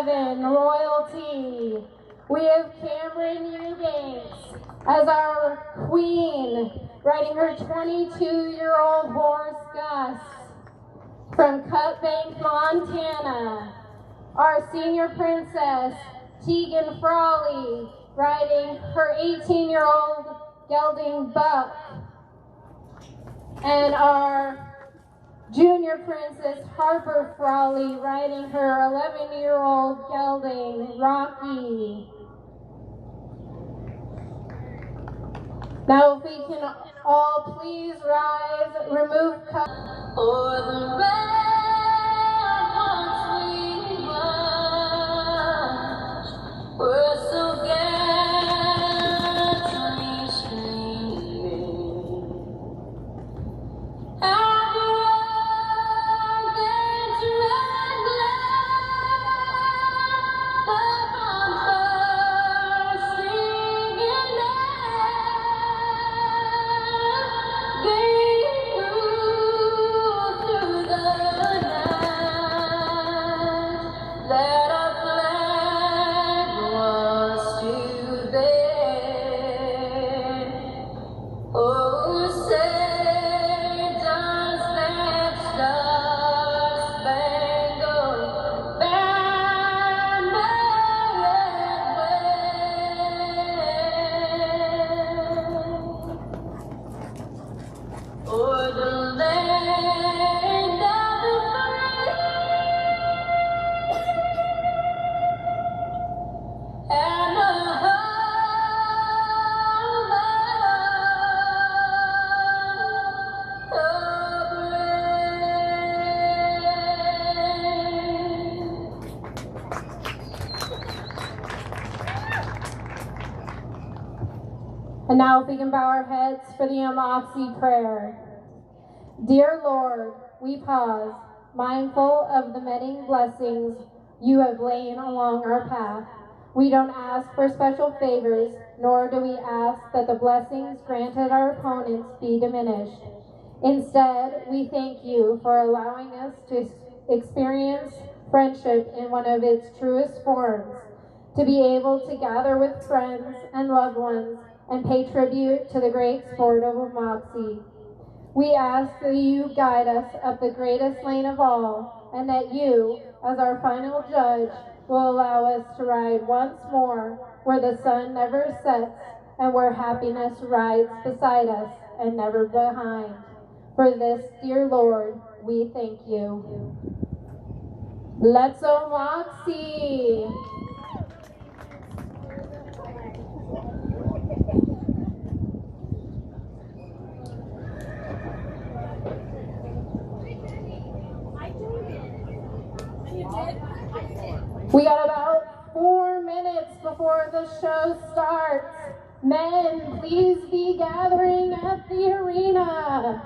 7, royalty. We have Cameron Eubanks as our queen, riding her 22-year-old horse, Gus, from Cut Bank, Montana. Our senior princess, Tegan Frawley, riding her 18-year-old gelding, Buck. And our junior princess, Harper Frawley, riding her 11-year-old gelding, Rocky. Now if we can all please rise, remove for the ramparts we watch, we're so gallantly streaming. And the rockets red glare, the bonfires singing through the night, that our flag was still there. Oh, say does that star-spangled banner wave o'er the land of the free and the home of the brave. And now if we can bow our heads for the O-Mok-See prayer. Dear Lord, we pause, mindful of the many blessings you have lain along our path. We don't ask for special favors, nor do we ask that the blessings granted our opponents be diminished. Instead, we thank you for allowing us to experience friendship in one of its truest forms, to be able to gather with friends and loved ones and pay tribute to the great sport of O-Mok-See. We ask that you guide us up the greatest lane of all, and that you, as our final judge, will allow us to ride once more where the sun never sets and where happiness rides beside us and never behind. For this, dear Lord, we thank you. Let's O-Mok-See! We got about 4 minutes before the show starts. Men, please be gathering at the arena.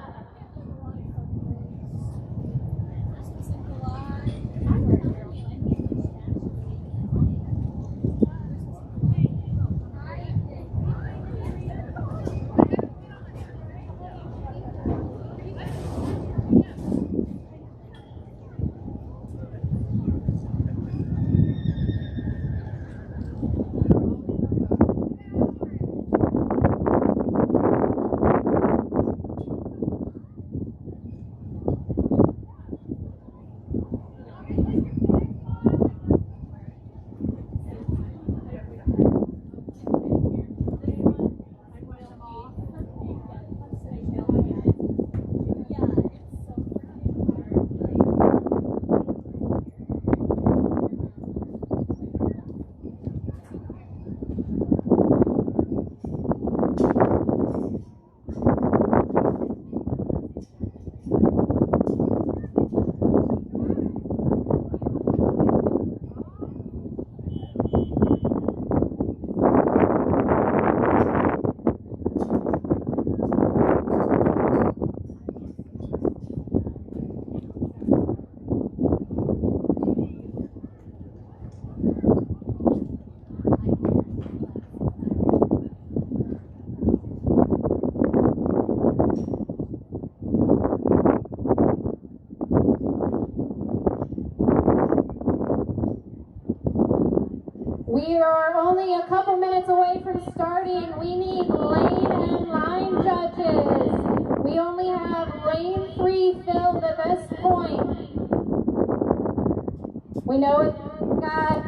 We are only a couple minutes away from starting. We need lane and line judges. We only have lane 3 filled at this point. We know it's got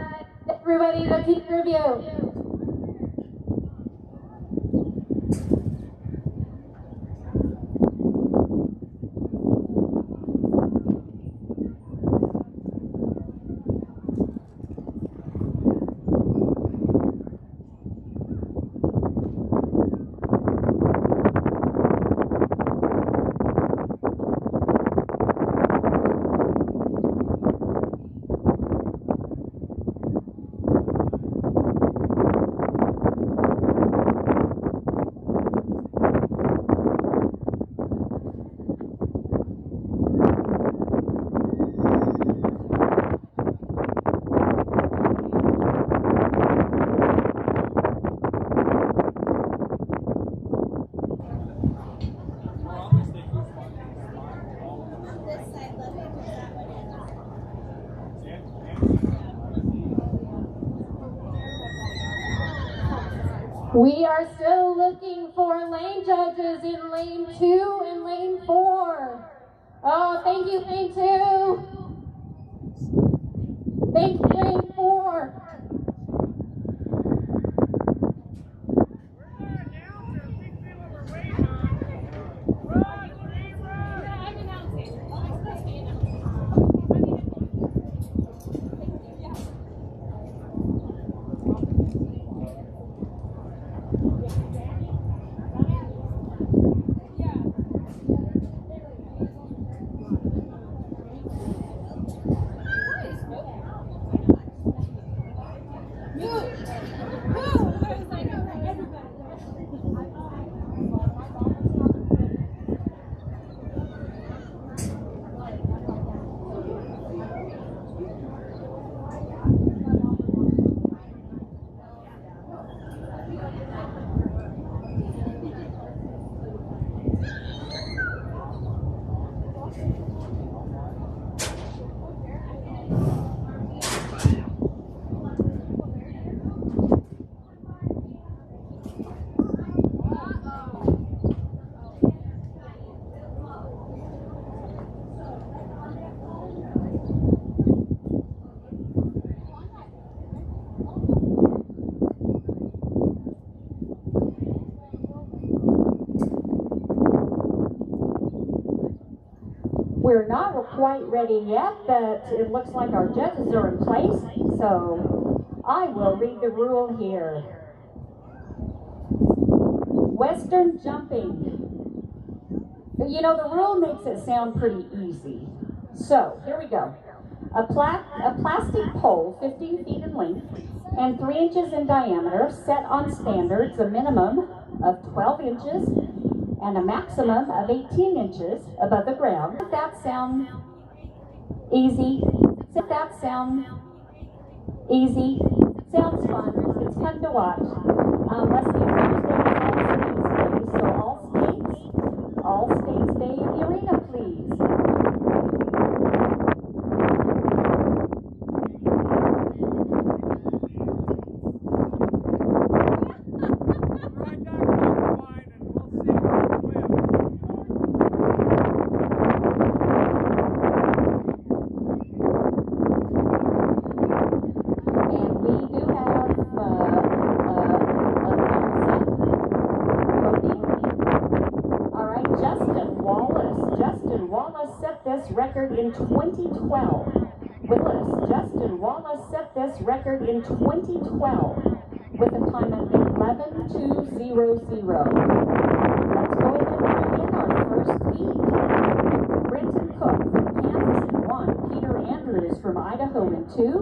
everybody to keep review. We are still looking for lane judges in lane 2 and lane 4. Oh, thank you, lane 2. Thank you, lane 4. We're not quite ready yet, but it looks like our judges are in place, so I will read the rule here. Western jumping. You know, the rule makes it sound pretty easy. So, here we go. A plastic pole 15 feet in length and 3 inches in diameter, set on standards, a minimum of 12 inches and a maximum of 18 inches above the ground. Does that sound easy? Does that sound easy? Sounds fun. It's fun to watch. Leslie Thursday is all states stay in the arena, please. Record in 2012. Justin Wallace set this record in 2012 with a time of 11:2:00. Let's go ahead and bring in our first heat. Brenton Cook from Kansas in 1, Peter Andrews from Idaho in 2,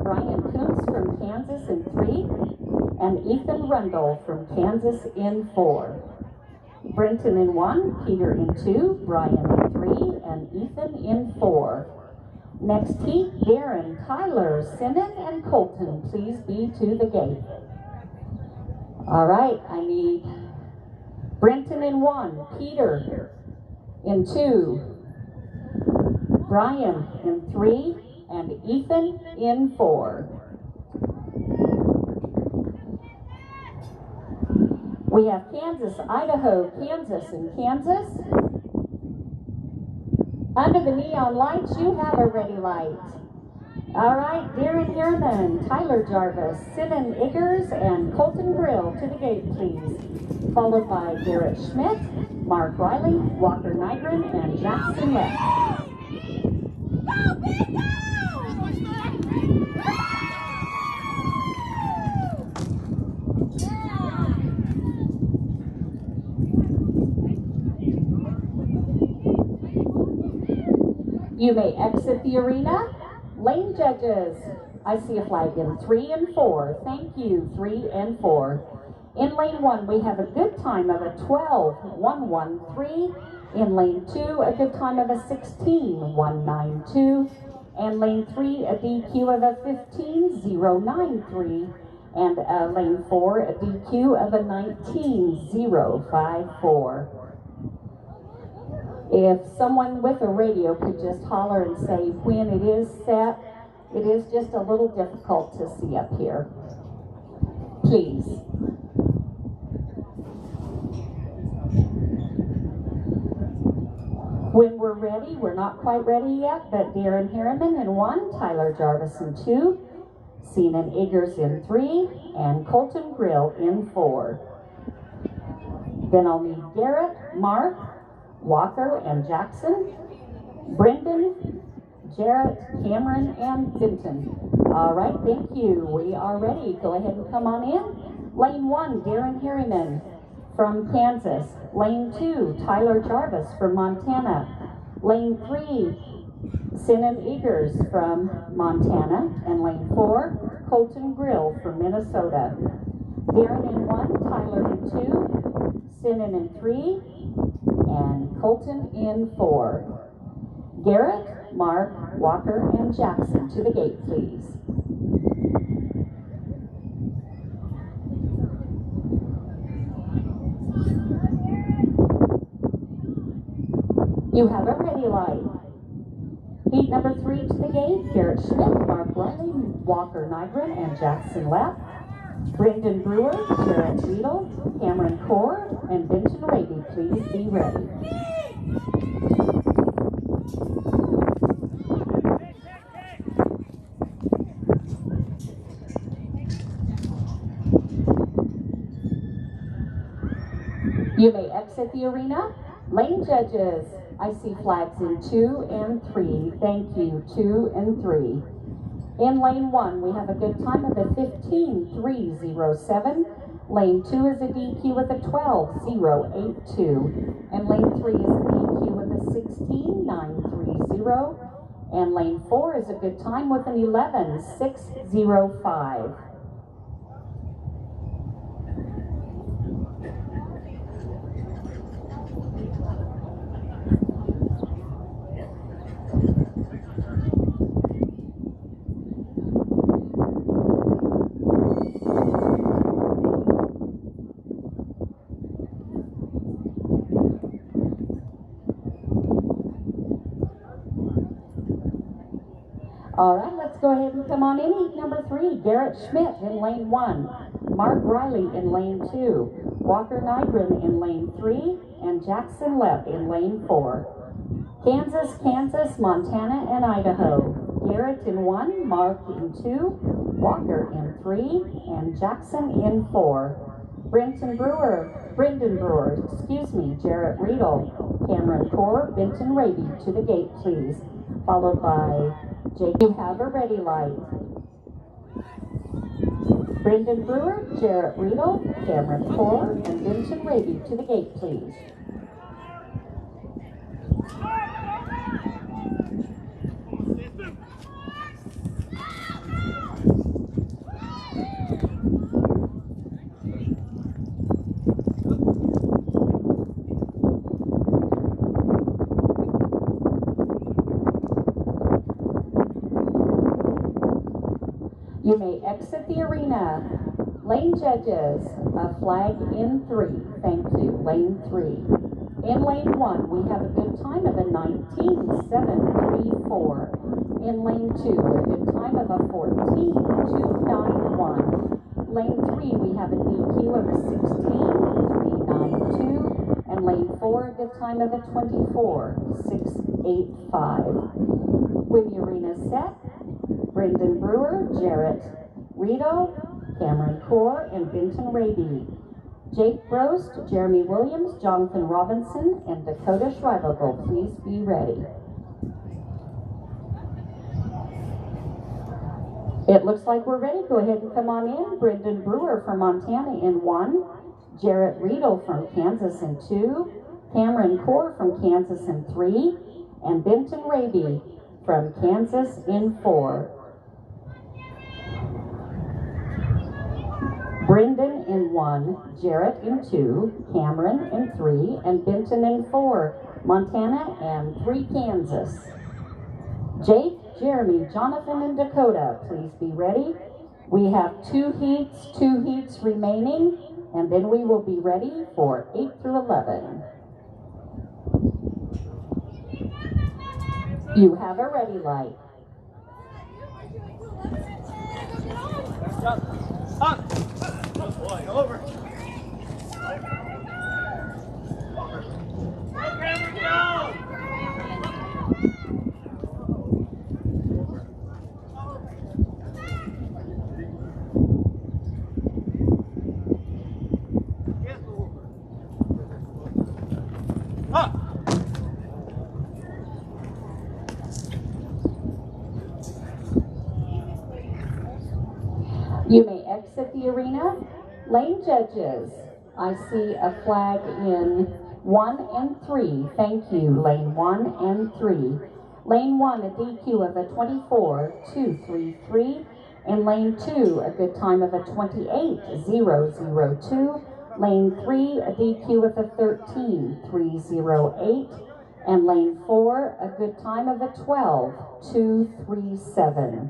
Brian Koontz from Kansas in 3, and Ethan Rundle from Kansas in 4. Brenton in 1, Peter in 2, Brian in 3, and Ethan in 4. Next heat, Darren, Tyler, Sinan, and Colton, please be to the gate. All right, I need Brenton in 1, Peter in 2, Brian in 3, and Ethan in 4. We have Kansas, Idaho, Kansas, and Kansas. Under the neon lights, you have a ready light. All right, Darren Harriman, Tyler Jarvis, Sinan Iggers, and Colton Grill to the gate, please. Followed by Garrett Schmidt, Mark Riley, Walker Nygren, and Jackson Leff. Go, big go! You may exit the arena. Lane judges, I see a flag in 3 and 4. Thank you, 3 and 4. In lane 1, we have a good time of a 12.113. In lane 2, a good time of a 16.192. And lane 3, a DQ of a 15.093. And lane 4, a DQ of a 19.054. If someone with a radio could just holler and say when it is set, it is just a little difficult to see up here. Please. When we're ready, we're not quite ready yet, but Darren Harriman in 1, Tyler Jarvis in 2, Sinan Iggers in 3, and Colton Grill in 4. Then I'll need Garrett, Mark, Walker and Jackson, Brendan, Jarrett, Cameron, and Vinton. All right, thank you. We are ready. Go ahead and come on in. Lane 1, Darren Harriman from Kansas. Lane 2, Tyler Jarvis from Montana. Lane 3, Sinan Iggers from Montana. And lane 4, Colton Grill from Minnesota. Darren in 1, Tyler in 2, Sinan in 3, and Colton in 4. Garrett, Mark, Walker, and Jackson to the gate, please. You have a ready light. Heat number 3 to the gate, Garrett Schmidt, Mark Riley, Walker Nygren, and Jackson Leff. Brendan Brewer, Jarrett Riedel, Cameron Core, and Vinton Raby, please be ready. You may exit the arena. Lane judges, I see flags in 2 and 3. Thank you, 2 and 3. In lane 1, we have a good time of a 15.307. Lane 2 is a DQ with a 12.082. And lane 3 is a DQ with a 16.930. And lane 4 is a good time with an 11.605. All right, let's go ahead and come on in. Heat number 3, Garrett Schmidt in lane 1, Mark Riley in lane 2, Walker Nygren in lane 3, and Jackson Leff in lane 4. Kansas, Kansas, Montana, and Idaho. Garrett in 1, Mark in 2, Walker in 3, and Jackson in 4. Brendan Brewer, Jarrett Riedel, Cameron Core, Vinton Raby to the gate, please. Followed by Jake. You have a ready light. Brendan Brewer, Jarrett Riedel, Cameron Core, and Vinton Raby to the gate, please. You may exit the arena. Lane judges, a flag in 3. Thank you. Lane 3. In lane 1, we have a good time of a 19.734. In lane 2, a good time of a 14.291. Lane 3, we have a DQ of a lane 4, a good time of a 24:685. With the arena set, Brendan Brewer, Jarrett Rito, Cameron Core, and Benton Raby. Jake Brost, Jeremy Williams, Jonathan Robinson, and Dakota Schreibergel, please be ready. It looks like we're ready. Go ahead and come on in. Brendan Brewer from Montana in 1, Jarrett Riedel from Kansas in 2, Cameron Core from Kansas in 3, and Benton Raby from Kansas in 4. Brendan in 1, Jarrett in 2, Cameron in 3, and Benton in 4, Montana and 3, Kansas. Jake, Jeremy, Jonathan, and Dakota, please be ready. We have 2 heats remaining, and then we will be ready for 8 through 11. You have a ready light. Up! Oh boy, over. You may exit the arena. Lane judges, I see a flag in 1 and 3. Thank you, lane 1 and 3. Lane 1, a DQ of a 24:233. And lane 2, a good time of a 28:002. Lane 3, a DQ of a 13:308. And lane 4, a good time of a 12:237.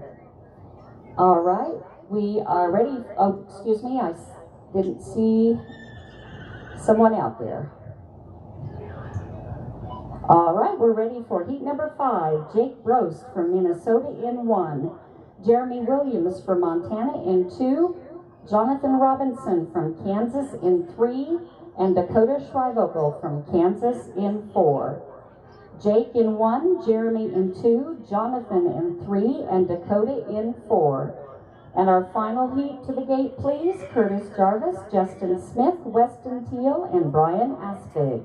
All right. We are ready. Oh, excuse me, I didn't see someone out there. All right, we're ready for heat number 5. Jake Brost from Minnesota in 1. Jeremy Williams from Montana in 2. Jonathan Robinson from Kansas in 3. And Dakota Schreibergel from Kansas in 4. Jake in 1, Jeremy in 2, Jonathan in 3, and Dakota in 4. And our final heat to the gate, please. Curtis Jarvis, Justin Smith, Weston Teal, and Brian Aspig.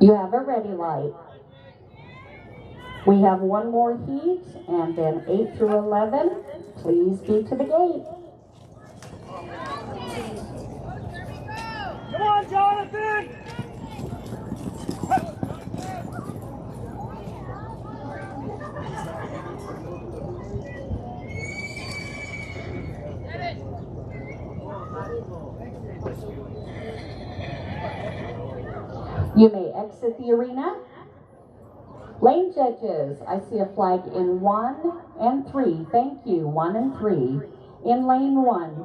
You have a ready light. We have one more heat, and then 8 through 11. Please be to the gate. Come on, Jonathan! You may exit the arena. Lane judges, I see a flag in 1 and 3. Thank you, 1 and 3. In lane 1.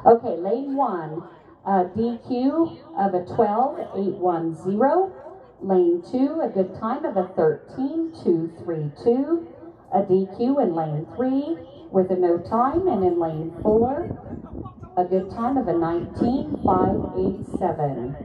Okay, lane 1, DQ of a 12:810. Lane 2, a good time of a 13:232. A DQ in lane 3 with a no time, and in lane 4, a good time of a 19:587.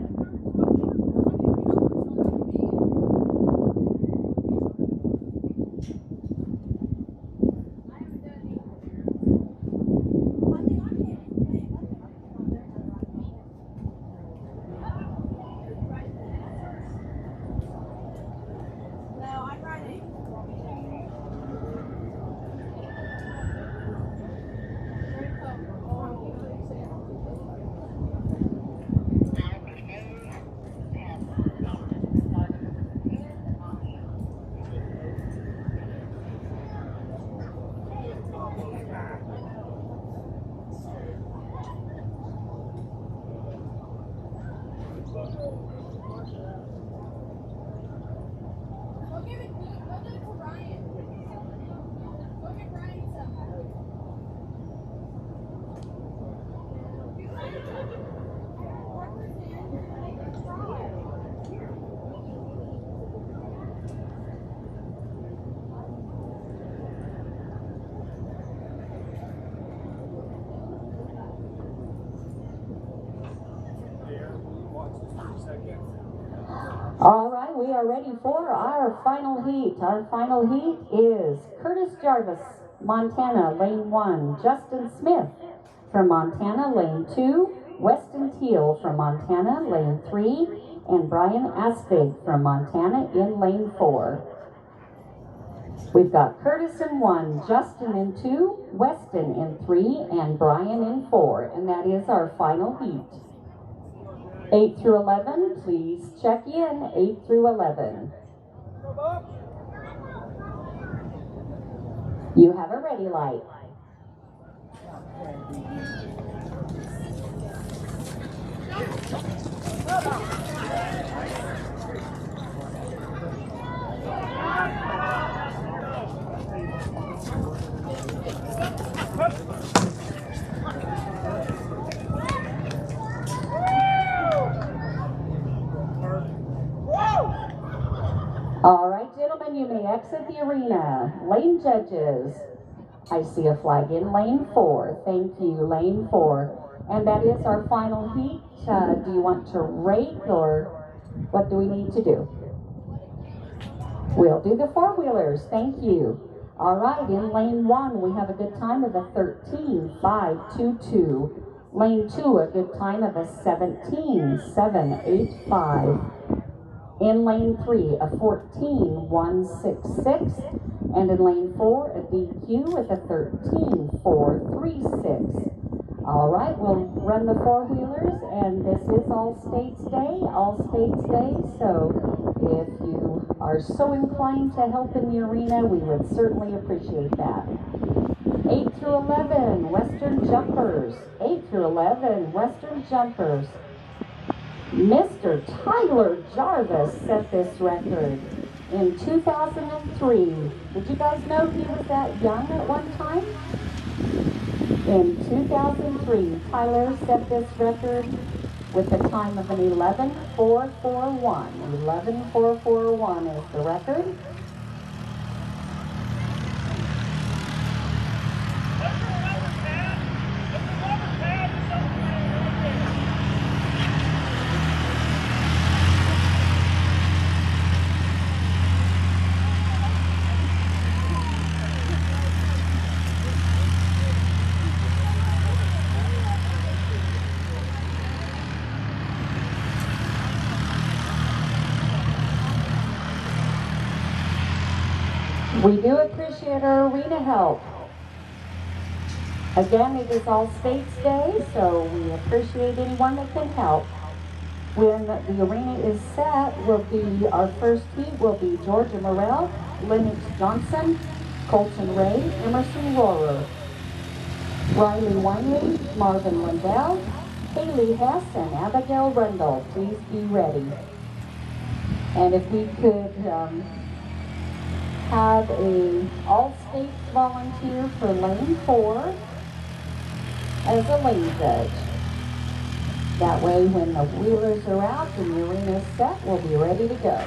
we are ready for our final heat. Our final heat is Curtis Jarvis, Montana, lane 1. Justin Smith from Montana, lane 2. Weston Teal from Montana, lane 3. And Brian Aspig from Montana in lane 4. We've got Curtis in 1, Justin in 2, Weston in 3, and Brian in 4. And that is our final heat. 8 through 11, please check in. 8 through 11. You have a ready light. All right, gentlemen, you may exit the arena. Lane judges, I see a flag in lane 4. Thank you, lane 4. And that is our final heat. Do you want to rate, or what do we need to do? We'll do the four-wheelers. Thank you. All right, in lane 1, we have a good time of a 13.522. Lane 2, a good time of a 17.785. In lane 3, a 14.166. And in lane 4, a DQ with a 13.436. All right, we'll run the four-wheelers, and this is All States Day, so if you are so inclined to help in the arena, we would certainly appreciate that. 8 through 11, Western Jumpers. 8 through 11, Western Jumpers. Mr. Tyler Jarvis set this record in 2003. Did you guys know he was that young at one time? In 2003, Tyler set this record with a time of an 11.441. 11.441 is the record. We do appreciate our arena help. Again, it is All States Day, so we appreciate anyone that can help. When the arena is set, our first heat will be Georgia Morrell, Lennox Johnson, Colton Ray, Emerson Rohrer, Riley Winley, Marvin Lindell, Haley Hess, and Abigail Rundle. Please be ready. And if we could have a all-states volunteer for lane 4 as a lane judge. That way, when the wheelers are out and the arena is set, we'll be ready to go.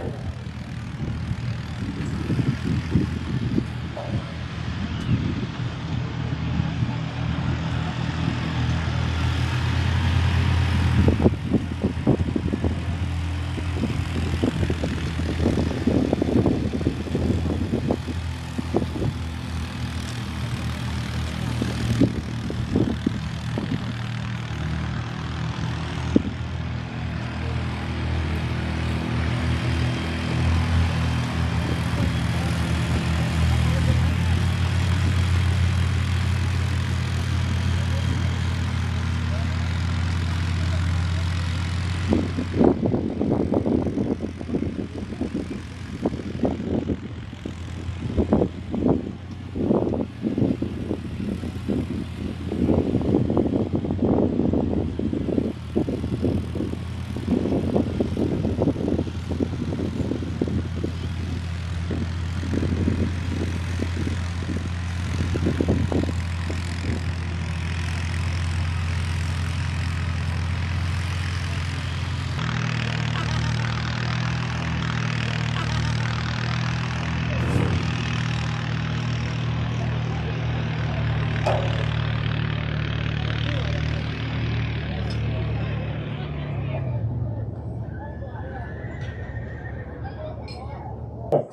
In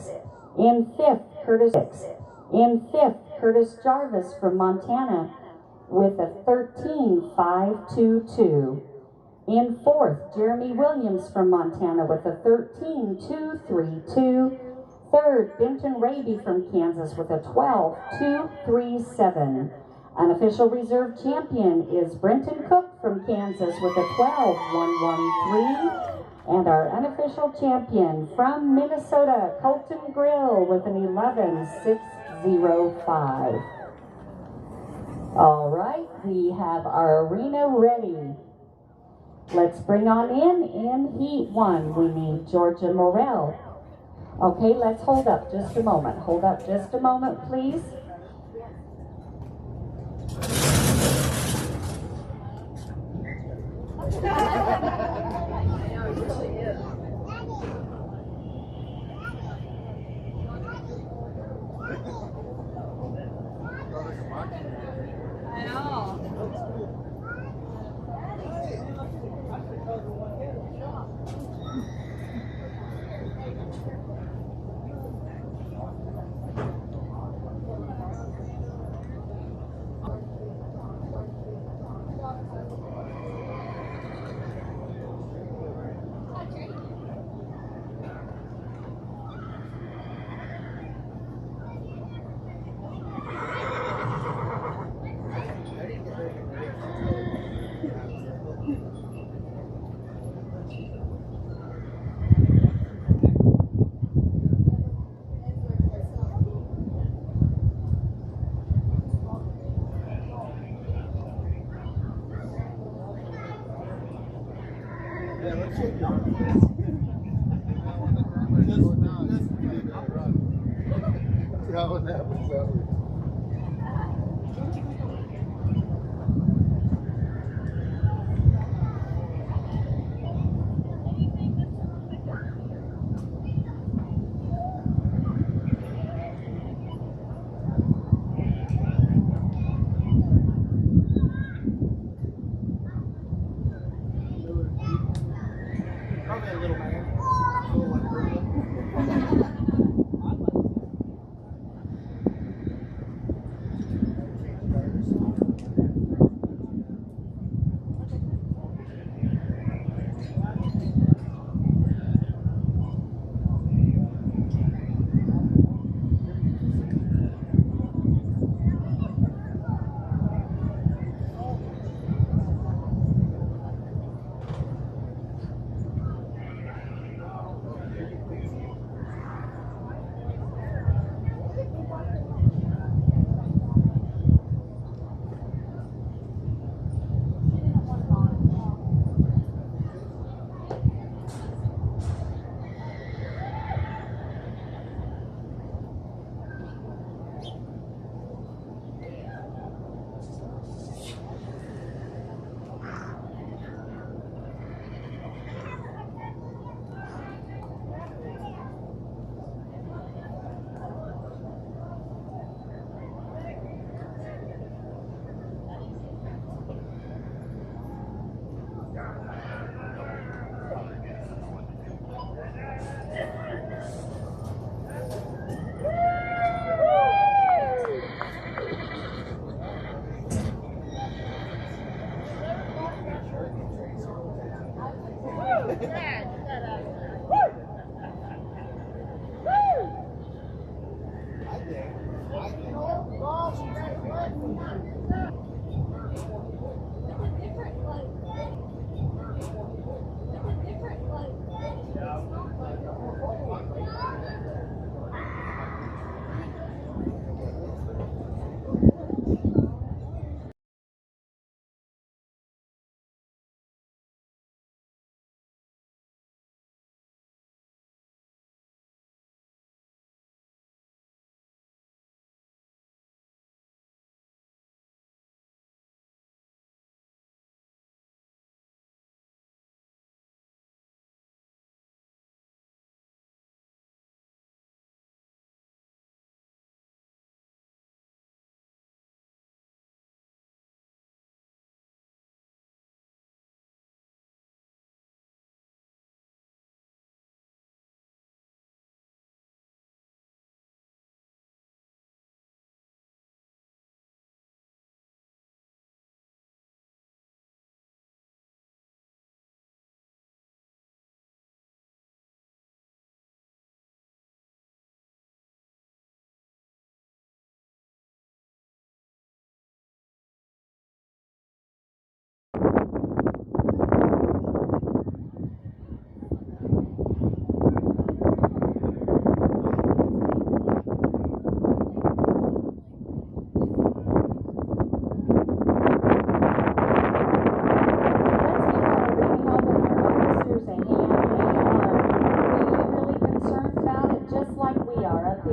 fifth, Curtis Jarvis from Montana with a 13.522. In fourth, Jeremy Williams from Montana with a 13.232. Third, Benton Raby from Kansas with a 12.237. Unofficial reserve champion is Brenton Cook from Kansas with a 12.113. And our unofficial champion from Minnesota, Colton Grill with an 11.605. All right, we have our arena ready. Let's bring on in Heat 1, we need Georgia Morell. Okay, let's hold up just a moment. Hold up just a moment, please. I know.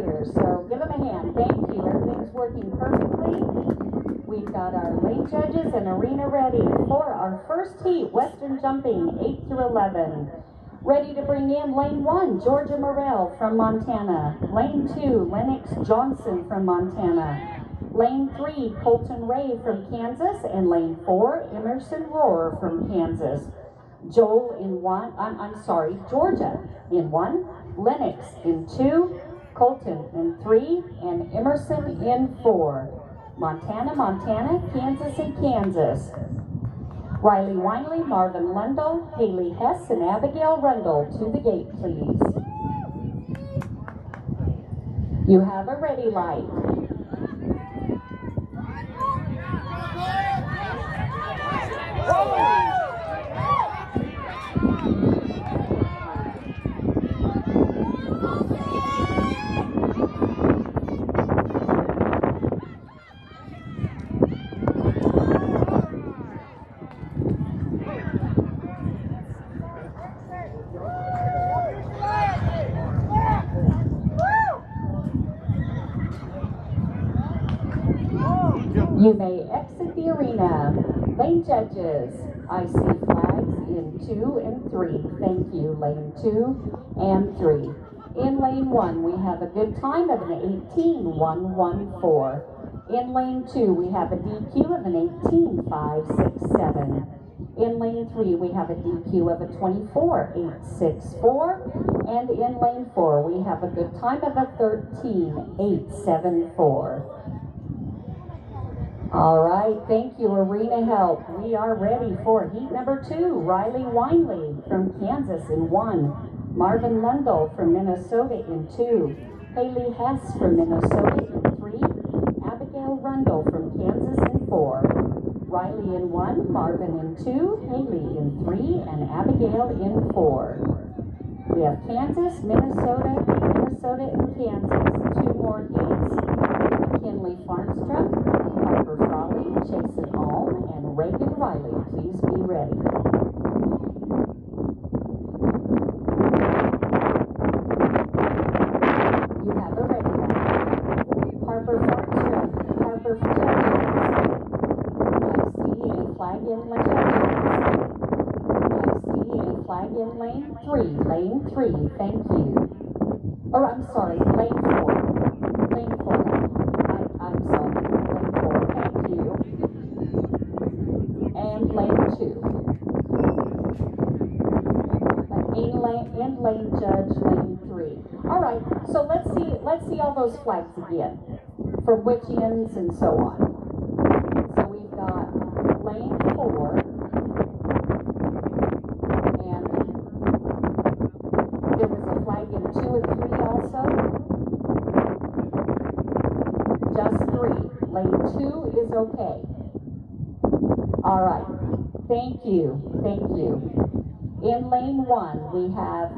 here, so give them a hand. Thank you. Everything's working perfectly. We've got our lane judges and arena ready for our first heat, Western jumping, 8 through 11. Ready to bring in lane 1, Georgia Morrell from Montana. Lane 2, Lennox Johnson from Montana. Lane 3, Colton Ray from Kansas. And lane 4, Emerson Rohr from Kansas. Joel in 1, Georgia in 1, Lennox in 2, Colton in 3, and Emerson in 4. Montana, Kansas, and Kansas. Riley Winley, Marvin Lundell, Haley Hess, and Abigail Rundle to the gate, please. You have a ready light. You may exit the arena. Lane judges, I see flags in 2 and 3. Thank you, lane 2 and 3. In lane 1, we have a good time of an 18.114. In lane 2, we have a DQ of an 18.567. In lane 3, we have a DQ of a 24.864. And in lane 4, we have a good time of a 13.874. All right, thank you, arena help. We are ready for heat number 2. Riley Winley from Kansas in 1. Marvin Lundell from Minnesota in 2. Haley Hess from Minnesota in 3. Abigail Rundle from Kansas in 4. Riley in 1, Marvin in 2, Haley in 3, and Abigail in 4. We have Kansas, Minnesota, and Kansas. 2 more heats. McKinley Farnstrom, Harper Frawley, Jason Alm, and Reagan Riley. Please be ready. You have a ready light. Harper Farnstrom, Harper for judges. I see a flag in lane judges. I see a flag in lane 3. Lane 3, thank you. Or I'm sorry, lane 4. Lane 4. I'm sorry, lane 4, thank you. And lane 2. In lane judge, lane 3. All right, so let's see all those flags again, for which ends and so on. So we've got lane 4, and there was a flag in 2 and 3 also. Just 3. Lane 2 is okay. All right. Thank you. Thank you. In lane 1, we have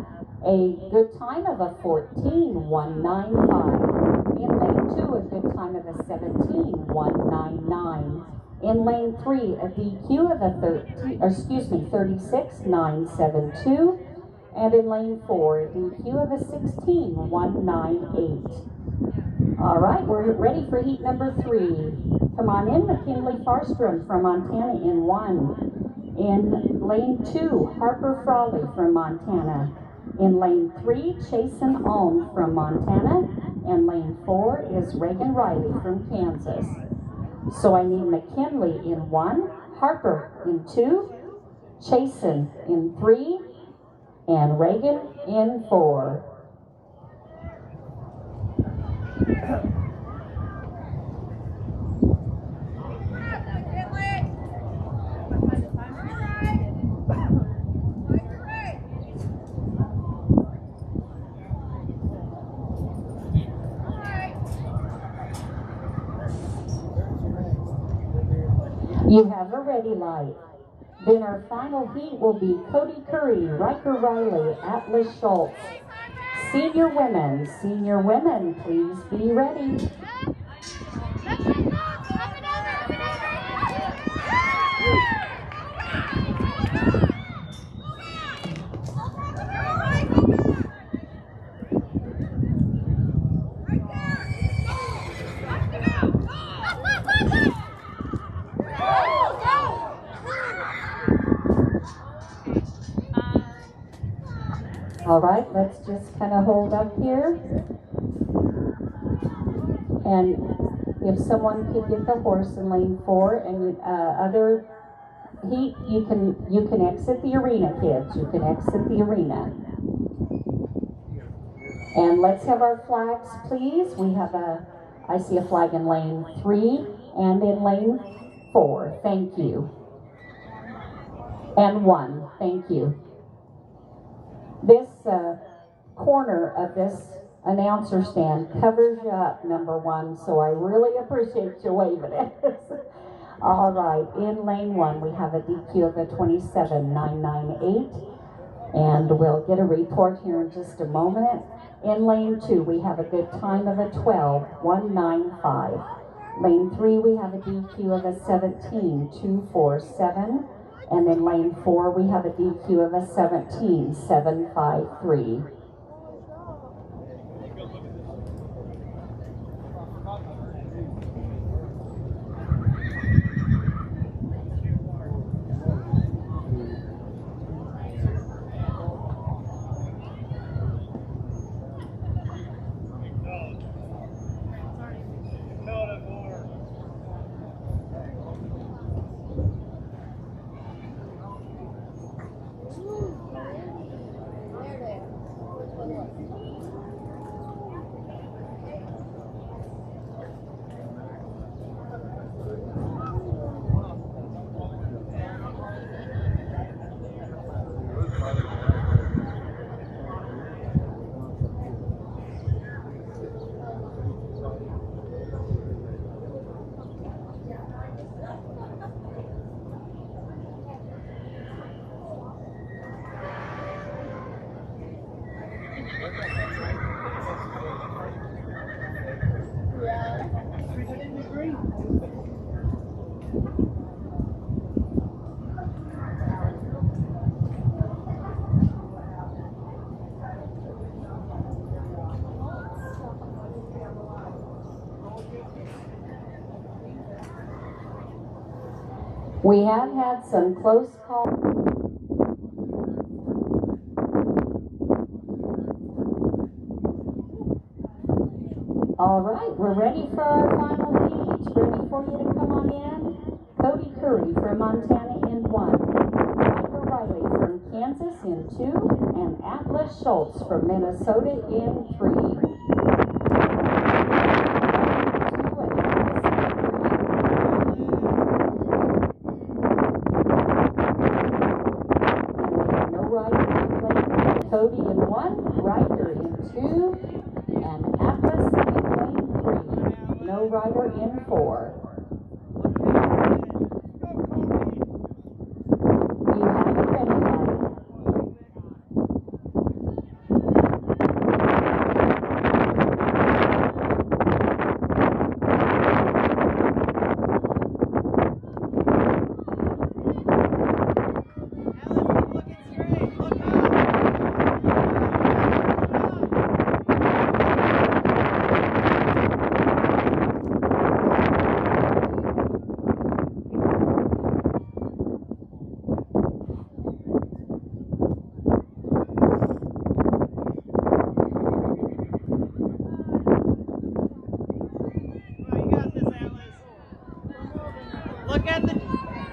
a good time of a 14.195. In lane 2, a good time of a 17.199. In lane 3, a DQ of a 36.972. And in lane 4, a DQ of a 16.198. All right, we're ready for heat number 3. Come on in, McKinley Farnstrom from Montana in 1. In lane 2, Harper Frawley from Montana. In lane 3, Chasen Alm from Montana. And lane 4 is Reagan Riley from Kansas. So I need McKinley in 1, Harper in 2, Chasen in 3, and Reagan in 4. You have a ready light. Then our final heat will be Cody Curry, Riker Riley, Atlas Schultz. Senior women, please be ready. All right, let's just kind of hold up here. And if someone could get the horse in lane 4 and other heat, you can exit the arena, kids. You can exit the arena. And let's have our flags, please. We have I see a flag in lane 3 and in lane 4. Thank you. And 1. Thank you. This corner of this announcer stand covers you up, number 1, so I really appreciate you waving at us. All right, in lane 1, we have a DQ of a 27.998, and we'll get a report here in just a moment. In lane 2, we have a good time of a 12.195. Lane 3, we have a DQ of a 17.247. And in lane 4, we have a DQ of a 17.753. We have had some close calls. All right, we're ready for our final heat. Ready for you to come on in. Cody Curry from Montana in 1. Michael Riley from Kansas in 2. And Atlas Schultz from Minnesota in 3. Cody in 1, Ryder in 2, and Atlas in lane 3. No rider in 4. You have it ready, guys.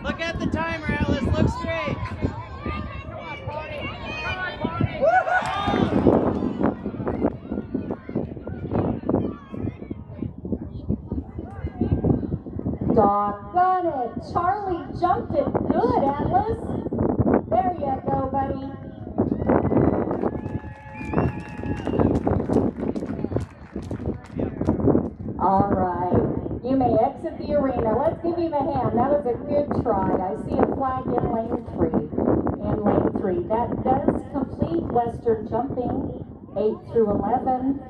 Look at the timer, Alice. Look straight. Come on, Bonnie. Come on, Bonnie. Doggone it. Charlie jumped it good, Atlas. There you go, buddy. All right. You may exit the arena. Let's give him a hand. That was a good try. I see a flag in lane 3. In lane 3. That does complete Western jumping 8 through 11.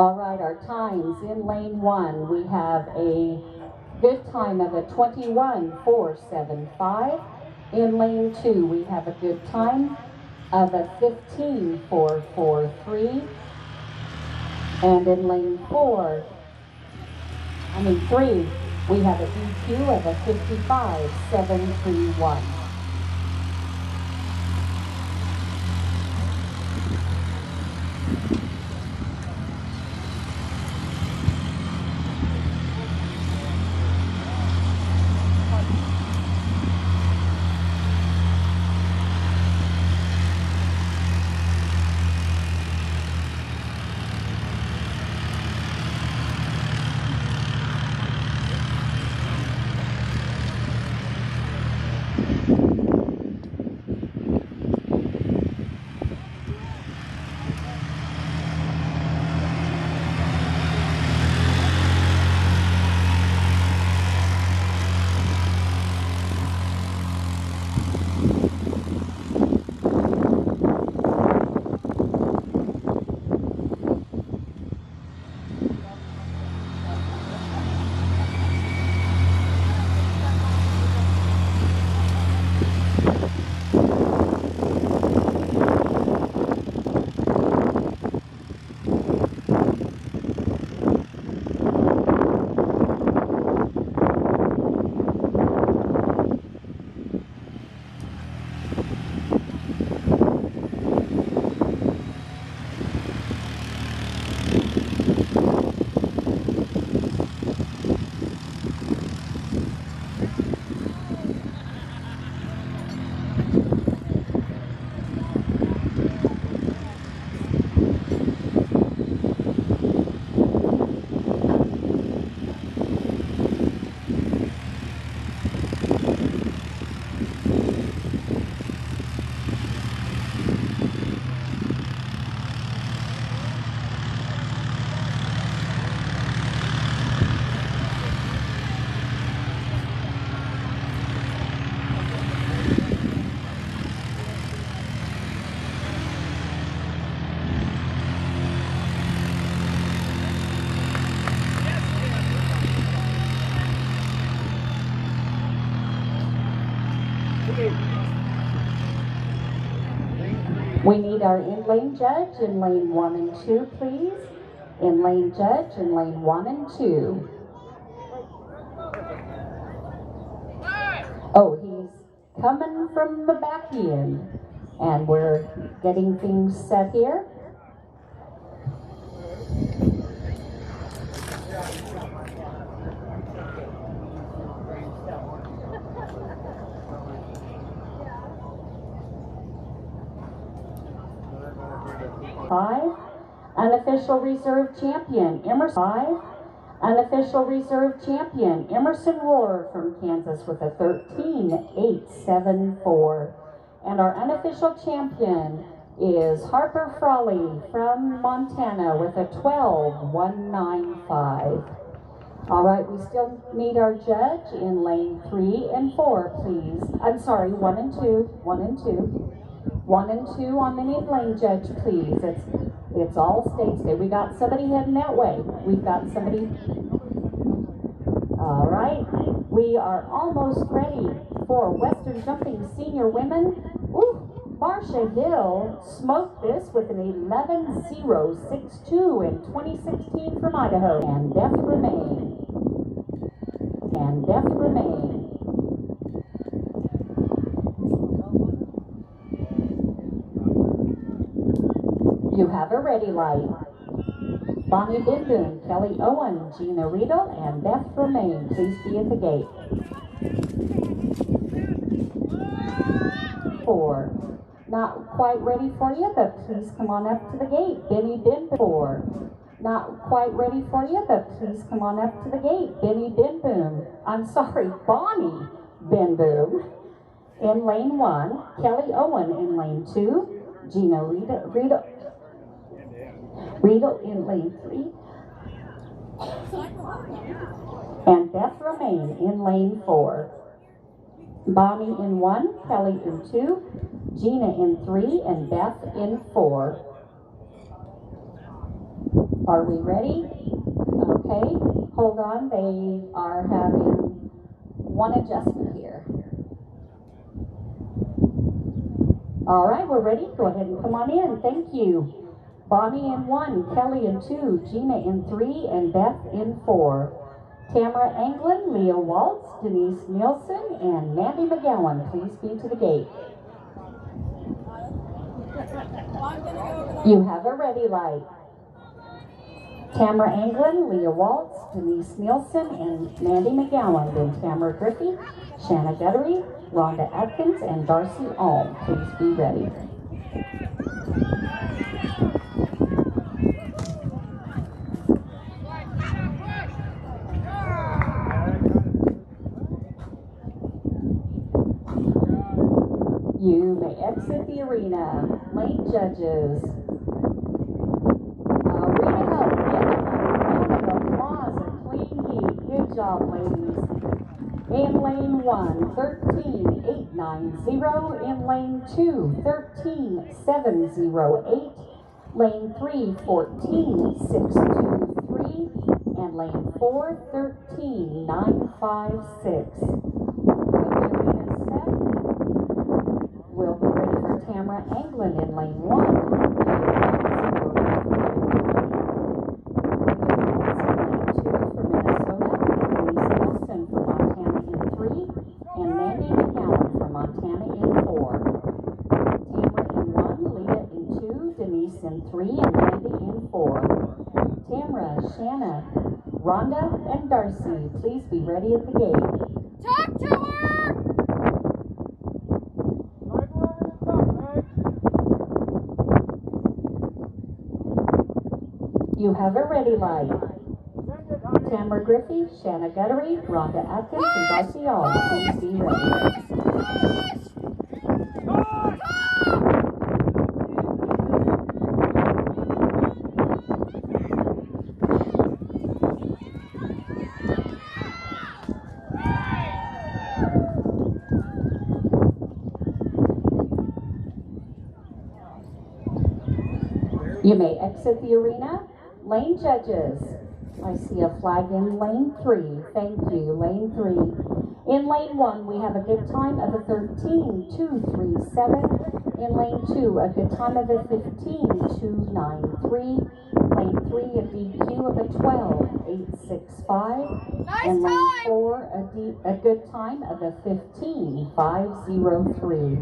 All right, our times in lane 1, we have a good time of a 21:475. In lane 2, we have a good time of a 15:443. And in lane 3, we have a DQ of a 55:731. We need our in-lane judge in lane 1 and 2, please. In-lane judge in lane 1 and 2. Oh, he's coming from the back end. And we're getting things set here. Unofficial reserve champion Emerson. 5. Unofficial reserve champion Emerson Roar from Kansas with a 13:874. And our unofficial champion is Harper Frawley from Montana with a 12:195. All right, we still need our judge in lane 3 and 4, please. I'm sorry, 1 and 2, 1 and 2. 1 and 2 on the in-lane judge, please. It's all state stay. We got somebody heading that way. We've got somebody. All right, we are almost ready for Western Jumping Senior Women. Ooh, Marcia Hill smoked this with an 11:062 in 2016 from Idaho. And Death Remain. And Death Remain. You have a ready light. Bonnie Bindun, Kelly Owen, Gina Riedel, and Beth Remain. Please be at the gate. 4. Not quite ready for you, but please come on up to the gate. Benny Bindun. 4. Not quite ready for you, but please come on up to the gate. Benny Bindun. I'm sorry, Bonnie Bindun. In lane 1, Kelly Owen in lane 2, Gina Riedel in lane 3, and Beth Remain in lane 4. Bonnie in 1, Kelly in 2, Gina in 3, and Beth in 4. Are we ready? Okay, hold on. They are having one adjustment here. All right, we're ready. Go ahead and come on in. Thank you. Bonnie in 1, Kelly in 2, Gina in 3, and Beth in 4. Tamara Anglin, Leah Waltz, Denise Nielsen, and Mandy McGowan, please be to the gate. You have a ready light. Tamara Anglin, Leah Waltz, Denise Nielsen, and Mandy McGowan, then Tamara Griffey, Shanna Guttery, Rhonda Atkins, and Darcy Alm. Please be ready. You may exit the arena. Lane judges. Arena help. Round of applause and clean heat. Good job, ladies. In lane 1, 13,890. In lane 2, 13,708. Lane 3, 14,623. And lane 4, 13,956. We'll be ready for Tamara Anglin in lane 1. For Minnesota, Denise Nelson for Montana in 3, and Mandy McGowan for Montana in 4. Tamara in 1, Leah in 2, Denise in 3, and Mandy in 4. Tamara, Shanna, Rhonda, and Darcy, please be ready at the gate. Talk to her! You have a ready light. Tamara Griffey, Shanna Guttery, Rhonda Atkins, and Darcy Alm, please be ready. You may exit the arena. Lane judges. I see a flag in lane 3. Thank you, lane 3. In lane 1, we have a good time of a 13,237. In lane 2, a good time of a 15,293. Lane 3, a DQ of a 12,865. And lane 4, a good time of a 15,503.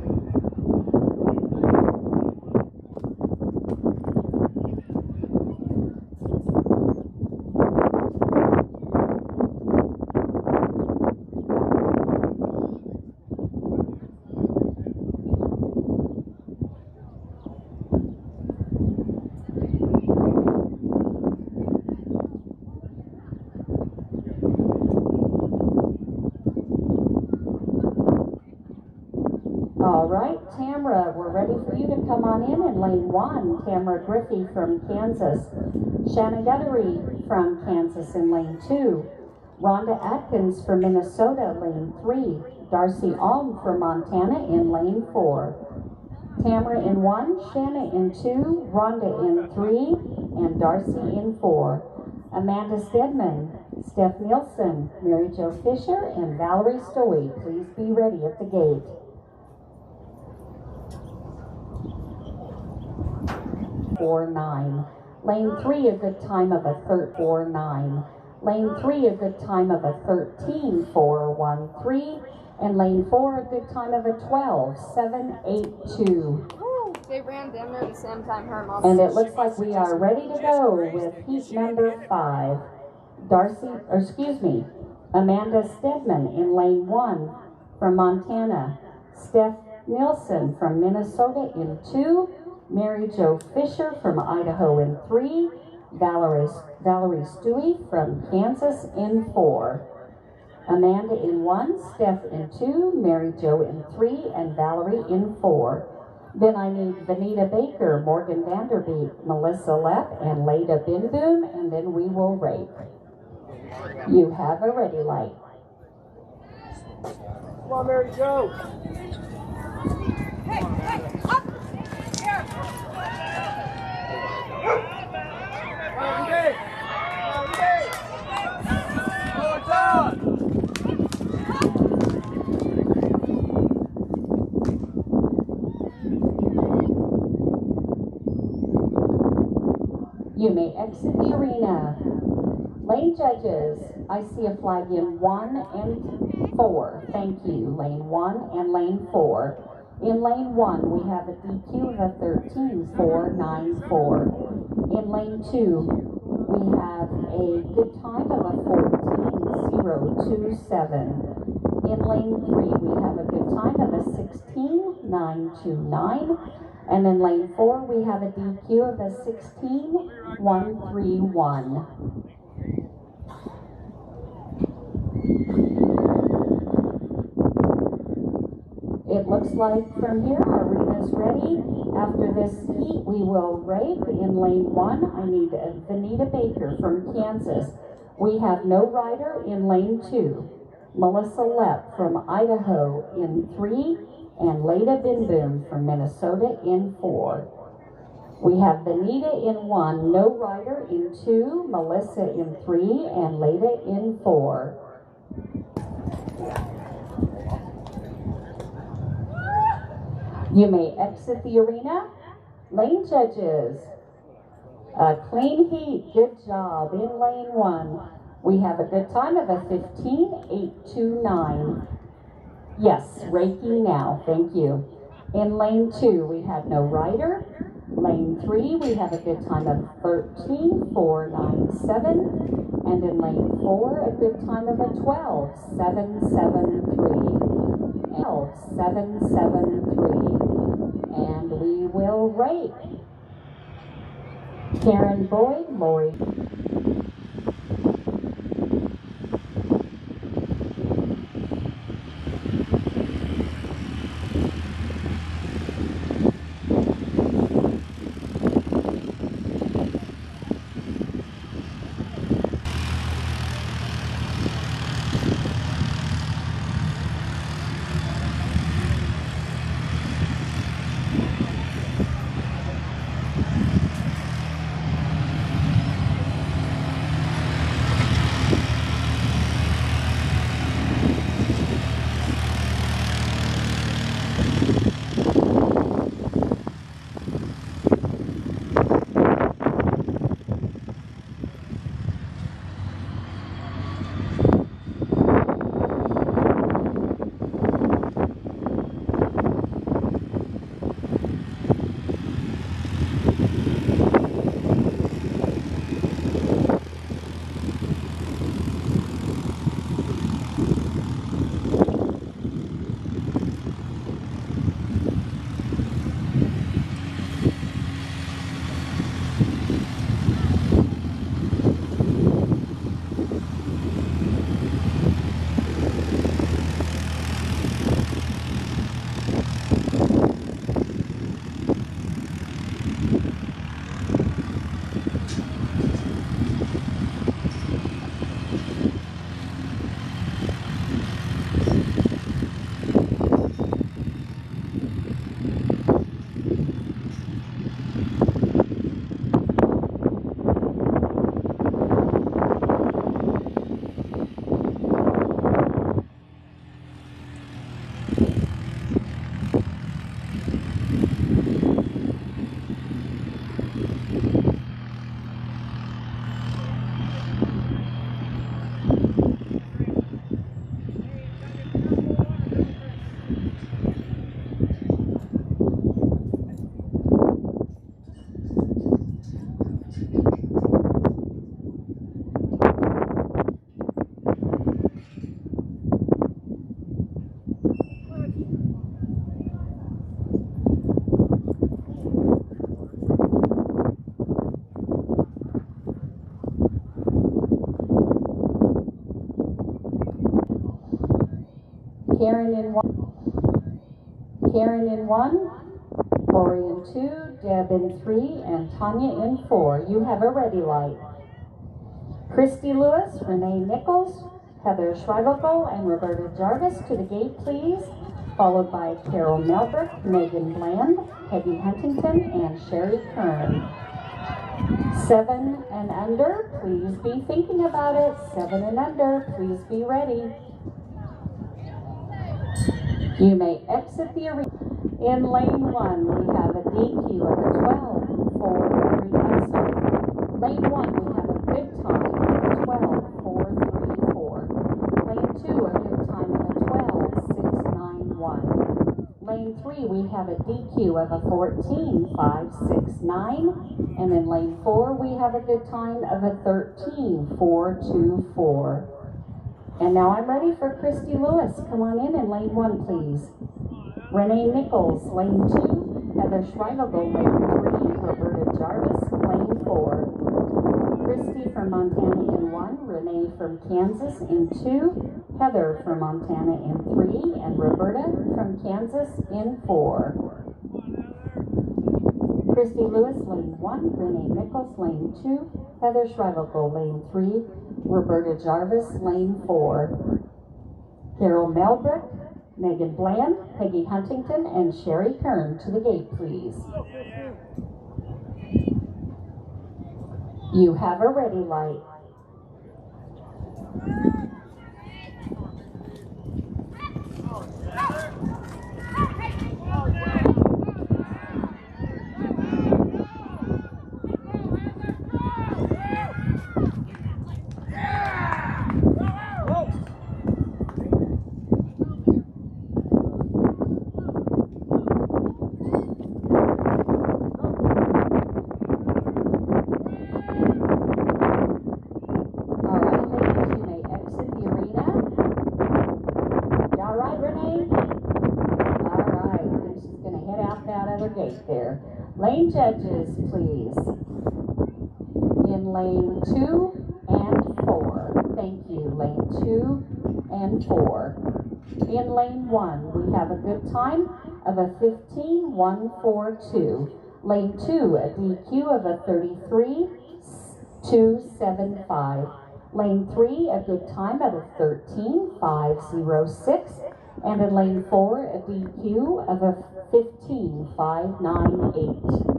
All right, Tamara, we're ready for you to come on in lane 1. Tamara Griffey from Kansas. Shanna Guttery from Kansas in lane 2. Rhonda Atkins from Minnesota, lane 3. Darcy Alm from Montana in lane 4. Tamara in 1, Shanna in 2, Rhonda in 3, and Darcy in 4. Amanda Stedman, Steph Nielsen, Mary Jo Fisher, and Valerie Stoey, please be ready at the gate. Lane 3, a good time of a 13,409. Lane 3, a good time of a 13,413. And lane 4, a good time of a 12,782. They ran them at the same time her mom. And it looks like we are ready to go with heat number 5. Amanda Stedman in lane 1 from Montana. Steph Nielsen from Minnesota in 2. Mary Jo Fisher from Idaho in 3. Valerie Stewie from Kansas in 4. Amanda in 1, Steph in 2, Mary Jo in 3, and Valerie in 4. Then I need Vanita Baker, Morgan Vanderbeek, Melissa Lepp, and Leda Binboom, and then we will rake. You have a ready light. Come on, Mary Jo. Hey, up! Here! exit the arena. Lane judges, I see a flag in 1 and 4. Thank you, lane 1 and lane 4. In lane 1, we have a DQ of a 13.494. In lane 2, we have a good time of a 14.027. In lane 3, we have a good time of a 16.929. And in lane 4, we have a DQ of a 16.131. It looks like from here, our arena's ready. After this heat, we will rape. In lane 1, I need Vanita Baker from Kansas. We have no rider in lane 2. Melissa Lepp from Idaho in 3, and Leda Binboom from Minnesota in 4. We have Vanita in 1, no rider in 2, Melissa in 3, and Leda in 4. You may exit the arena. Lane judges, a clean heat, good job. In lane 1, we have a good time of a 15.829. Yes, raking now, thank you. In lane 2, we have no rider. Lane 3, we have a good time of 13.497. And in lane 4, a good time of a 12.773. 12.773. And we will rake. Karen Boyd, Lori. Karen in 1, Lori in 2, Deb in 3, and Tanya in 4. You have a ready light. Christy Lewis, Renee Nichols, Heather Schreiberkel, and Roberta Jarvis to the gate, please. Followed by Carol Melbrick, Megan Bland, Peggy Huntington, and Sherry Kern. 7 and under, please be thinking about it. 7 and under, please be ready. You may exit the arena. In lane 1, we have a DQ of a 12.430. Lane 1, we have a good time of 12.434. Lane 2, a good time of a 12.691. Lane 3, we have a DQ of a 14.569. And in lane 4, we have a good time of a 13.424. And now I'm ready for Christy Lewis. Come on in lane 1, please. Renee Nichols, lane 2. Heather Schreibergle, lane 3. Roberta Jarvis, lane 4. Christy from Montana in 1. Renee from Kansas in 2. Heather from Montana in 3. And Roberta from Kansas in 4. Christy Lewis, lane 1. Renee Nichols, lane 2. Heather Schreibergle, lane 3. Roberta Jarvis, lane 4. Carol Melbrick, Megan Bland, Peggy Huntington, and Sherry Kern to the gate, please. You have a ready light. There. Lane judges, please. In lane 2 and 4. Thank you. Lane 2 and 4. In lane 1, we have a good time of a 15.142. Lane 2, a DQ of a 33.275. Lane 3, a good time of a 13.506. And in lane 4, a DQ of a 15.598.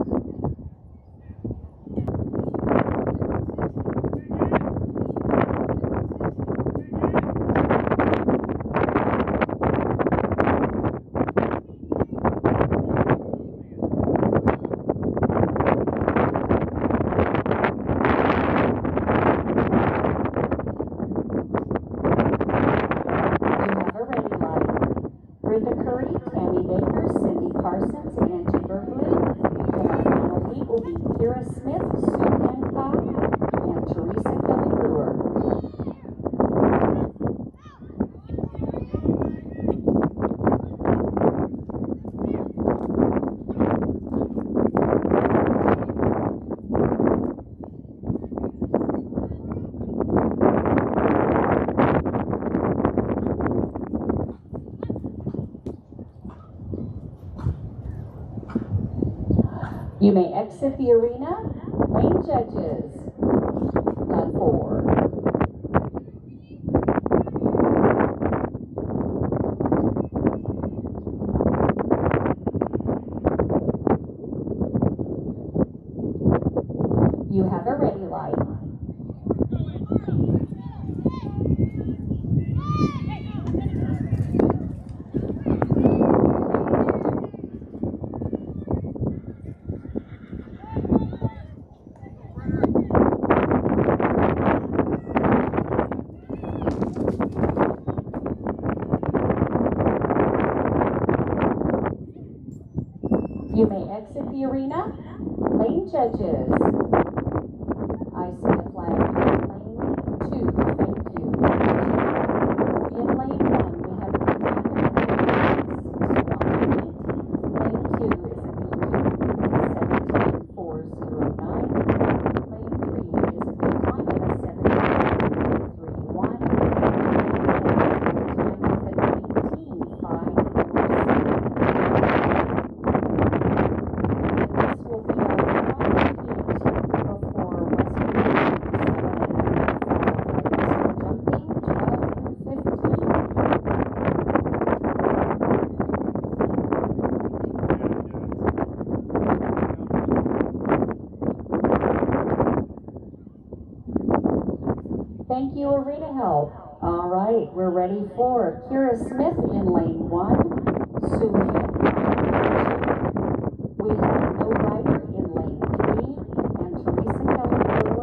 Brenda Curry, Tammy Baker, Cindy Parsons, Angie Berglund. And our final heat will be Kira Smith, Sue Hancock, and Teresa Kelly Brewer. You may exit the arena. Lane judges at 4. You have a ready light. You may exit the arena. Lane judges. I see a flag in lane 2. Thank you. In lane 1, we have a good time of 618. Lane 2 is a DQ of 17.409. Lane 3 is a good time of a 17.31. Thank you, arena help. All right, we're ready for Kira Smith in lane 1, Sue Hancock in lane 2. We have No Rider in lane 3, and Teresa Keller Brewer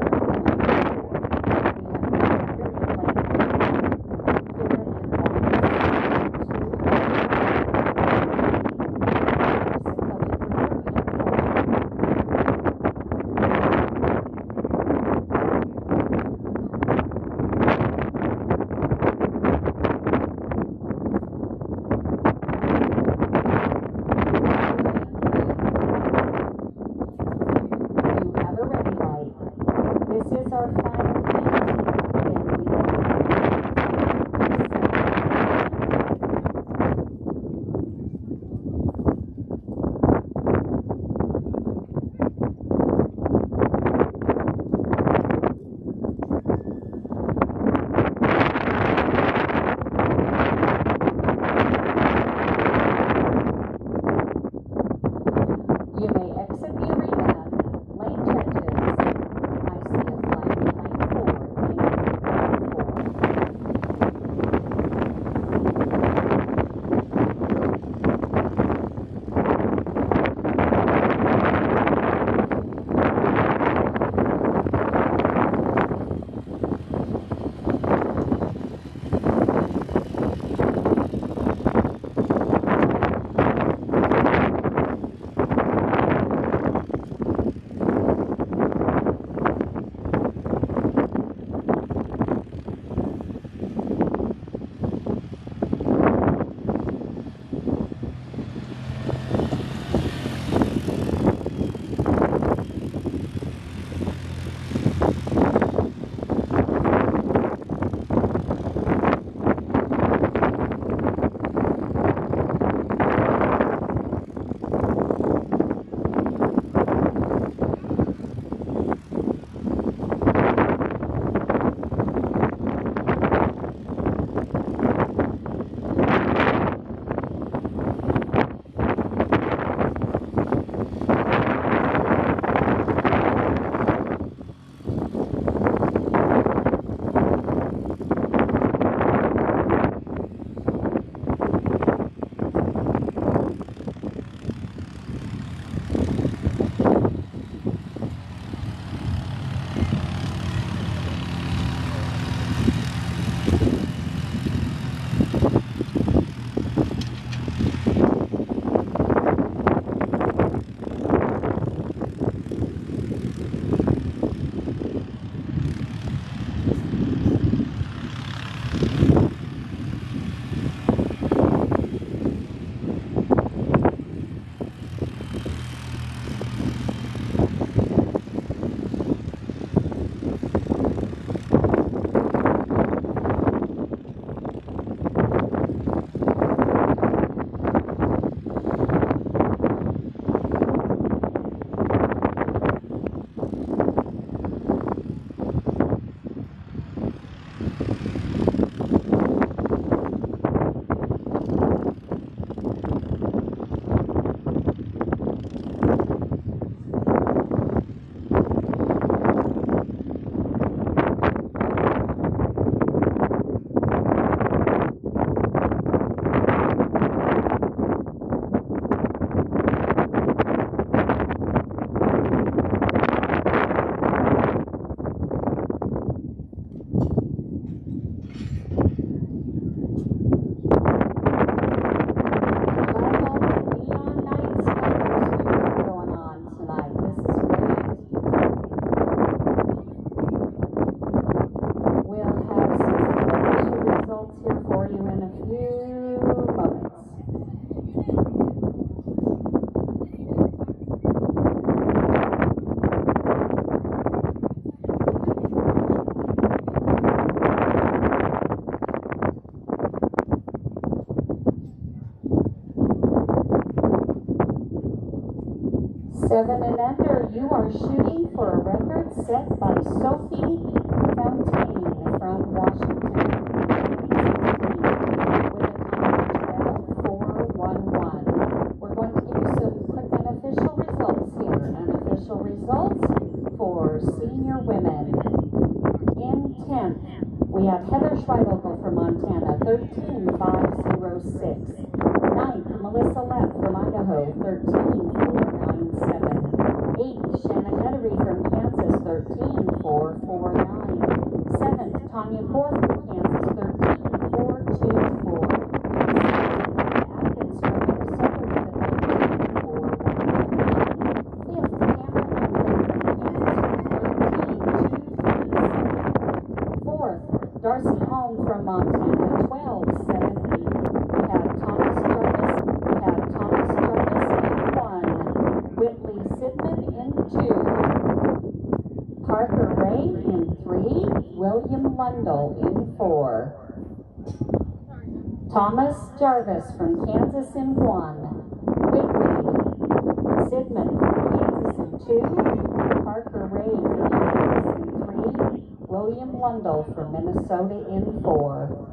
7 and under, you are shooting for a record set by Sophie Fontaine from Washington, 2016, with a time of 12:411. We're going to give you some quick unofficial results here. Unofficial results for senior women. In 10th, we have Heather Schreidel from Montana, 13,506. 9th, Melissa Lepp from Idaho, 13,497. 8th, Shannon Guttery from Kansas, 13,449. 7th, Tanya Poor from Kansas, 13,424. 6th, Atkins from Minnesota with a 19,411. 5th, Cameron Lindgren from Kansas with 13,237. 4th, Darcy Holm from Montana, 12,780. We have Thomas Jarvis in 1. Whitley Sidman in 2. Parker Ray in 3. William Lundell in 4. Thomas Jarvis from Kansas in 1. Whitley Sidman from Kansas in 2. Parker Ray from Kansas in 3. William Lundell from Minnesota in 4.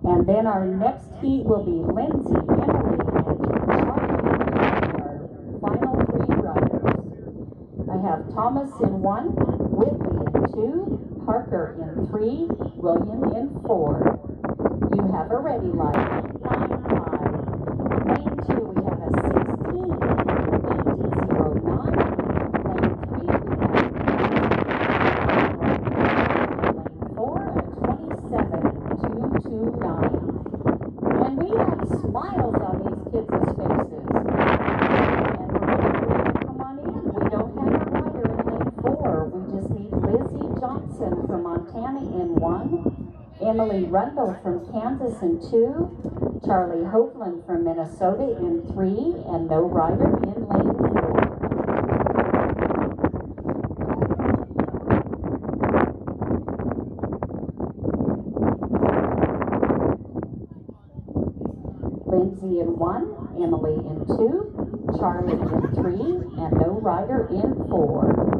And then our next heat will be Lindsay, Emily, and Charlie, our final 3 riders. I have Thomas in 1, Whitley in 2, Parker in 3, William in 4. You have a ready light, 9-5. Lane 2, we have a 16, 8-0-9. Lane 3, we have lane 4, a 27-2-2-9. And we have smiles on these kids' faces. And we're ready for you to come on in. We don't have a rider in lane 4. We just need Lizzie Johnson from Montana in 1. Emily Rundle from Kansas in 2. Charlie Hovland from Minnesota in 3. And no rider in lane 4. Lindsay in 1, Emily in 2, Charlie in 3, and no rider in 4.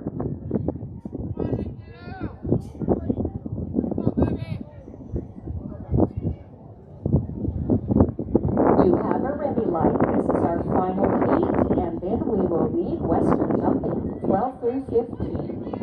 You have a ready light. This is our final heat, and then we will need Western jumping, 12 through 15.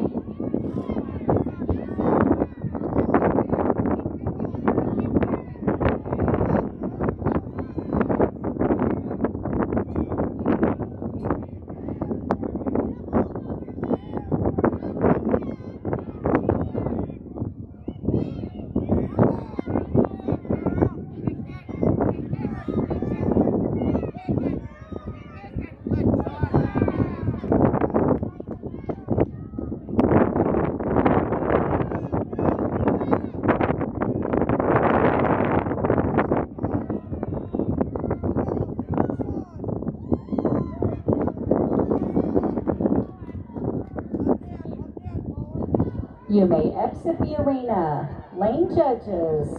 You may exit the arena. Lane judges,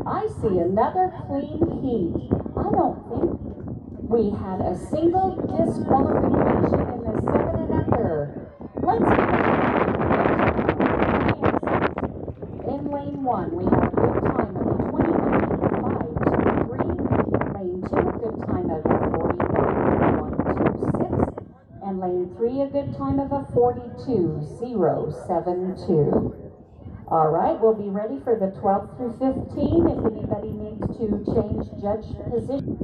I see another clean heat. I don't think we had a single disqualification in the 7 and under. Let's give it a a good time of a 42.072. All right, we'll be ready for the 12 through 15 if anybody needs to change judge position.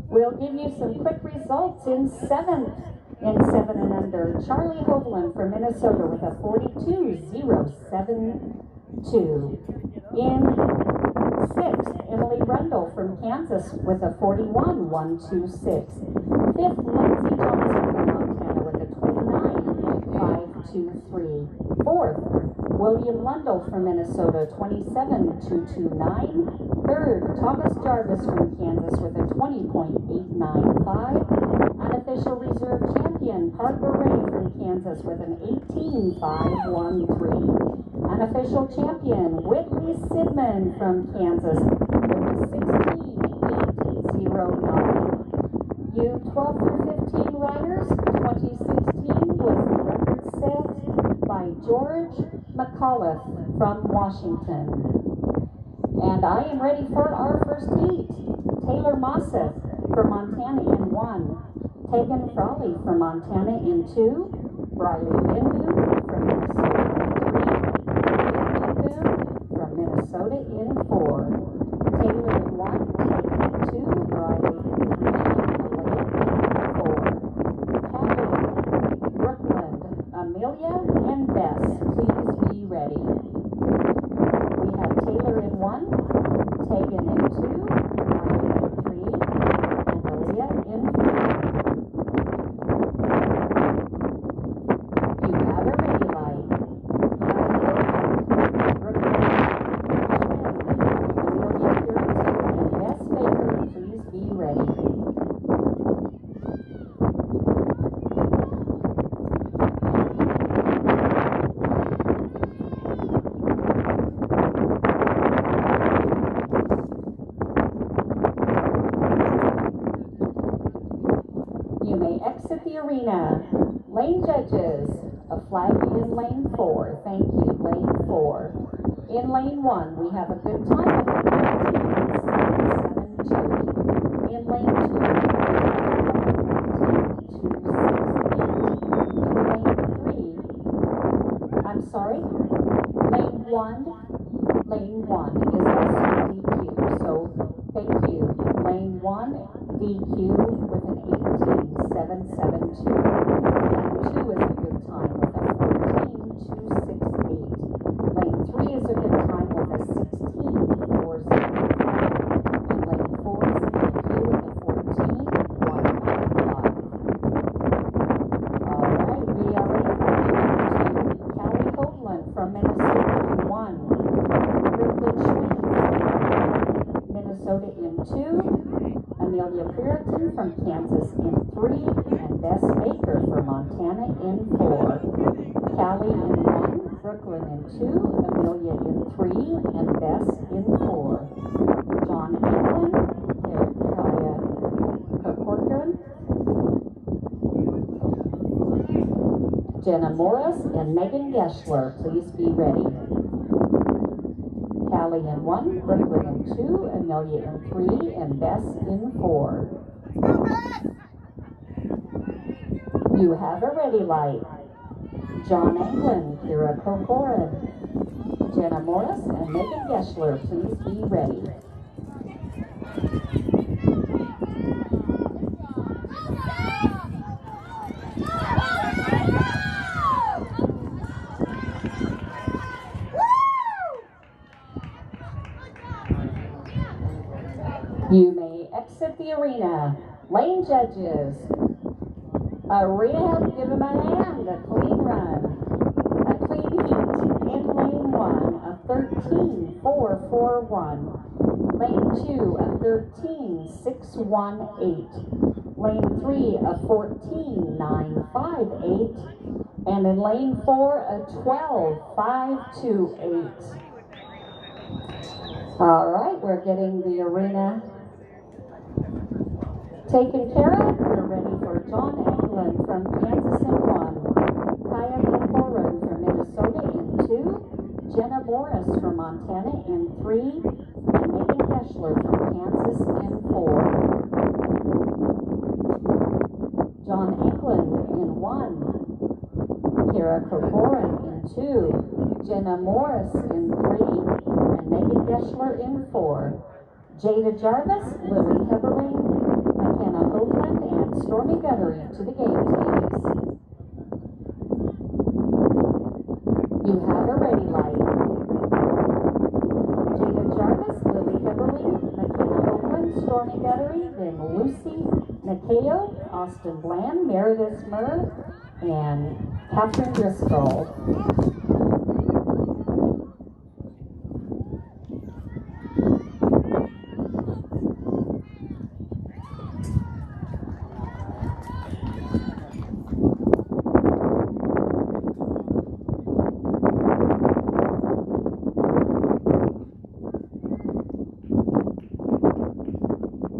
We'll give you some quick results in 7th. In 7 and under, Charlie Hovland from Minnesota with a 42.072. In 6th, Emily Rundle from Kansas with a 41.126. 5th, Lindsay Johnson from Montana with a 29.523. 4th, William Lundell from Minnesota, 27.229. 3rd, Thomas Jarvis from Kansas with a 20.895. Unofficial reserve champion, Parker Ray from Kansas with an 18.513. Unofficial champion, Whitley Sidman from Kansas with a 16.809. U12 through 15 riders, 2016 was the record set by George McAuliffe from Washington. And I am ready for our first heat. Taylor Mosseth from Montana in 1. Tegan Frawley from Montana in 2. Riley Lindu from Minnesota in 3. From Minnesota in 4. Taylor in 1. Tegan in 2. Riley in 3. Amelia and Bess, please be ready. We have Taylor in 1, Tegan in 2, Riley in 3, and Amelia in 4. You have a ready light. Brooklyn, Amelia Puritan, and Bess Baker, please be ready. Exit the arena. Lane judges, a flag in lane 4. Thank you, lane 4. In lane 1, we have a good time of 19.772. In lane 2, we have a 14.268. In lane 3, I'm sorry, lane 1 is also DQ, so thank you. Lane 1, DQ with an 18.772. Lane 2 is a good time with a 14.268. Lane 3 is a good time with a 16.475. And lane 4 is a DQ with a 14.195. Alright, we are ready for lane 2. Callie Hovland from Minnesota in 1. Brooklyn Schwinn from Minnesota in 2. Amelia Puritan from Kansas in 3, and Bess Baker from Montana in 4. Callie in 1, Brooklyn in 2, Amelia in 3, and Bess in 4. John England, Kaya Corcoran, Jenna Morris, and Megan Geschler, please be ready. Callie in 1, Brooklyn in 2, Amelia in 3, and Bess in 4. You have a ready light. John Anglin, Kira Corcoran, Jenna Morris, and Megan Geschler, please be ready. You may exit the arena. Lane judges. Rehab, give him a hand. A clean run. A clean heat. In lane 1, a 13.441. Lane 2, a 13.618. Lane 3, a 14.958. And in lane 4, a 12.528. All right, we're getting the arena taken care of. We're ready for John Anglin from Kansas in 1. Kaya Corcoran from Minnesota in 2. Jenna Morris from Montana in 3. And Megan Heschler from Kansas in 4. John Anglin in 1. Kara Corcoran in 2. Jenna Morris in 3. And Megan Heschler in 4. Jada Jarvis, Lily Heberling, McKenna Hoagland, and Stormy Guttery to the gate, please. You have a ready light. Jada Jarvis, Lily Heberling, McKenna Hoagland, Stormy Guttery, then Lucy Nakeo, Austin Bland, Meredith Murr, and Catherine Driscoll.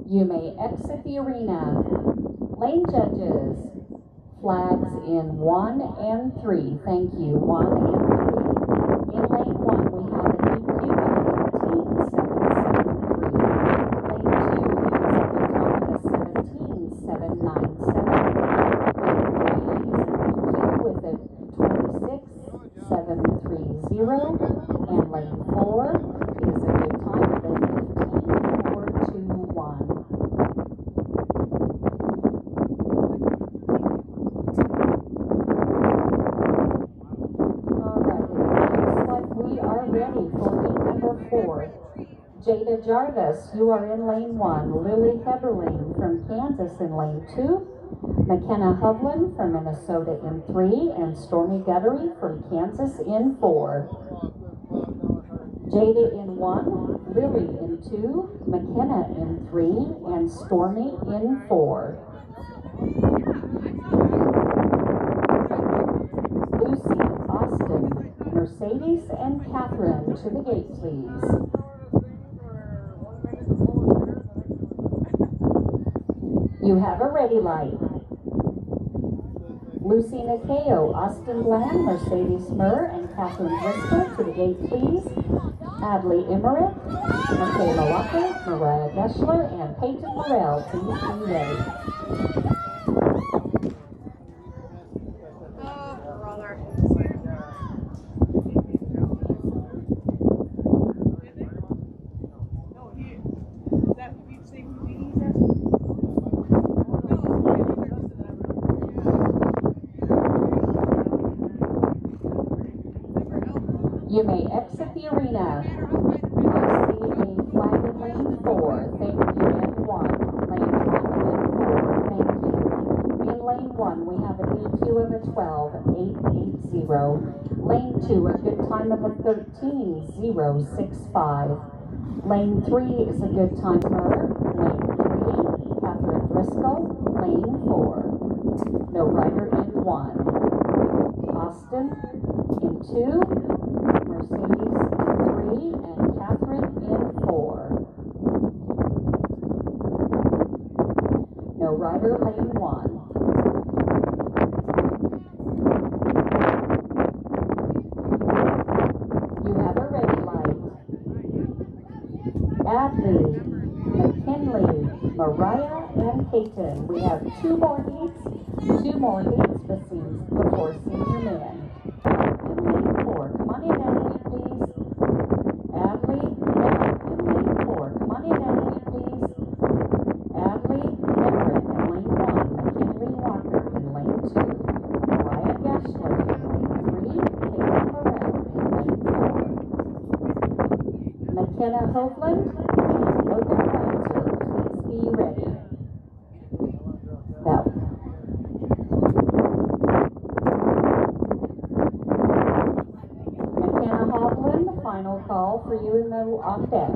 You may exit the arena. Lane judges, flags in 1 and 3. Thank you, 1 and 3. In lane 1, we have a DQ of 18.773. Lane 2 is a good time of a 17.790. Lane 3 is a DQ with a 26.730. And lane 4 is a good time of a 15.421. Jada Jarvis, you are in lane 1. Lily Heberling from Kansas in lane 2. McKenna Hovland from Minnesota in 3. And Stormy Guttery from Kansas in 4. Jada in 1. Lily in 2. McKenna in 3. And Stormy in 4. Lucy, Austin, Mercedes, and Catherine to the gate, please. You have a ready light. Lucy Nakeo, Austin Bland, Mercedes Murr, and Catherine Driscoll to the gate, please. Adley Emmerich, Michaela Walker, Mariah Geschler, and Peyton Morrell, please be ready. You may exit the arena. I see a flag in lane 4. Thank you. And 1. Lane 1 and 4. Thank you. In lane 1, we have a DQ of a 12.880. Lane 2, a good time of a 13.065. Lane 3 is a good time for lane 3, Catherine Driscoll. Lane 4. No rider in 1. Austin in 2. Mercedes in 3, and Catherine in 4. No rider, lane 1. You have a ready light. Adley, McKinley, Mariah, and Peyton. We have 2 more heats before senior men. In lane 4, come on in, Adley, please. Adley, Everett in lane 4. Come on in, Adley, please. Adley, Everett in lane 1. McKinley Walker in lane 2. Mariah Geschler in lane 3. Peyton Morrell in lane 4. McKenna Hoagland and Logan Prancer, please be ready. That final call for you in the on deck.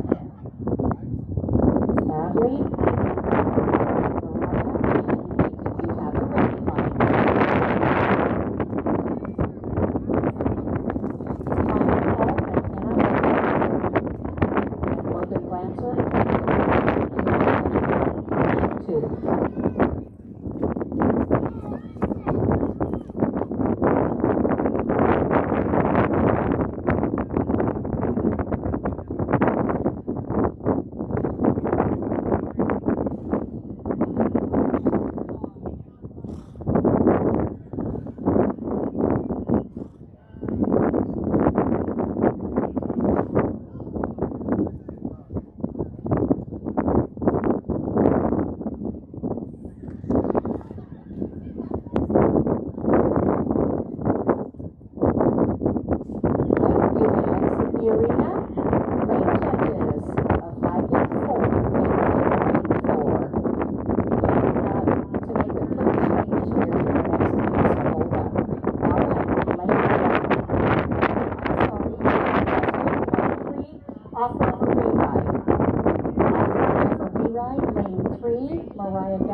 Adley, Mariah,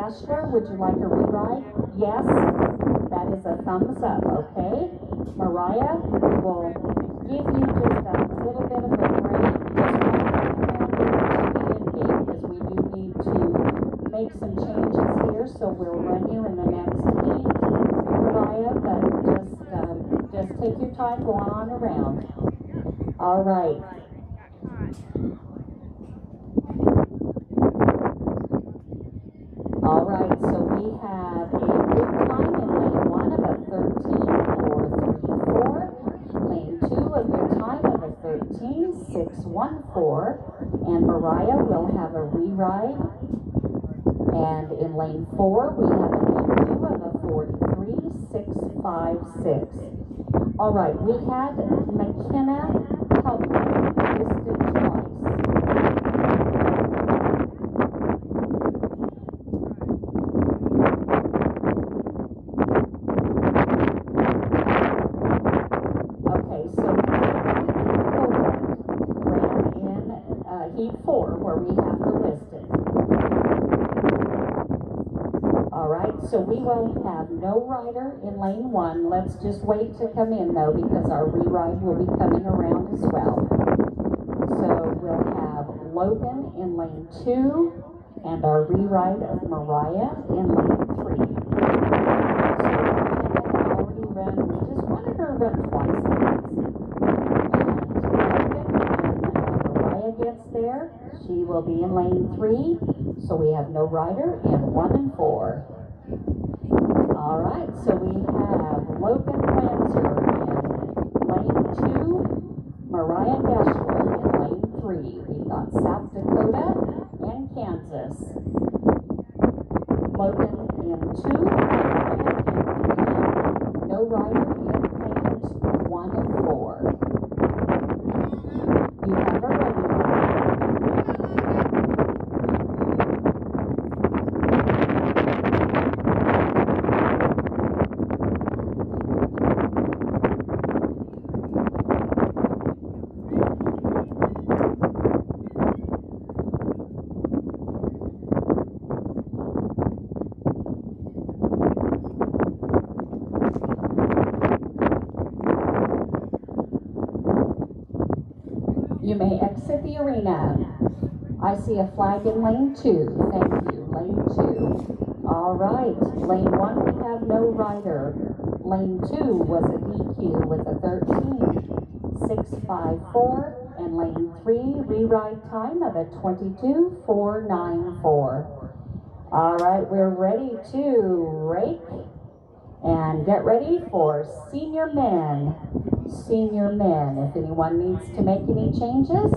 Gashler, would you like a rewrite? Yes, that is a thumbs up, okay? Mariah, we will give you just a little bit of a break. Just walk around here to the end gate because we do need to make some changes here, so we'll run you in the next heat, Mariah, but just take your time going on around. All right. All right, so we have a good time in lane 1 of a 13.434. Lane 2 a good time of a 13.614. And Mariah will have a re-ride. And in lane 4 we have a debut of a 43.656. All right, we had McKenna Public listed twice. Heat 4, where we have her listed. Alright, so we will have no rider in lane 1. Let's just wait to come in though, because our re-ride will be coming around as well. So we'll have Logan in lane 2, and our re-ride of Mariah in lane 3. So we already run, we just wanted her to run twice. Gets there, she will be in lane 3, so we have no rider in 1 and 4. All right, so we have Logan Lancer in lane 2, Mariah Gashler in lane 3. We've got South Dakota and Kansas. Logan in 2, Mariah in 3, no rider in lanes 1 and 4. You have a ready. You may exit the arena. I see a flag in lane 2. Thank you. Lane 2. All right. Lane 1, we have no rider. Lane 2 was a DQ with a 13.654. And lane 3, re-ride time of a 22.494. All right, we're ready to rake and get ready for senior men. Senior men, if anyone needs to make any changes.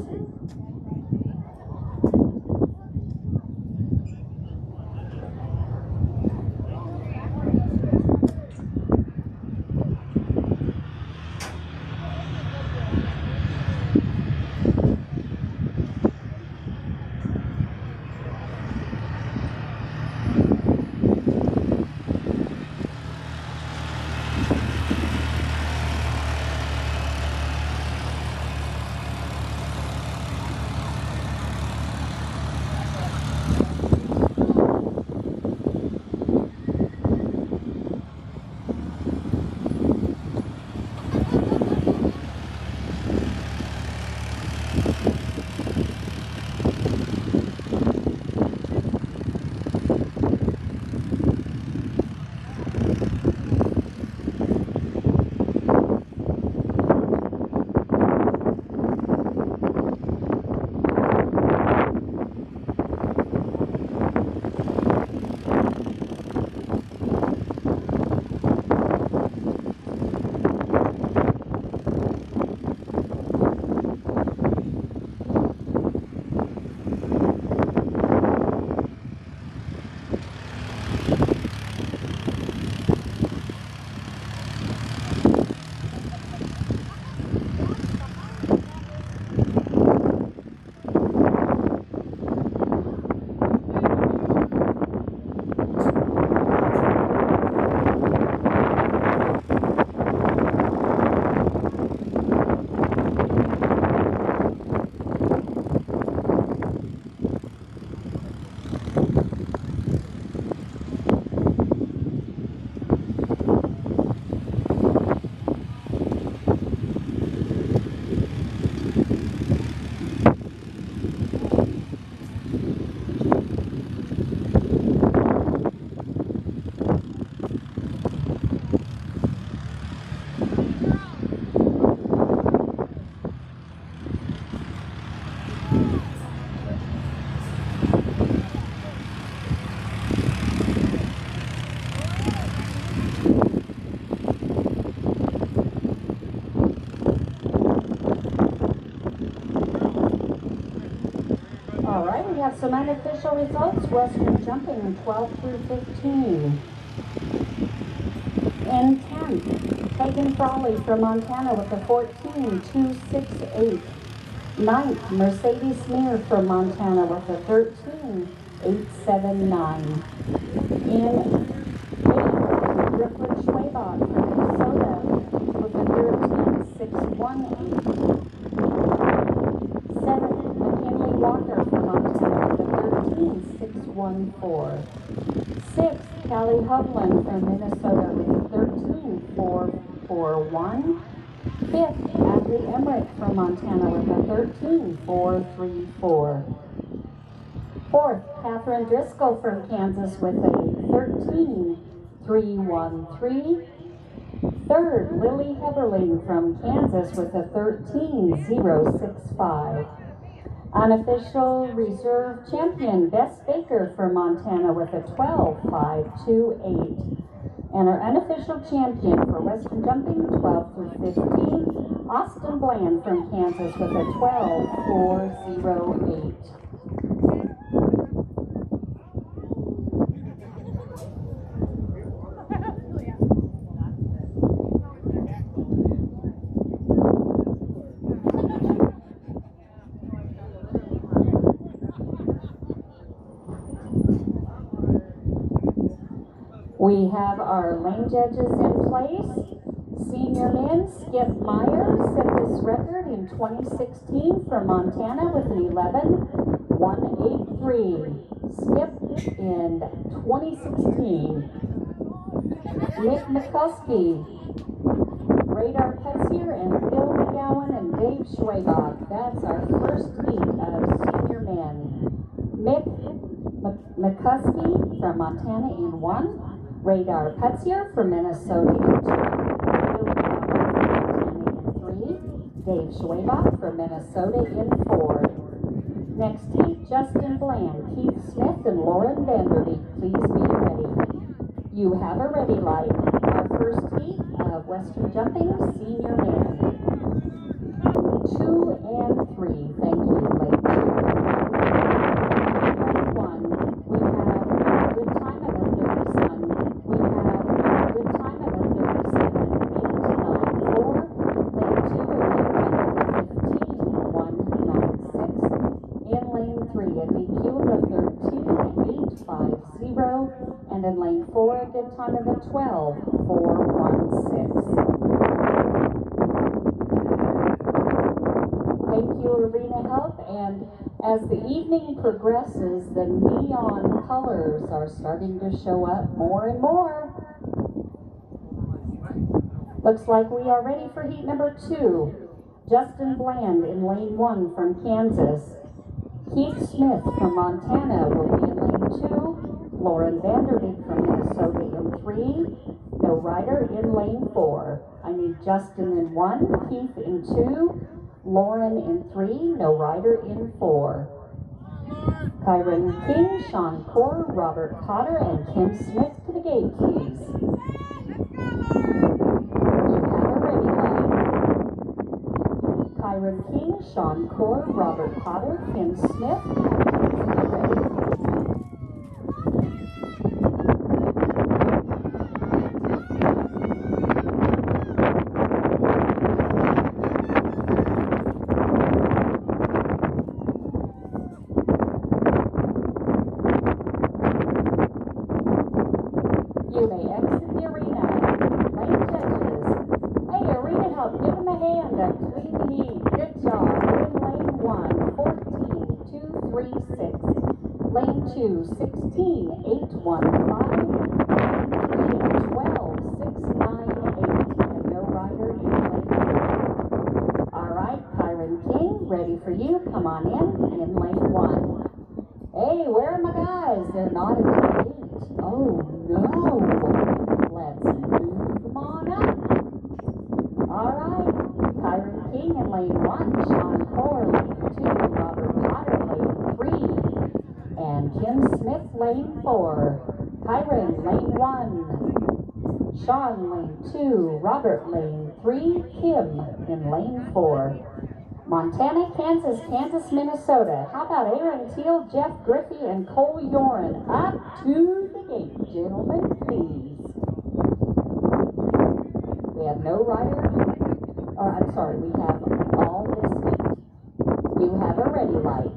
have some unofficial results. Western jumping 12 through 15. In 10th, Hagen Frawley from Montana with a 14.268. 9th, Mercedes Smear from Montana with a 13.879. In 8th, Griffin Schwabach from Minnesota with a 13.618. 7th, McKinley Walker from Montana with a 13.614. 6th, Callie Hovland from Minnesota with a 13.441. 5th, Ashley Emmerich from Montana with a 13.434. 4th, Catherine Driscoll from Kansas with a 13.313. 3rd, Lily Heberling from Kansas with a 13.065. Unofficial reserve champion Bess Baker from Montana with a 12.528. And our unofficial champion for Western jumping 12 through 15, Austin Bland from Kansas with a 12.408. We have our lane judges in place. Senior men, Skip Meyer set this record in 2016 from Montana with an 11.183. Skip in 2016. Nick McCuskey, Radar Petsier, and Bill McGowan and Dave Schwabach. That's our first heat of senior men. Mick McCuskey from Montana in 1. Radar Petsier from Minnesota in 2. Bill McGowan from Montana in 3. Dave Schwabach from Minnesota in 4. Next heat, Justin Bland, Keith Smith, and Lauren Vanderbeek. Please be ready. You have a ready light. Our first heat of Western jumping senior men. 2 and 3. Thank you, late 2. Late 1. We have a good time of a 37. We have a good time of a 37.894. Lane 2, a good time of a 15.196. In lane 3, a DQ of a 13.850. And in lane 4, a good time of a 12.416. Thank you, Arena Help. And as the evening progresses, the neon colors are starting to show up more and more. Looks like we are ready for heat number 2. Justin Bland in lane 1 from Kansas. Keith Smith from Montana will be in lane 2. Lauren Vanderbeek from Minnesota in 3. No rider in lane 4. I need Justin in 1, Keith in 2, Lauren in 3, no rider in 4. Kyron King, Sean Core, Robert Potter, and Kim Smith to the gate, please. You have a ready line. Kyron King, Sean Core, Robert Potter, Kim Smith, please be ready. You may exit the arena. Lane judges. Hey, Arena Help, give them a hand. A clean heat. Good job. In lane 1, 14.236. Lane 2, 16.815. Lane 3, 12.698. And no rider in lane 4. All right, Kyron King, ready for you. Come on in lane 1. Hey, where are my guys? They're not at the gate. Oh no! Let's move them on up. All right, Kyron King in lane 1, Sean Core lane 2, Robert Potter lane 3, and Kim Smith lane 4. Kyron lane 1, Sean lane 2, Robert lane 3, Kim in lane 4. Montana, Kansas, Kansas, Minnesota. How about Aaron Teal, Jeff Griffey, and Cole Yoren? Up to the gate, gentlemen, please. We have no rider, or I'm sorry, we have all this heat. You have a ready light.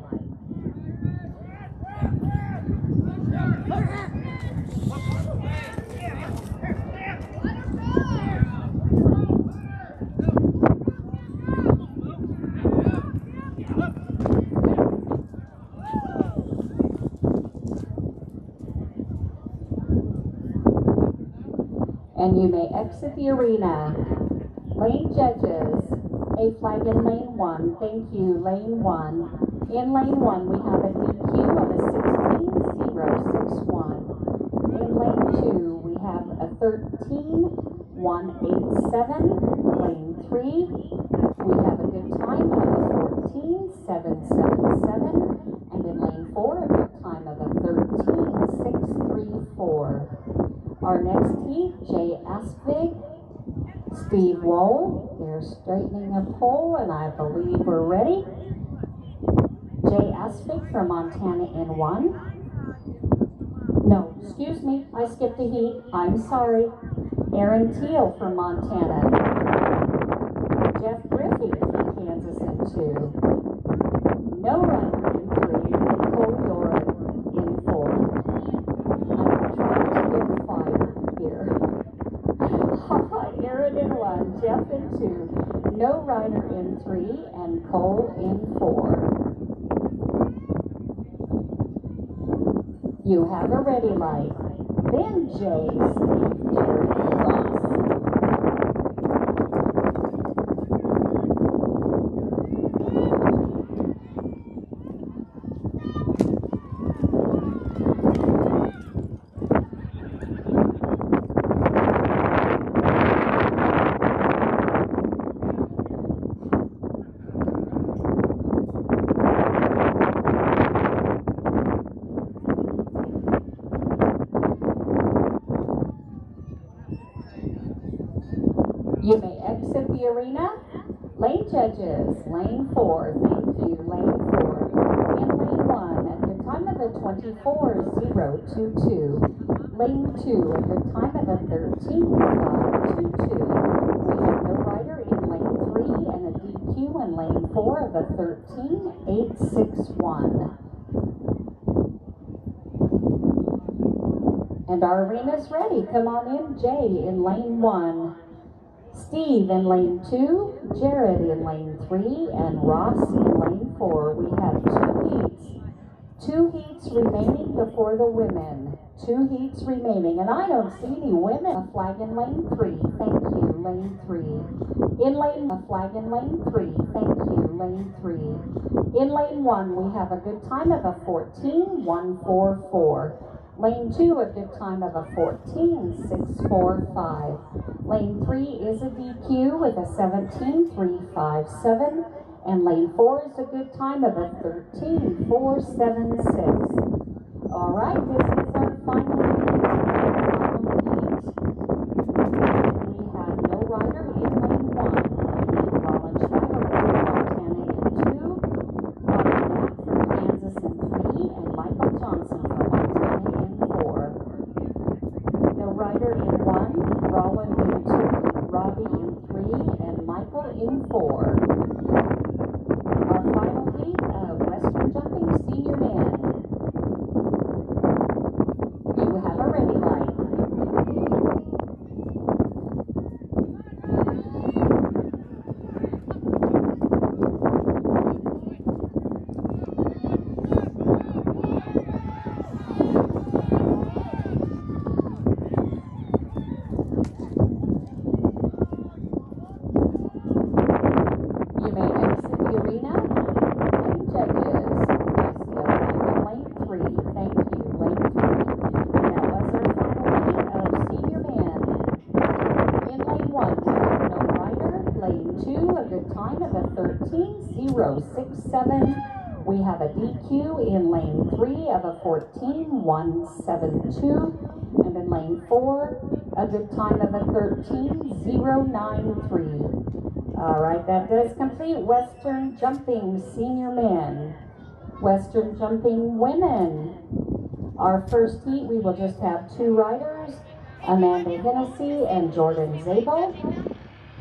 And you may exit the arena. Lane judges, a flag in lane 1. Thank you, lane 1. In lane 1, we have a DQ of a 16-061. In lane 2, we have a 13-187. Lane 3, we have a good time of a 14-777. And in lane 4, a good time of a 13-634. Our next heat, Jay Aspig, Steve Wohl. They're straightening a pole, and I believe we're ready. Jay Aspig from Montana in 1. No, excuse me, I skipped a heat. I'm sorry. Aaron Teal from Montana. Jeff Griffey from Kansas in 2. No runner in 3. Cole Yoren in 4. Here. All right, Aaron in 1, Jeff in 2, no rider in 3, and Cole in 4. You have a ready light. Then Jay, Steve, Jared, and Ross. You may exit the arena. Lane judges, lane 4, thank you, lane 4. In lane 1, at the time of a 24-022. Lane 2, at the time of a 13-522. We have no rider in lane 3 and a DQ in lane 4 of a 13-861. And our arena's ready. Come on in, Jay in lane 1. Steve in lane 2, Jared in lane 3, and Ross in lane 4. We have 2 heats. 2 heats remaining before the women. 2 heats remaining. And I don't see any women. A flag in lane 3. Thank you, lane 3. In lane, a flag in lane 3. Thank you, lane 3. In lane 1, we have a good time of a 14-144. Lane 2, a good time of a 14-645. Lane 3 is a DQ with a 17-357. And lane 4 is a good time of a 13-476. All right, this is our final heat. We have no rider in lane 1. Rollin Schreiber from Montana in 2. Robert Mack from Kansas in 3. And Michael Johnson from Montana in 4. No rider in 1. Rollin in 2. Robbie in 3. And Michael in 4. Our final heat of Western Jumping Senior Men. You have a ready light. You may exit the arena. Lane judges, I see a flag in lane 3. Thank you, lane 3. That was our final heat of senior men. In lane 1, we have no rider. Lane 2, a good time of a 13-067. We have a DQ in lane 3 of a 14-172. And in lane 4, a good time of a 13-093. All right, that does complete Western jumping senior men. Western jumping women. Our first heat, we will just have 2 riders, Amanda Hennessy and Jordan Zabel.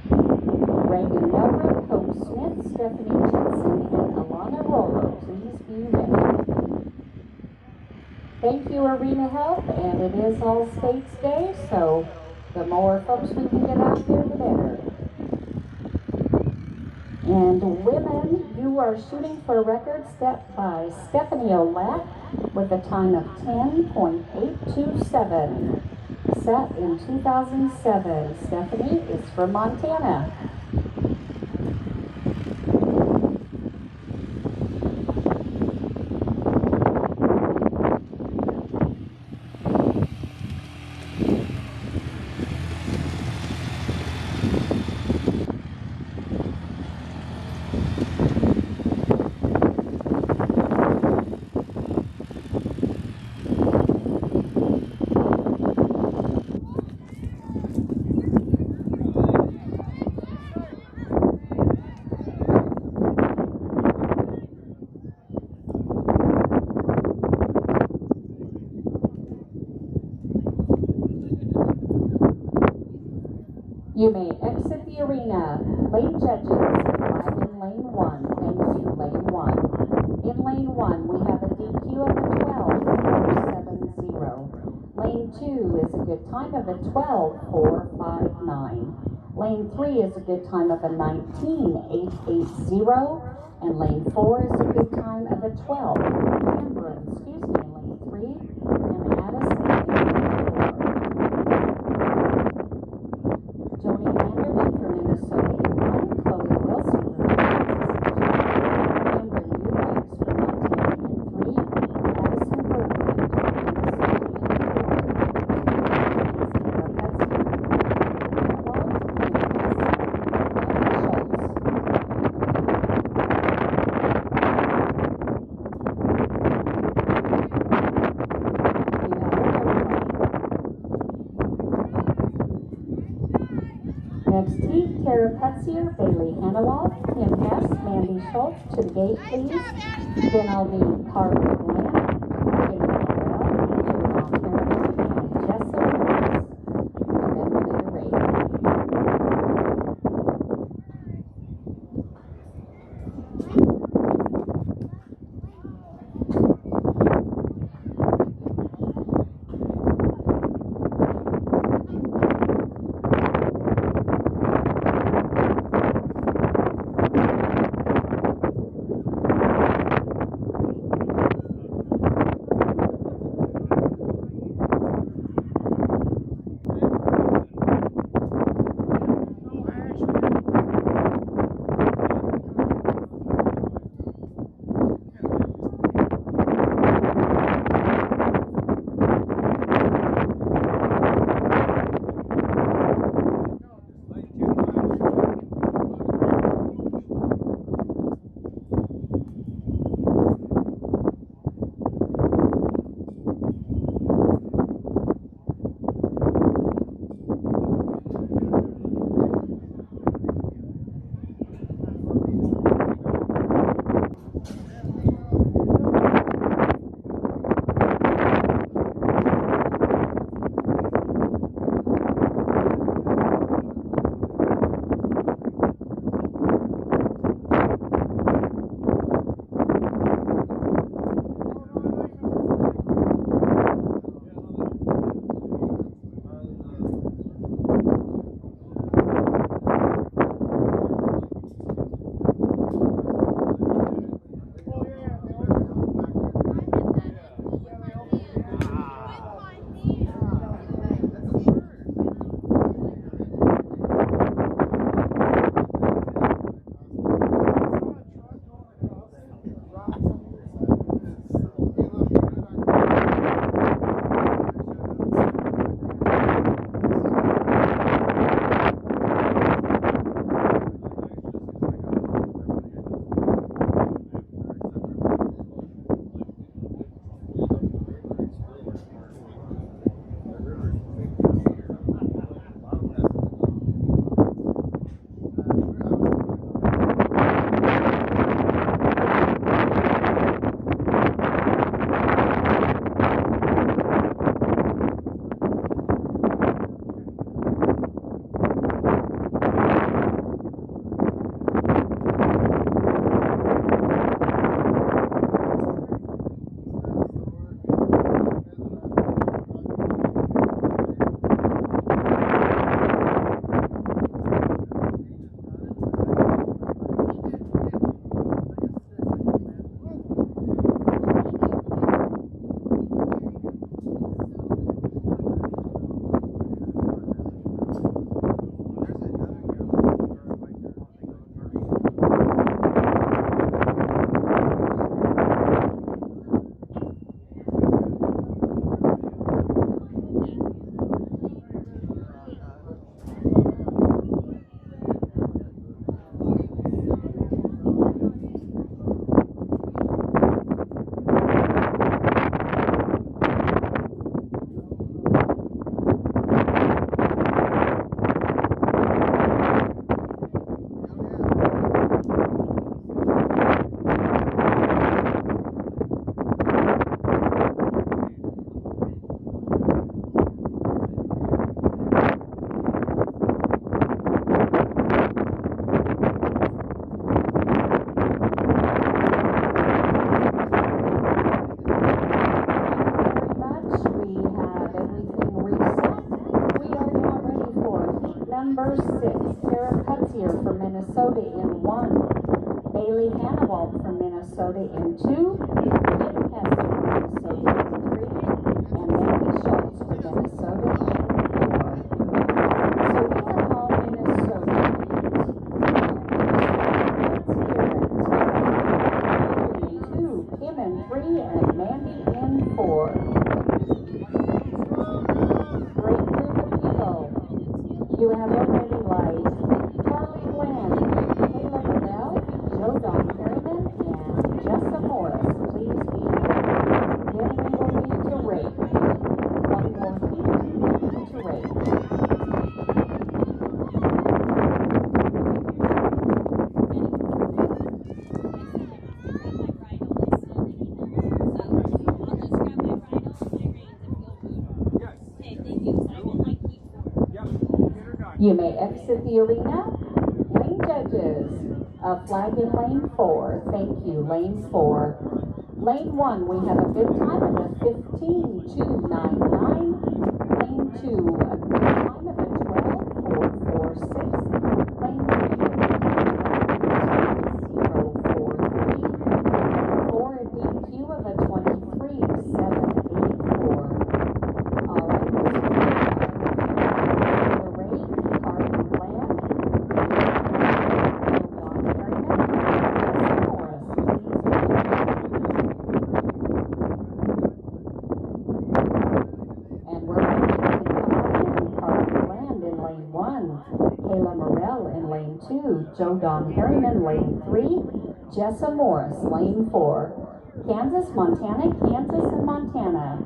Reagan Melvin, Hope Smith, Stephanie Jensen, and Alana Rollo. Please be ready. Thank you, Arena Health, and it is All States Day, so the more folks we can get out there, the better. And women, you are shooting for a record set by Stephanie O'Lack with a time of 10.827. Set in 2007. Stephanie is from Montana. You may exit the arena. Lane judges, flag in lane 1. Thank you, lane 1. In lane 1, we have a DQ of a 12.470. Lane 2 is a good time of a 12.459. Lane 3 is a good time of a 19.880. And lane 4 is a good time of a 12. Cameron, excuse me, lane 3. And Addison in lane 4. Joni Vanderman from Minnesota in 1, Chloe Wilson from Kansas, Cameron Eubanks from Montana in 3, Addison Bergman from Minnesota in 4, Next heat, Tara Putzier, Bailey Hannawalt, Kim Hess, Mandy Schultz, to the gate, please. Then I'll need Carly Glenn, Katie Burrell, Jerome Harriman, and Jessa Lewis. And then we'll need a race. Sarah Cutzier from Minnesota in 1. Bailey Hannawalt from Minnesota in 2. Kim Hess from Minnesota in 3. And Maggie Schultz from Minnesota in 4. So we have all Minnesota names. Let's hear it. Bailey in 2, Kim in 3, and Mandy in 4. Great group of people. You have already light. Carly Glenn, Kayla Liddell, Joe Don Perryman, and Jessa Morris. Please be ready. Then we will lead to rake. One more heat to rake. You may exit the arena. Lane judges, a flag in lane 4. Thank you, lane 4. Lane 1, we have a good time of a 15.299. Lane 2, a good time of a 12.446. Lane 3, a good time of a 10.043. Lane 4, a DQ of a 23.784. All right, this is the rate. Carly Land, Don Perryman, Jessa Morris, and we're going to Carly Land in lane 1, Kayla Morrell in lane 2, Joe Don Perryman lane 3, Jessa Morris lane 4, Kansas, Montana, Kansas, and Montana.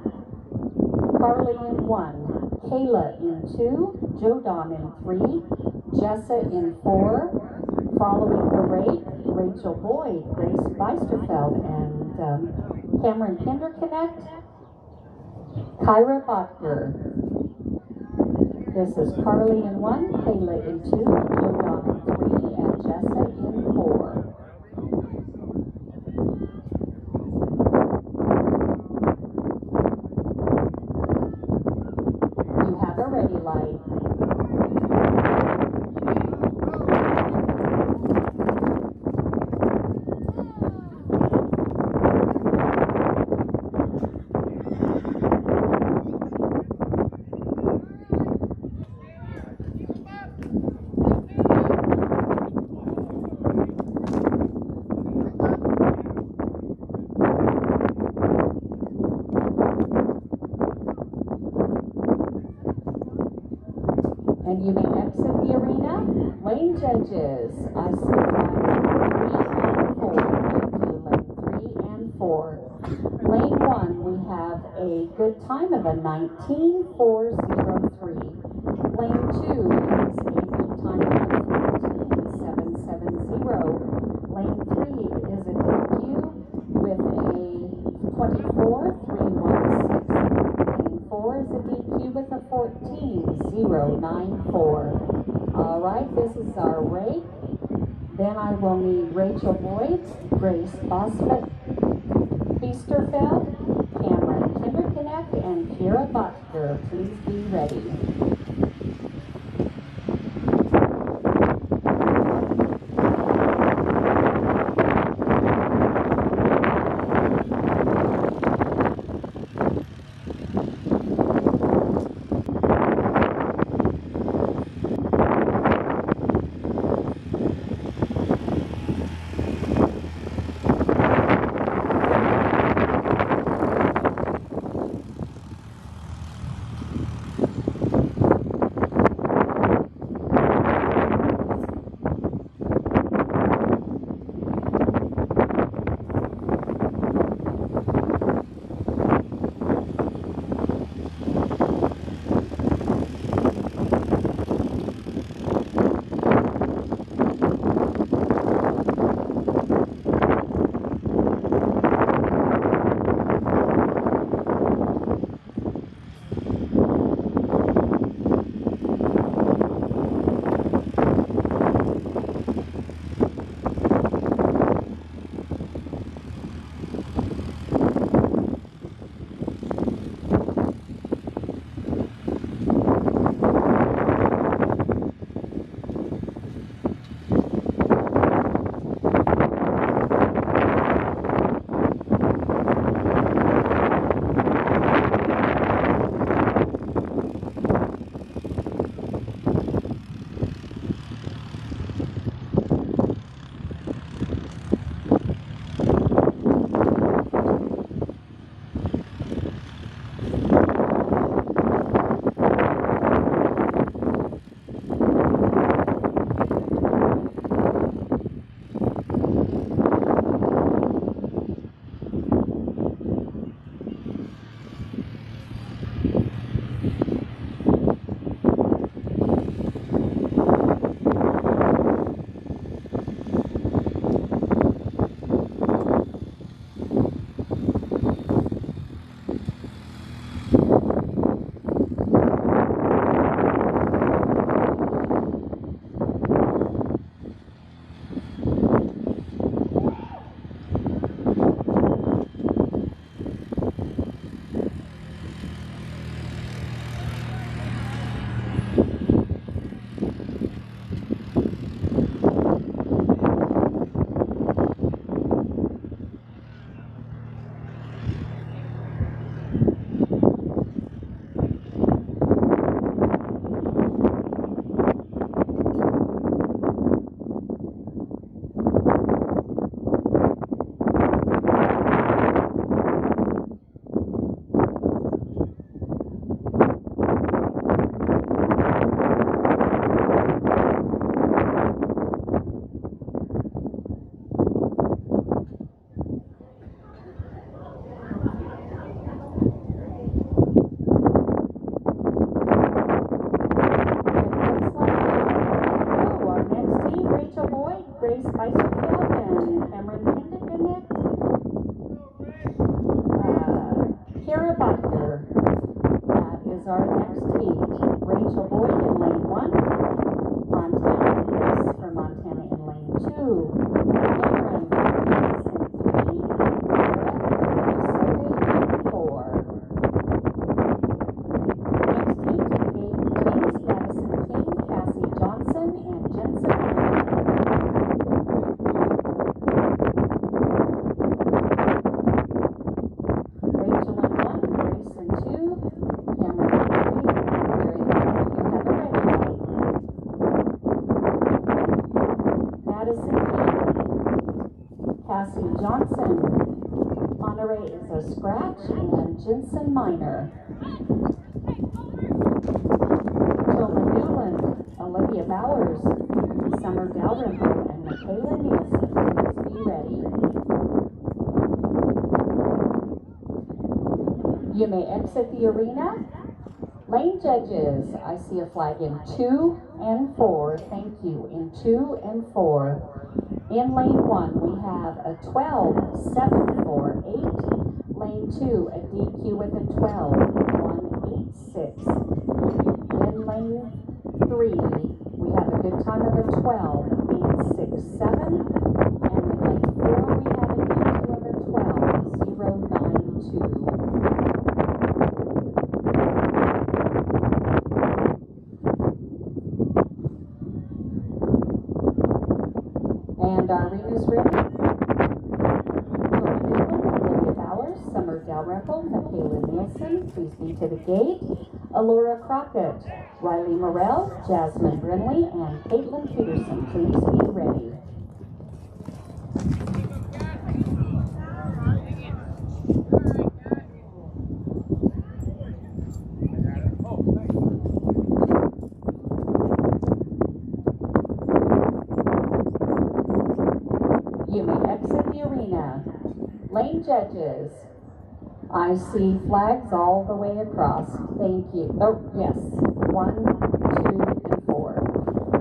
Carly in 1, Kayla in 2, Joe Don in 3, Jessa in 4. Following the rate, Rachel Boyd, Grace Beisterfeld, and Cameron Kinderknecht, Kyra Botker. This is Carly in 1, Kayla in 2, Joe Don in 3, and Jessa in 4. You have a ready light. And you may exit the arena. Lane judges, I see flags 3 and 4. Thank you, lane 3 and 4. Lane 1, we have a good time of a 19.403. Lane 2 is a good time of a 14.770. Lane 3 is a DQ with a 24.316. Lane 4 is a DQ with a 14.094. All right, this is our rate. Then I will need Rachel Boyd, Grace Bosfeld, Feasterfeld, Cameron Kinderknecht, and Kira Butker. Please be ready. Grace Bicyclette and Cameron Kindickinick. Kara Butler, that is our next heat. Rachel Boyd in lane 1. Montana East for Montana in lane 2. Cameron in 3. Minnesota in 4. Next heat to the gate, Kings, Madison King, Cassie Johnson, and Jensen Miller. Rachel in 1, Grace in 2, Cameron in 3, Mary in 4. You have a ready light. Madison King, Cassie Johnson, Monterey is a scratch, and Jensen Minor. Toma Newland, Olivia Bowers, Summer Dalrymple, and Michaela Nielsen. Please be ready. You may exit the arena. Lane judges, I see a flag in 2 and 4. Thank you. In 2 and 4. In lane 1, we have a 12, 7, 4, 8. Lane 2, a DQ with a 12, 1, 8, 6. In lane 3, we have a good time of a 12, 8, 6, 7. And in lane 4, we have a DQ of a 12, 0, 9, 2. And our arena's ready. Toma Newland, Olivia Bowers, Summer Dalrymple, Michaela Nielsen, please be to the gate. Alora Crockett, Riley Morrell, Jasmine Brinley, and Caitlin Peterson, please be ready. You may exit the arena. Lane judges, I see flags all the way across. Thank you. Oh, yes. 1, 2, and 4.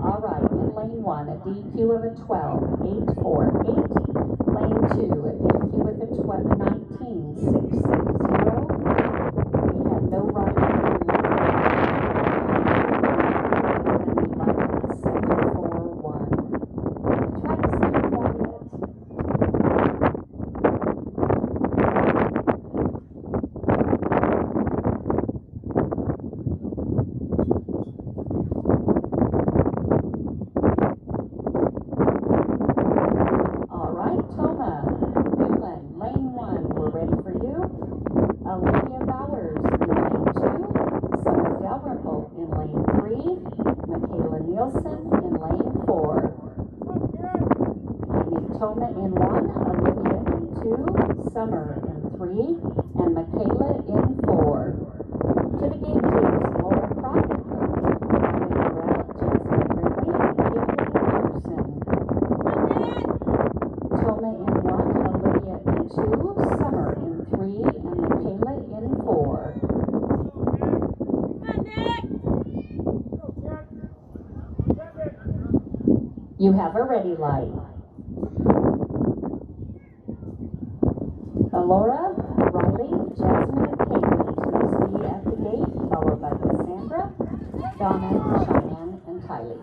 All right. In lane 1, a DQ of a 12, 8, 4, 8. Lane 2, a DQ with a 19, 6, 6, 0. We have no right in lane 5. 11, 7, 4, 1. Try to stay quiet. Olivia Bowers in lane 2, Summer Dalrymple in lane 3, Michaela Nielsen in lane 4. I need Toma in 1, Olivia in 2, Summer in 3, and Michaela in 4. To the gate, please, Laura Crockett, Riley Morrell, Jasmine Brinley, and Caitlin Peterson. Toma in 1, Olivia in 2, Summer in 3, and Michaela in 4. You have a ready light. Alora, Riley, Jasmine, and Caitlin, please be at the gate, followed by Cassandra, Donna, Cheyenne, and Kylie.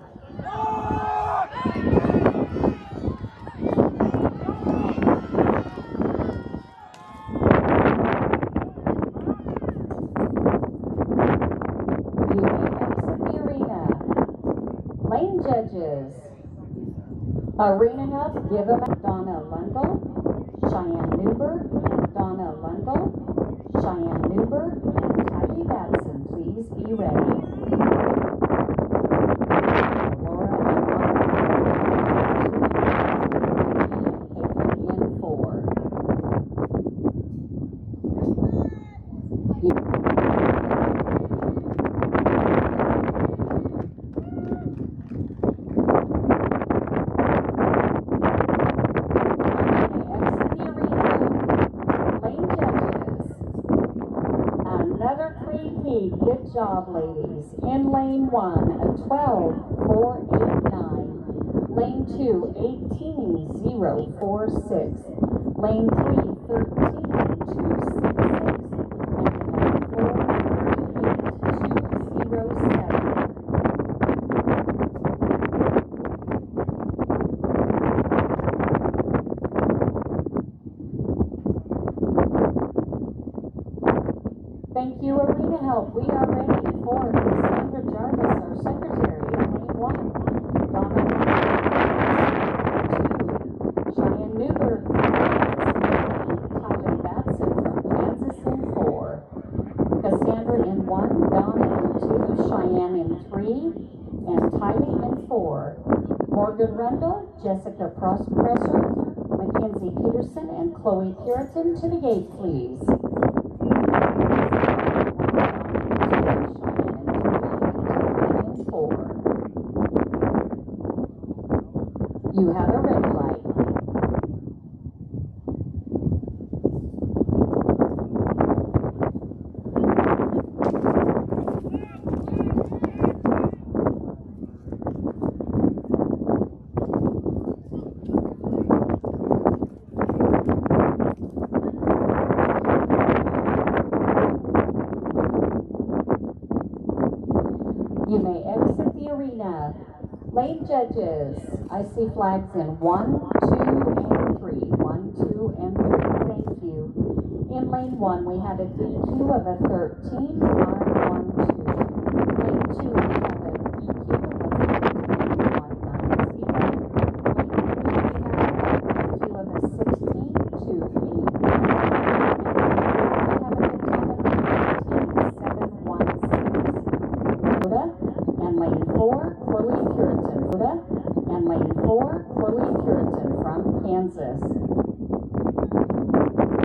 You may exit the arena. Lane judges. Arena help, give them Donna Lundell, Cheyenne Newberg, and Donna Lundell, Cheyenne Newberg, and Kylie Batson, please be ready. Laura in 1, Caitlin in 4. Good job, ladies. In lane 1, a 12, 4, 8, 9. Lane 2, 18-046. Lane 3, 13-266. Thank you, Arena Help. We are ready for Cassandra Jarvis, our secretary, in lane 1. Donna from 2. Cheyenne Newberg from Kansas in 3. Tyler Batson from Kansas in 4. Cassandra in 1. Donna in 2. Cheyenne in 3. And Tylee in 4. Morgan Rundle, Jessica Presser, Mackenzie Peterson, and Chloe Puritan to the gate, please. You have a red light. You may exit the arena. Lane judges, I see flags in 1, 2, and 3. 1, 2, and 3. Thank you. In lane 1, we have a DQ of a 13, 5, 1, 2. Lane 2, we have a DQ of a 13, 1, 9, 0. Lane 3, we have a DQ of a 16, 2, 8, 9. And lane 4, Chloe Puritan. And lane 4, Chloe Puritan from Kansas.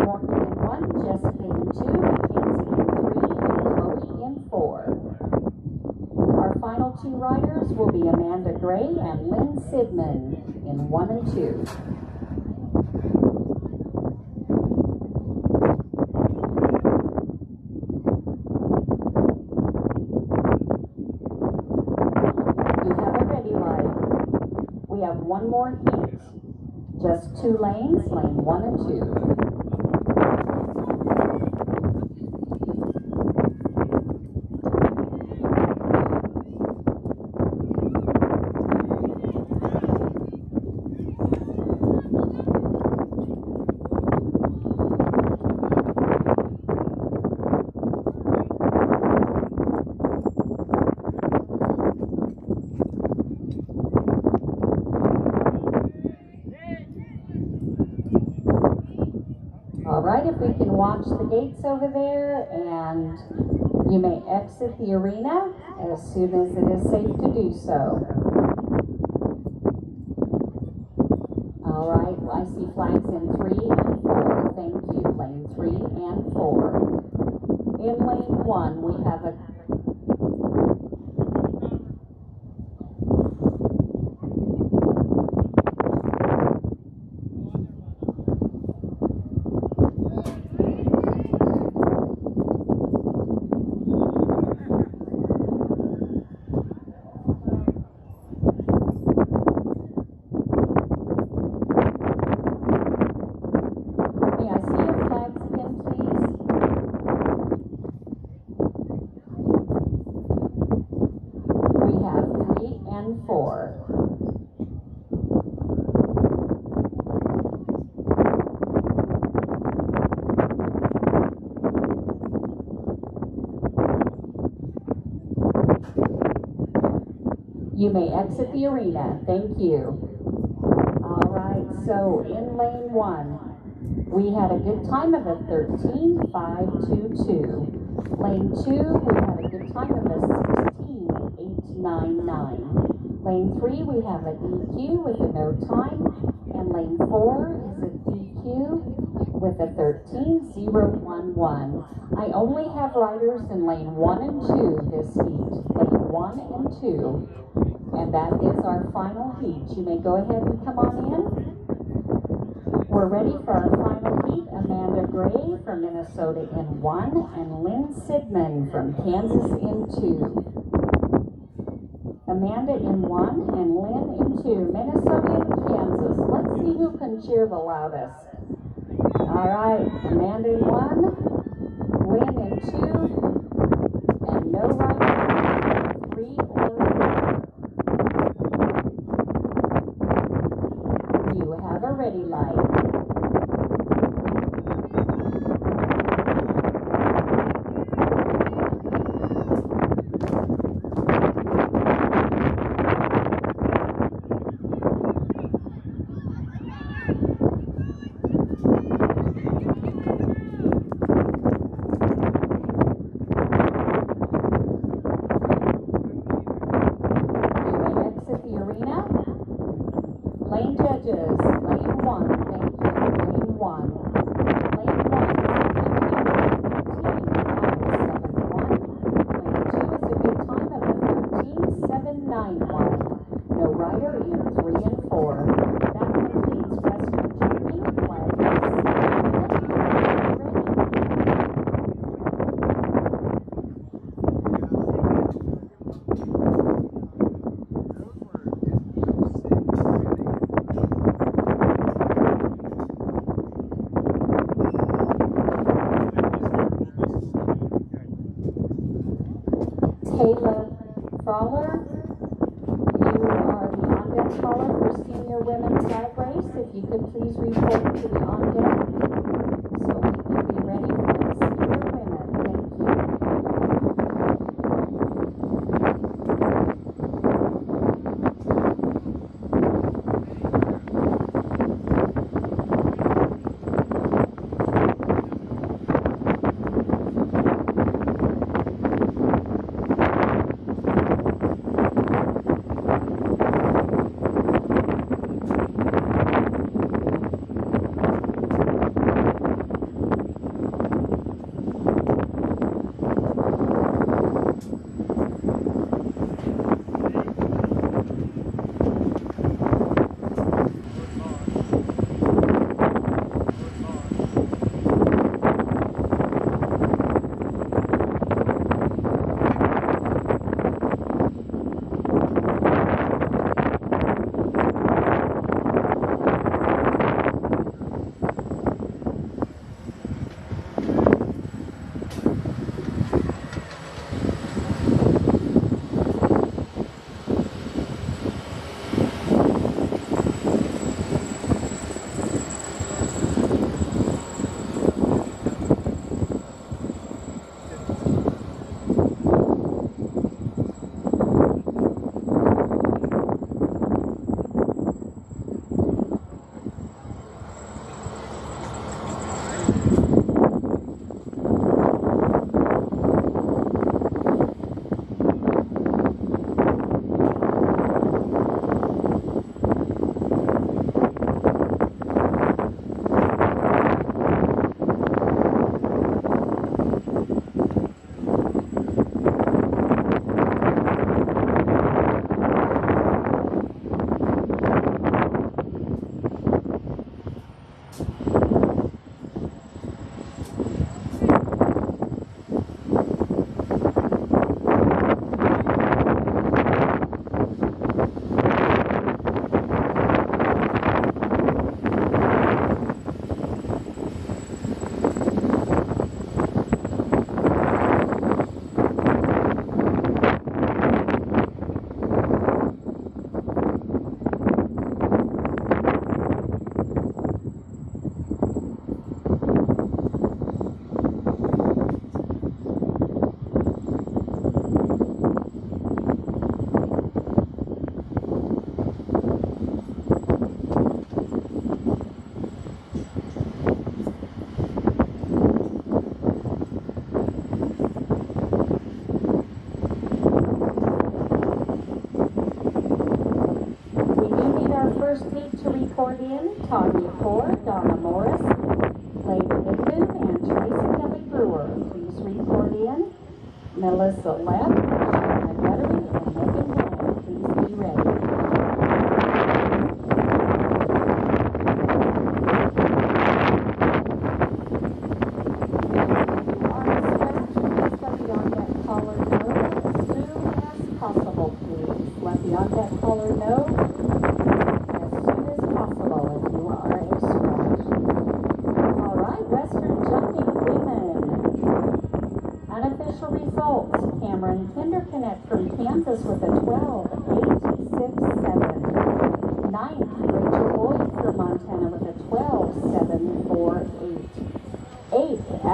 Morgan in 1, Jessica in 2, Mackenzie in 3, and Chloe in 4. Our final 2 riders will be Amanda Gray and Lynn Sidman in 1 and 2. We have one more heat. Just 2 lanes, lane 1 and 2. All right, if we can watch the gates over there, and you may exit the arena as soon as it is safe to do so. All right, I see flags in 3 and 4. Thank you, lane 3 and 4. In lane 1, we have a and 4. You may exit the arena. Thank you. All right, so in lane 1, we had a good time of a 13.522. Lane 2, we had a good time of a 16.899. Lane 3, we have a DQ with a no time, and lane 4 is a DQ with a 13.011. I only have riders in lane 1 and 2 this heat, lane 1 and 2, and that is our final heat. You may go ahead and come on in. We're ready for our final heat. Amanda Gray from Minnesota in 1 and Lynn Sidman from Kansas in 2. Amanda in 1 and Lynn in 2. Minnesota in and cheer the loudest. All right, Amanda in 1, Lynn in 2, and no rider in 3 or 4. You have a ready light. Lane judges, lane 1, thank you, lane 1. Lane 1 is a good time of a 15.791. Lane 2 is a good time of a 13.791. No rider in 3 and 4. That completes Western Derby. Flag is Kayla Frawler, you are the on-deck caller for senior women's flag race. If you could please report to the on-deck so we can be ready for the senior women. Thank you. First heat to report in, Tanya Poor, Donna Morris, Lady Bigbu, and Tracy Kelly Brewer. Please report in. Melissa Lepp, Shannon Guttery, and Megan Ryan. Please be ready. Let the on-deck caller know as soon as possible if you are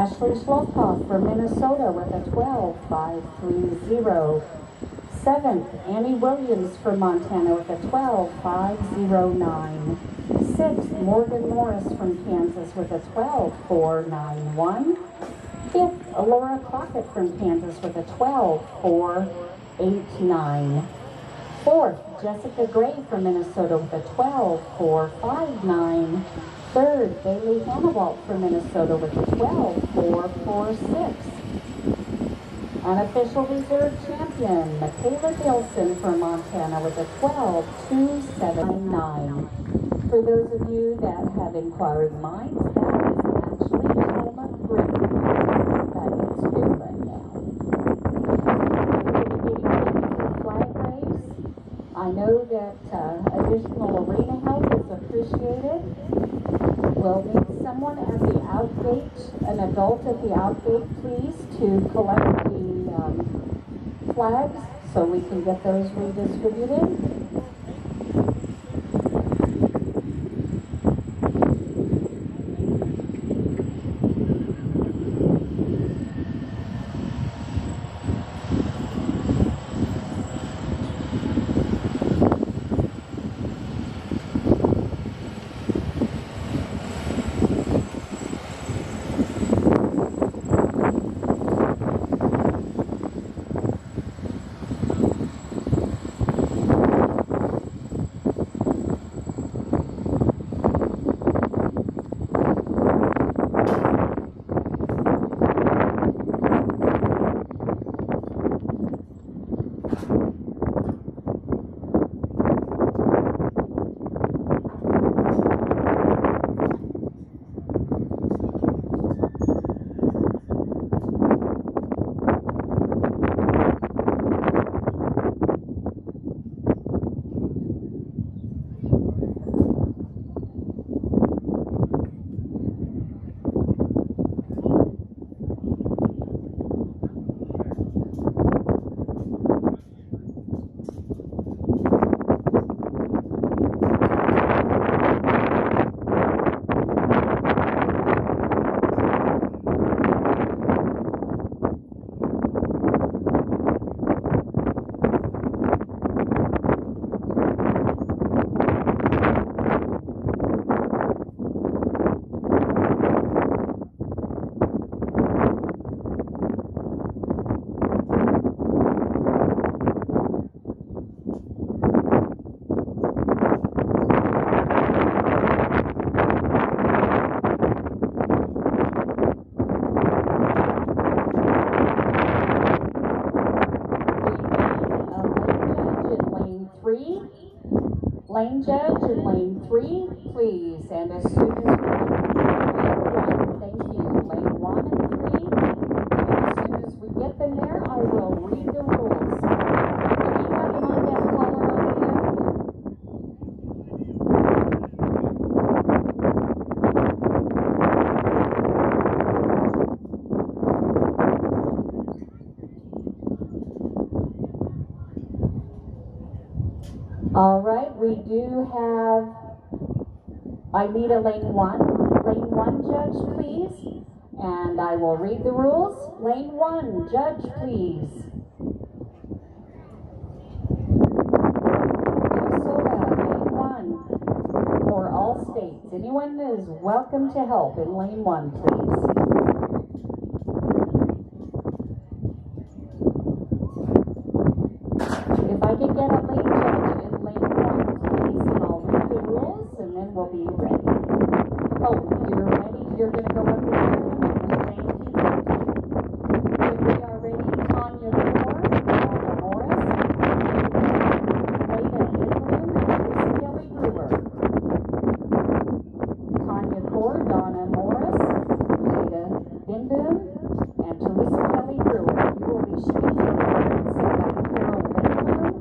Ashley Schlosshoff from Minnesota with a 12.530. 7th, Annie Williams from Montana with a 12.509. 6th, Morgan Morris from Kansas with a 12.491. 5th, Alora Crockett from Kansas with a 12.489. 4th, Jessica Gray from Minnesota with a 12.459. 3rd, Bailey Hannawalt from Minnesota with a 12.446. Unofficial reserve champion, Michaela Gilson from Montana with a 12.279. For those of you that have inquiring minds, that is actually Thelma Green that is here right now. We're getting ready for the flag race. I know that additional arena help is appreciated. We'll need someone at the outgate, an adult at the outgate, please, to collect the flags so we can get those redistributed. Lane judge in lane 3, please. And as soon as we get lane 1, thank you. Lane 1 and 3. And as soon as we get them there, I will read the rules. Do we have an on-deck caller on the air? All right, we do have, I need a lane 1 judge, please, and I will read the rules. Lane 1, judge, please. Minnesota, lane 1, for all states. Anyone is welcome to help in lane 1, please. If I could get a lane judge in lane 1, please, and I'll read the rules, and then we'll be ready. Oh, you're ready? You're going to go up there? Thank you. When we are ready, Tanya Moore, Donna Morris, Leda Inbloom, and Lisa Kelly Brewer. Tanya Core, Donna Morris, Leda Inbloom, and Teresa Kelly Brewer. You will be shooting the cards of that Carol Inbloom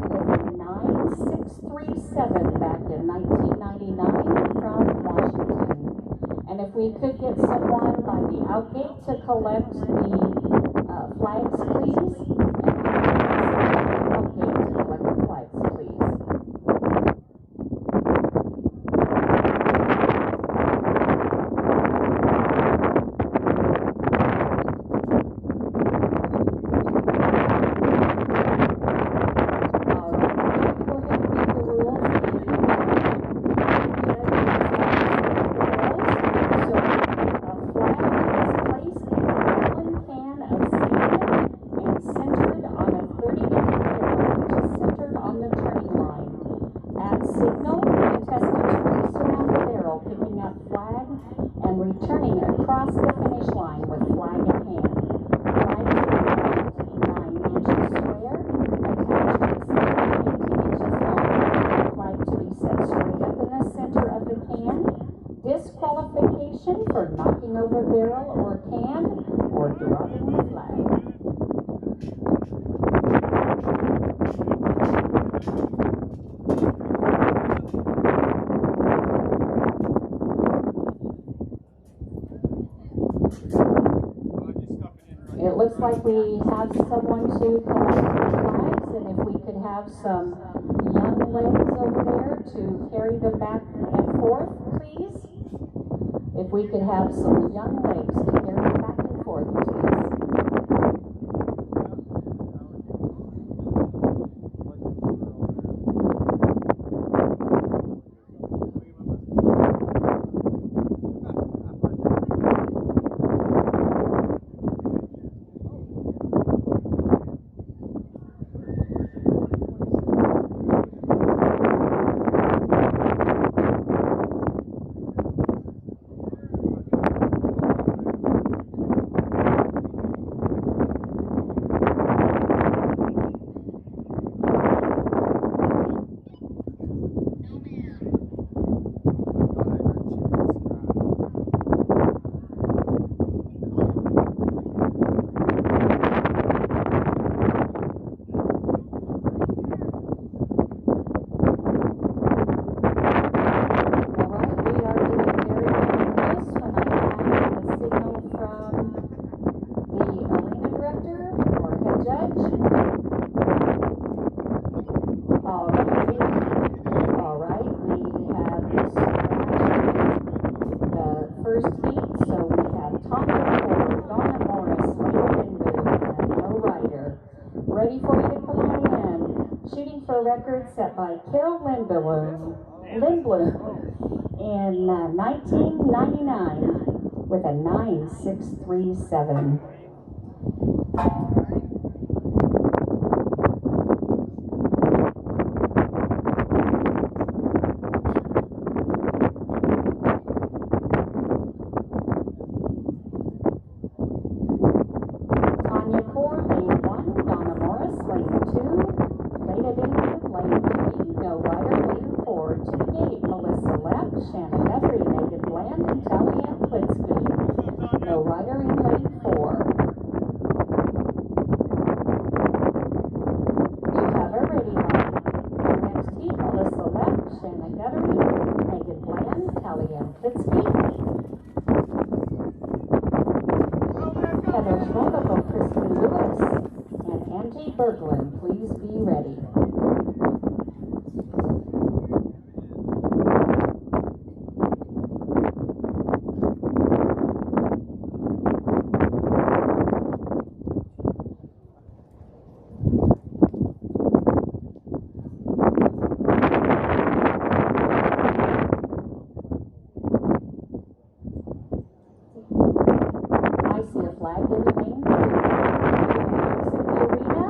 with a 9637 back in 1999 from Washington. And if we could get someone by the outgate to collect the flags, please. And outgate to collect the flags, please. signal, contestant race around the barrel, picking up flag and returning across the finish line with flag in hand. Flag to the right, 9 inches square, attached to the stick, 18 inches long. Flag to be set straight up in the center of the can. Disqualification for knocking over barrel or can or dropping the flag. It looks like we have someone to collect the flags, and if we could have some young legs over there to carry them back and forth, please. If we could have some young legs to carry them back and forth, please. Ready for you to come on in. Shooting for a record set by Carol Lindblom in 1999 with a 9.637. No rider in lane 4. You have a ready line. Our next heat, Melissa Lepp, Shanna Guttery, Megan Bland, Talia Klitsky, Heather Schmogel, Kristen Lewis, and Angie Berglund. Please be ready. Flag in the lane 3. Exit the arena.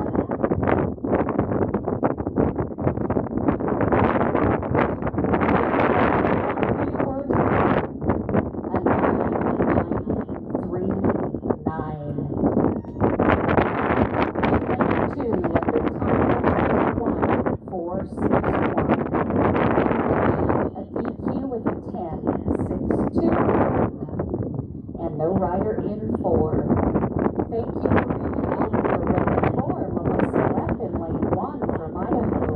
No rider in 4. Thank you for reading out for lane 4. Melissa Lepp in lane 1 from Idaho.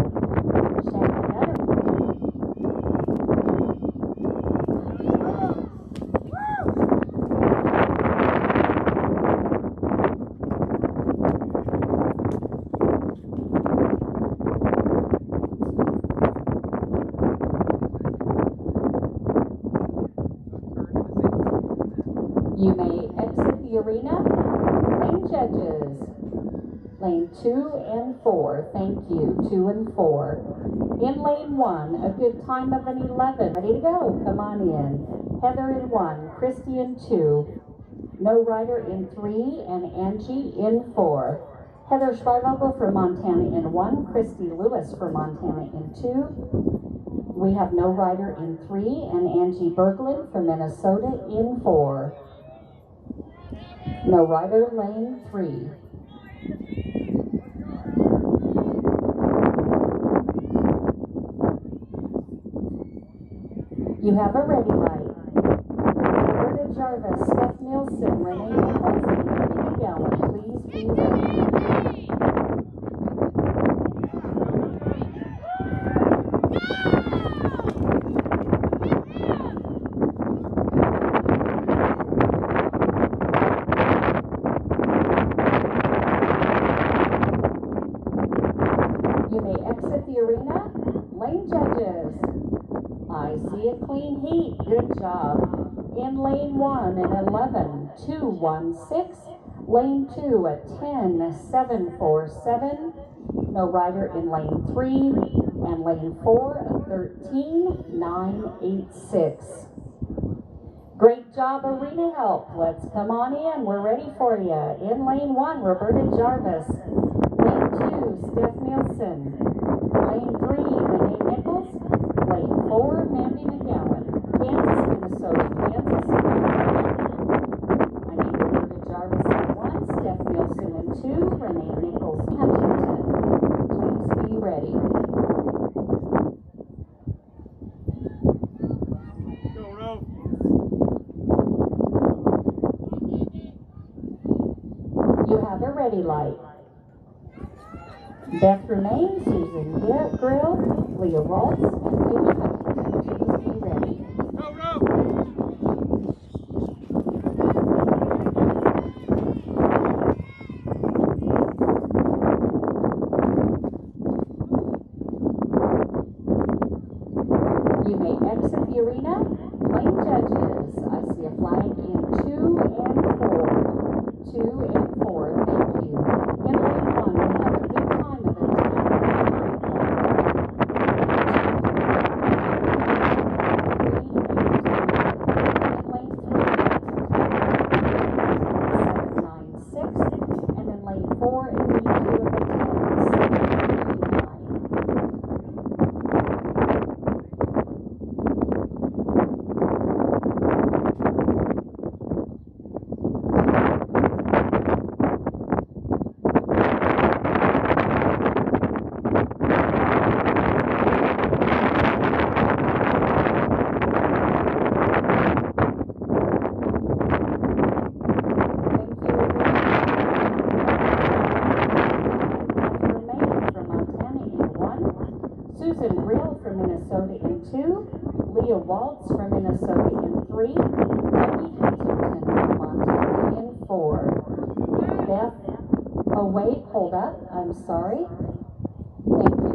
Shannon Nutter. You may exit the arena. Lane judges. Lane 2 and 4. Thank you. 2 and 4. In lane 1, a good time of an 11. Ready to go. Come on in. Heather in 1. Christy in 2. No rider in 3. And Angie in 4. Heather Schweivogel from Montana in 1. Christy Lewis from Montana in 2. We have no rider in 3 and Angie Berglund from Minnesota in 4. No rider, lane 3. You have a ready light. Roberta Jarvis, Steph Nielsen, Renee Nichols, and Mandy McGowan, please be ready. You may exit the arena. Lane judges. I see a clean heat. Good job. In lane 1 at 11, 2:16. Lane 2 at 10, 7:47. No rider in lane 3. And lane 4 at 13, 9:86. Great job, arena help. Let's come on in. We're ready for you. In lane 1, Roberta Jarvis. Lane 2, Steph Nielsen. Lane 3, Renee Nichols. Lane 4, Mandy McGowan. Kansas, Minnesota, Kansas, Montana. I need Roberta Jarvis in 1, Steph Nielsen in 2, Renee Nichols, Huntington. Please be ready. You have a ready light. Beth Remain, Susan Grill, Leah Waltz, and Peggy Huntington. Please be ready. You may exit the arena. Lane judges. I see a flag in 2 and 4. 2 and 4. Thank you. In lane 1, we have a good time of it. In lane 3, 796. And in lane 4, a lead 2 of a 10, 739. Susan Grill from Minnesota in 2, Leah Waltz from Minnesota in 3, Peggy Huntington from Montana in 4. Beth, oh wait, hold up, I'm sorry. Thank you.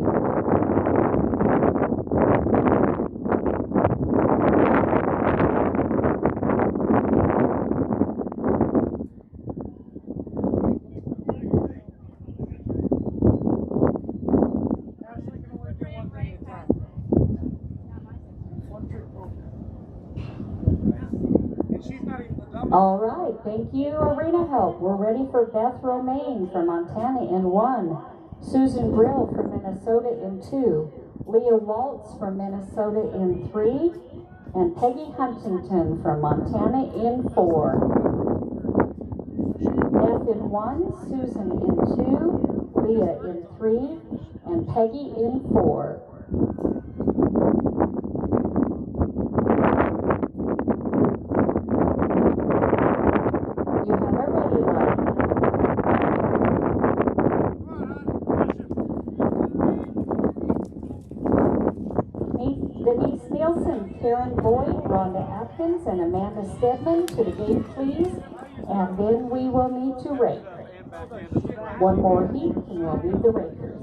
All right, thank you, arena help. We're ready for Beth Romaine from Montana in 1, Susan Grill from Minnesota in 2, Leah Waltz from Minnesota in 3, and Peggy Huntington from Montana in 4. Beth in 1, Susan in 2, Leah in 3, and Peggy in 4. Denise Nielsen, Karen Boyd, Rhonda Atkins, and Amanda Stedman to the gate, please. And then we will need to rake. One more heat, and we'll need the rakers.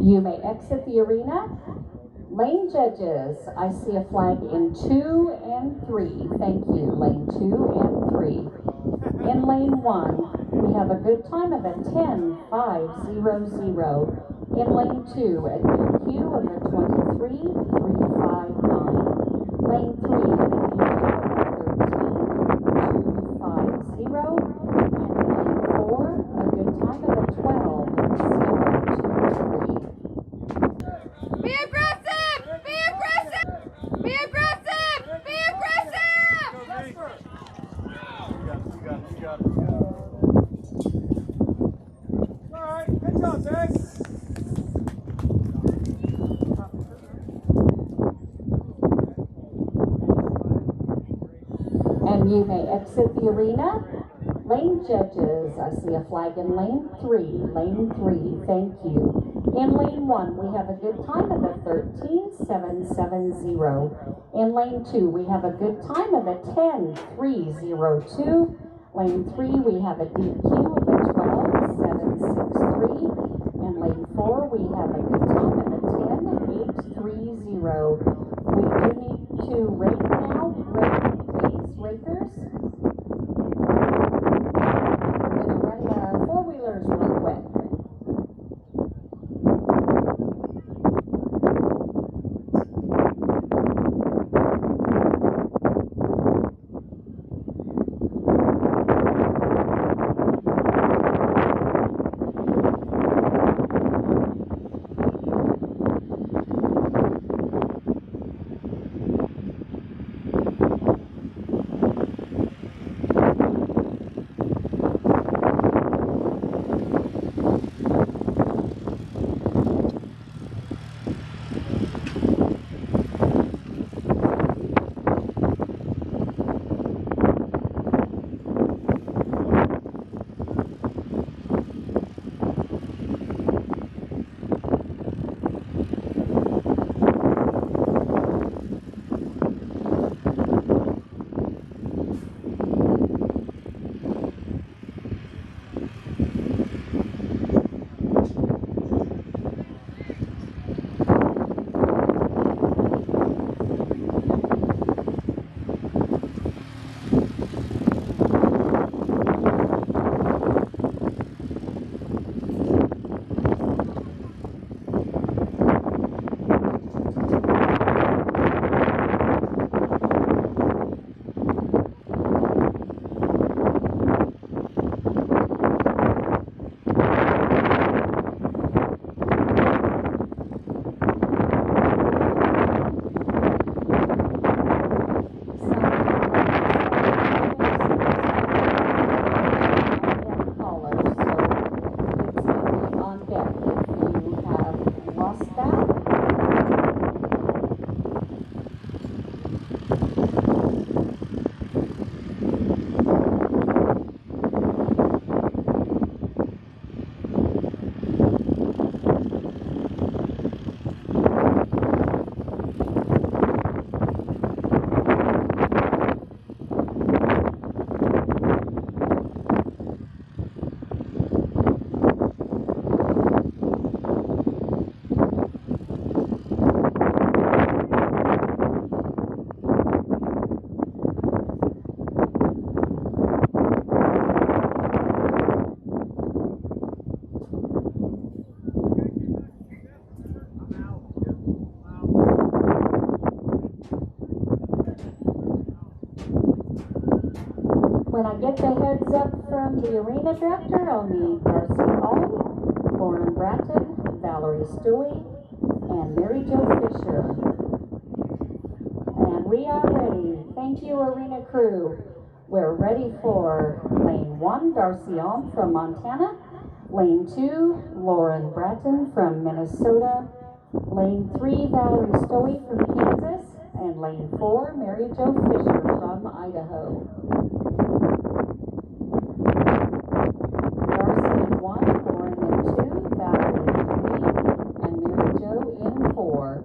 You may exit the arena. Lane judges, I see a flag in 2 and 3. Thank you, lane 2 and 3. In lane 1, we have a good time of a 10.500. In lane 2, a DQ of a 23.359. Lane 3, a DQ of a And you may exit the arena. Lane judges, I see a flag in lane 3. Lane 3, thank you. In lane 1, we have a good time of a 13.770. In lane 2, we have a good time of a 10.302. Lane 3, we have a DQ of a 12.763. In lane 4, we have a good time of a 10.830. We do need to rake now. Rake, please, rakers. I'm going to run the four-wheelers real quick. When I get the heads up from the arena director, I'll need Darcy Alm, Lauren Bratton, Valerie Stewie, and Mary Jo Fisher. And we are ready. Thank you, arena crew. We're ready for lane 1, Darcy Alm from Montana. Lane 2, Lauren Bratton from Minnesota. Lane 3, Valerie Stewie from Kansas. And lane 4, Mary Jo Fisher from Idaho. Darcy in 1, Lauren in 2, Valerie in 3, and Mary Jo in 4.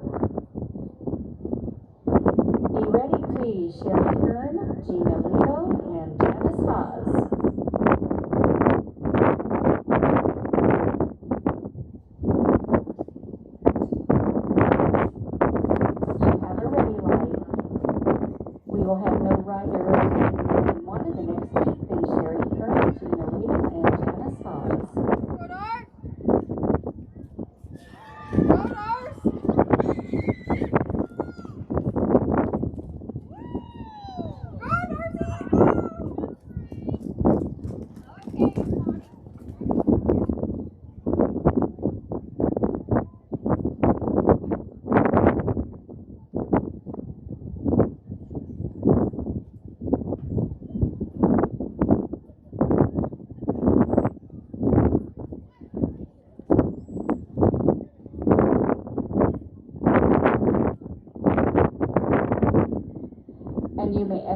Be ready, please. Sherry Kern, Gina Leo, and Janice Haas. You have a ready light. We will have no riders in one of the next heat than Sherry Kern, Gina Leo, and Janice Haas. Go Dart! Go Dart!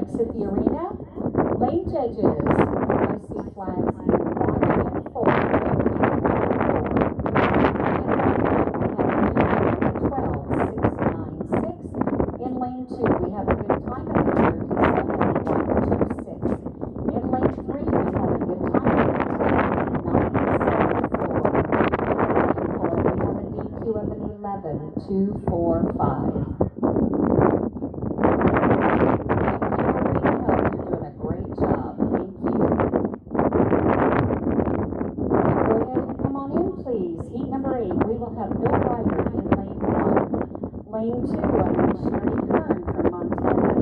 exit the arena. Lane judges, I see flags in 1 and 4. Thank you. In lane 1, we have a good time of 37.126. In lane 3, we have a good time of 10.974. In lane 4, we have a DQ of an 11.245. Heat number 8, we will have no rider in lane 1. Lane 2, Sherry Kern from Montana.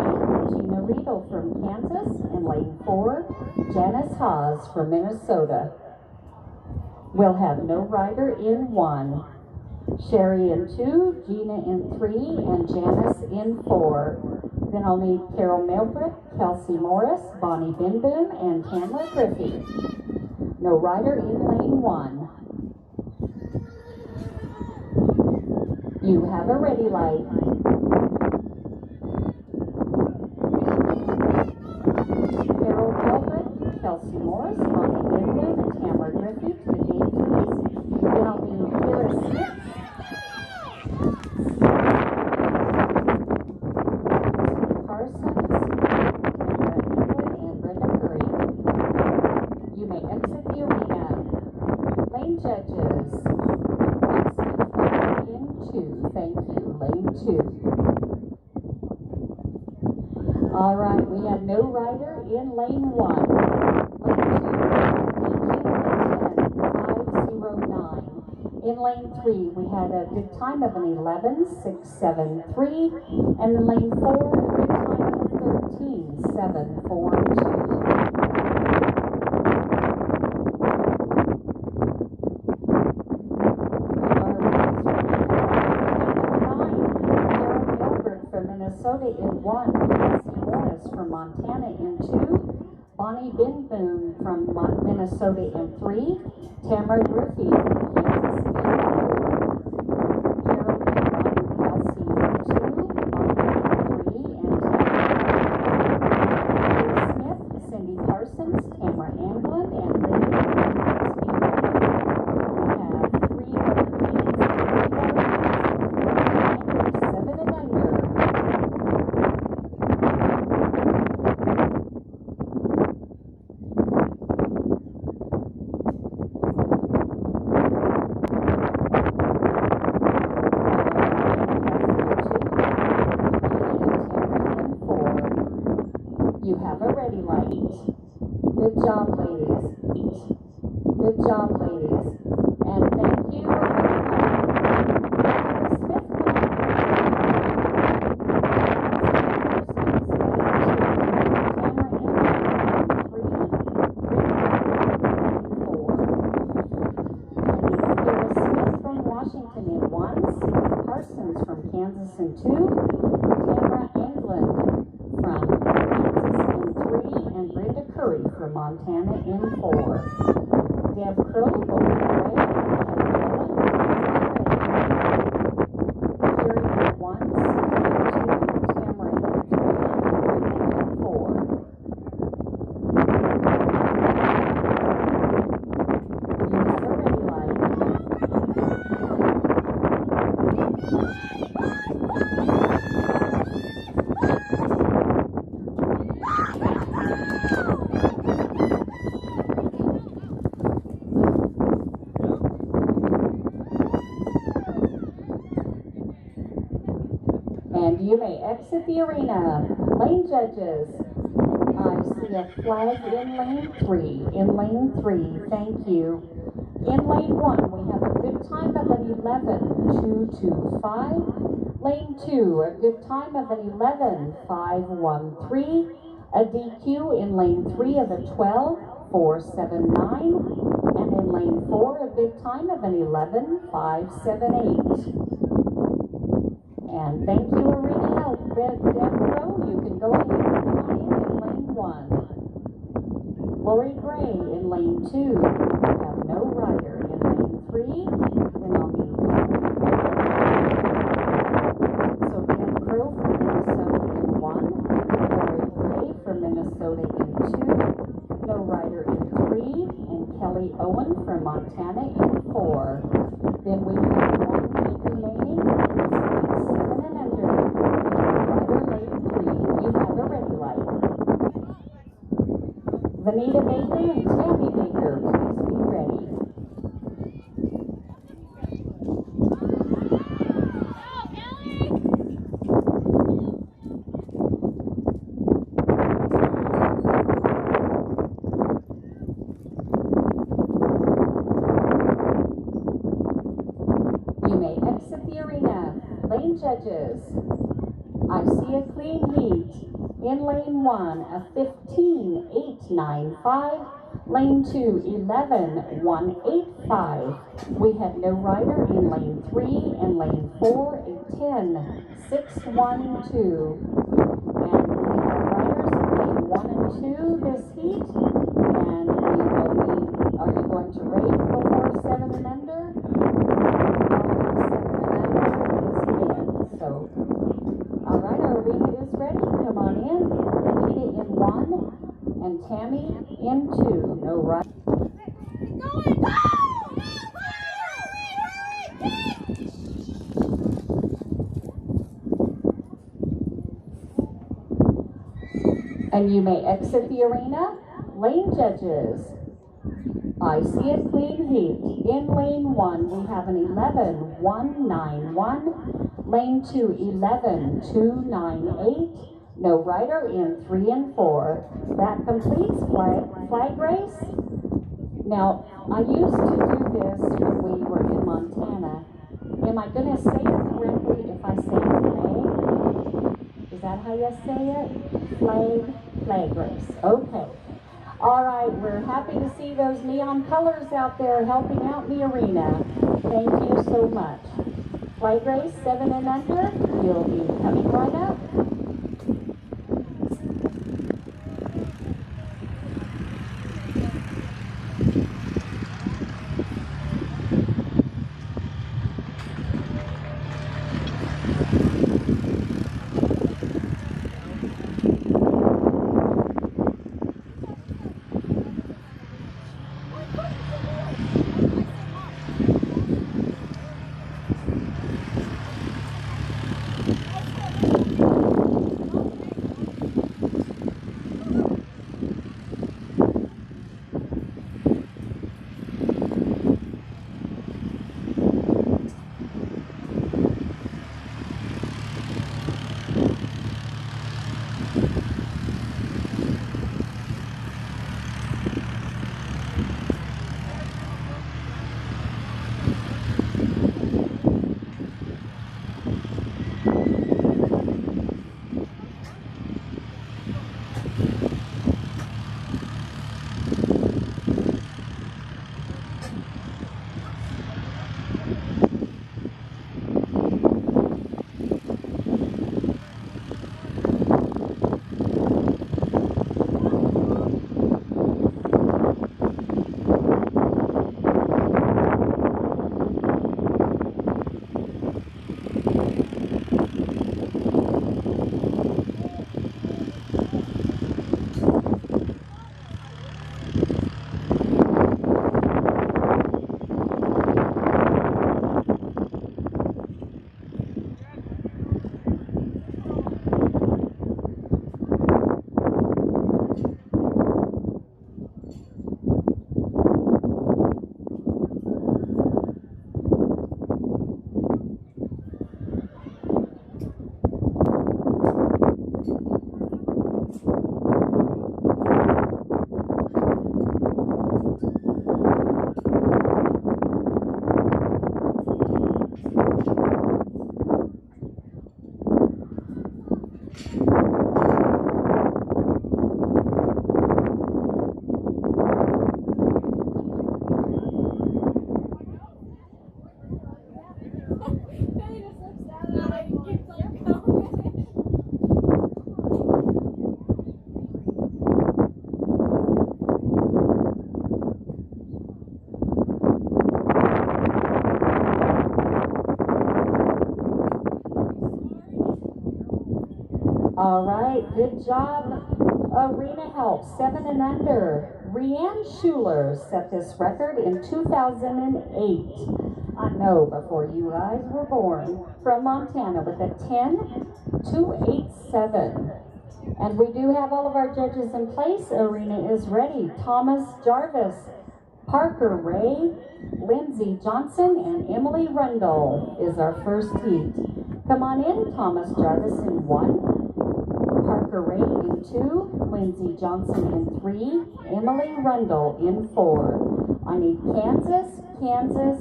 Lane 3, Gina Riedel from Kansas. And lane 4, Janice Haas from Minnesota. We'll have no rider in 1. Sherry in 2, Gina in 3, and Janice in 4. Then I'll need Carol Milbrick, Kelsey Morris, Bonnie Binboom, and Tamara Griffey. No rider in lane 1. You have a ready light. Carol Milbrick, Kelsey Morris, Bonnie Binboom, and Tamara Griffey to the gate, please. Then I'll need Kira Smith, Parsons, Tamara England, and Brenda Curry. You may exit the arena. Lane judges, I see flag in 2. Thank you. Lane 2. All right, we have no rider in lane 1. Lane 2, 509. In lane 3, we had a good time of an 11.673, and in lane 4, a good time of a 13.742. Minnesota in 1, Kelsey Morris from Montana in 2, Bonnie Binboom from Minnesota in 3, Tamara Griffey from Kansas in 4, Carol in 1, Kelsey in 2, Bonnie in 3, and Tamara Smith, Cindy Parsons, Tamara Anglin, and Brenda We have 3 other names, 7 and under. You have a ready light. Good job, ladies. Good job, ladies. And thank you. Smith, from Washington in 1, Parsons from Kansas in 2, Tamara England from and Brenda Curry from Montana in 4. Deb Crow, Bowling Gray, Carrie in 1, Cindy in 2, Tamara in 3, and Brenda in 4. You have a ready light. And you may exit the arena. Lane judges, I see a flag in lane 3. In lane 3, thank you. In lane 1, we have a good time of an 11.225. Lane 2, a good time of an 11.513. A DQ in lane 3 of a 12.479. And in lane 4, a good time of an 11.578. And thank you, arena help. Deb Crow, you can go ahead and come on in lane 1. Lori Gray in lane 2. We have no rider in lane 3. Then I'll be so Deb Crow from Minnesota in 1. Minnesota in 2, no rider in 3, and Kelly Owen from Montana in 4. Then we have 1 heat remaining. It's 7 and under. Rider lane 3. You have a ready light. Vanita Baker and Tammy Baker, please be ready. You may exit the arena. Lane judges, I see a clean heat. In lane 1, a 15.895. Lane 2, 11.185. We had no rider in lane 3 and lane 4, a 10.612. And we have riders in lane 1 and 2 this heat. And we will need, are you going to rate before 7 and under? 7 and under is in. So, all right, our arena is ready. Come on in. Anita in 1 and Tammy in 2. No right. And you may exit the arena. Lane judges, I see a clean heat. In lane 1, we have an 11.191. Lane 2, 11.298. No rider in 3 and 4. That completes flag race. Now, I used to do this when we were in Montana. Am I going to say it correctly if I say flag? Is that how you say it? Flag race. Okay. All right, we're happy to see those neon colors out there helping out in the arena. Thank you so much. Flag race 7 and under, you'll be coming right up. right, good job. Arena Help, 7 and under. Rianne Schuler set this record in 2008. I know, before you guys were born. From Montana with a 10.287. And we do have all of our judges in place. Arena is ready. Thomas Jarvis, Parker Ray, Lindsay Johnson, and Emily Rundle is our first heat. Come on in, Thomas Jarvis in 1, Parker Ray in 2, Lindsay Johnson in 3, Emily Rundle in 4. I need Kansas,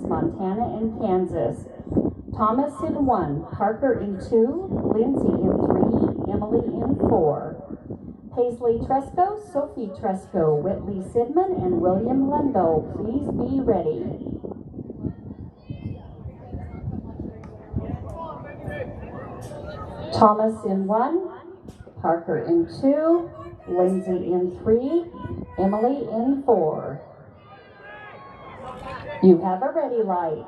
Montana, and Kansas. Thomas in 1, Parker in 2, Lindsay in 3, Emily in 4. Paisley Tresco, Sophie Tresco, Whitley Sidman, and William Lundell, please be ready. Thomas in 1, Parker in 2, Lindsay in 3, Emily in 4. You have a ready light.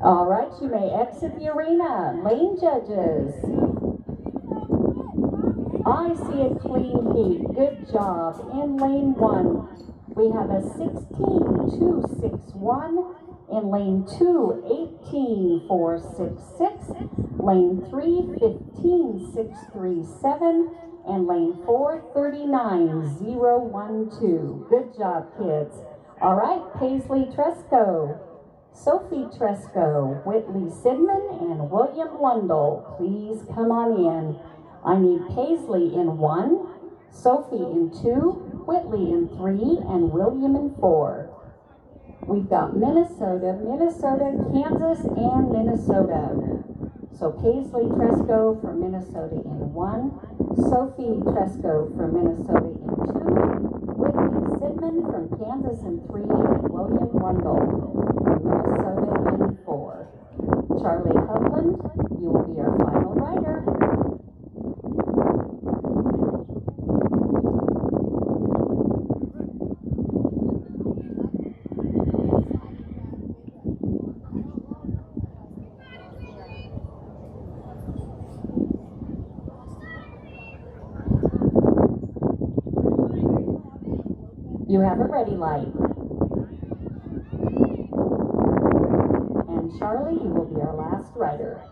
All right, you may exit the arena. Lane judges. I see a clean heat. Good job. In lane 1, we have a 16.261. In lane 2, 18.466. Lane 3, 15.637. And lane 4, 39.012. Good job, kids. All right, Paisley Tresco, Sophie Tresco, Whitley Sidman, and William Lundell, please come on in. I need Paisley in 1, Sophie in 2, Whitley in 3, and William in 4. We've got Minnesota, Kansas, and Minnesota. So Paisley Tresco from Minnesota in 1, Sophie Tresco from Minnesota in 2, Whitley Sidman from Kansas in 3, and William Lundell from Minnesota in 4. Charlie Hovland, you will be our final rider. You have a ready light. And Charlie, you will be our last rider.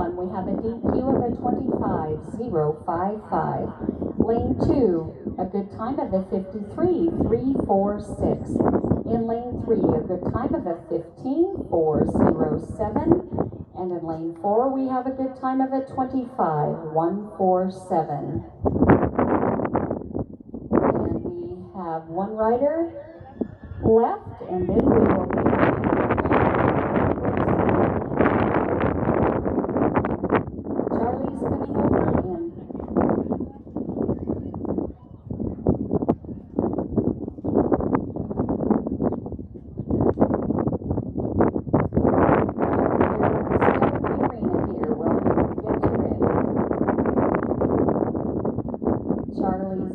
We have a DQ of a 25.055. Lane 2, a good time of a 53.346. In lane 3, a good time of a 15.407. And in lane 4, we have a good time of a 25.147. And we have one rider left, and then we will be Charlie's coming over and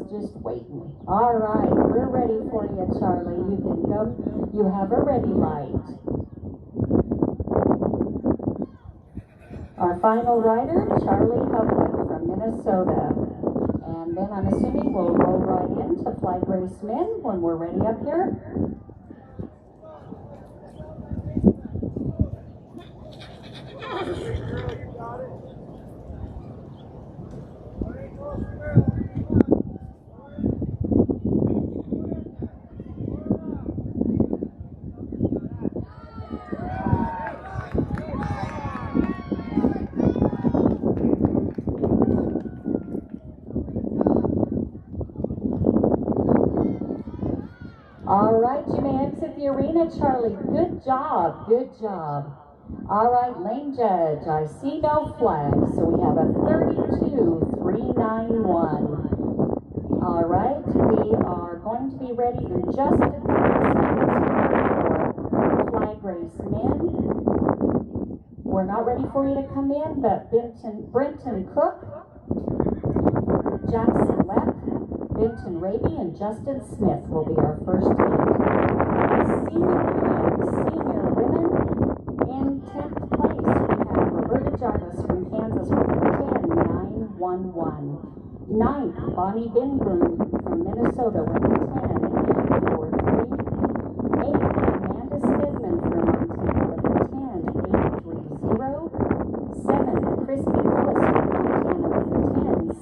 just waiting. All right, we're ready for you, Charlie. You can go. You have a ready light. Our final rider, Charlie Hublin from Minnesota. And then I'm assuming we'll roll right into flag race men when we're ready up here. All right, you may exit the arena, Charlie. Good job, good job. All right, lane judge, I see no flags, so we have a 32-391. All right, we are going to be ready in just a couple of seconds for flag race men. We're not ready for you to come in, but Brenton Cook, Jackson Lepp, Benton Raby, and Justin Smith will be our first heat. Senior women in 10th place, we have Roberta Jarvis from Kansas with a 10.911. 9th, Bonnie Binbroom from Minnesota with a 10.843. 8th, Amanda Stedman from Montana with a 10.830. 7th, Christy Willis from Montana with a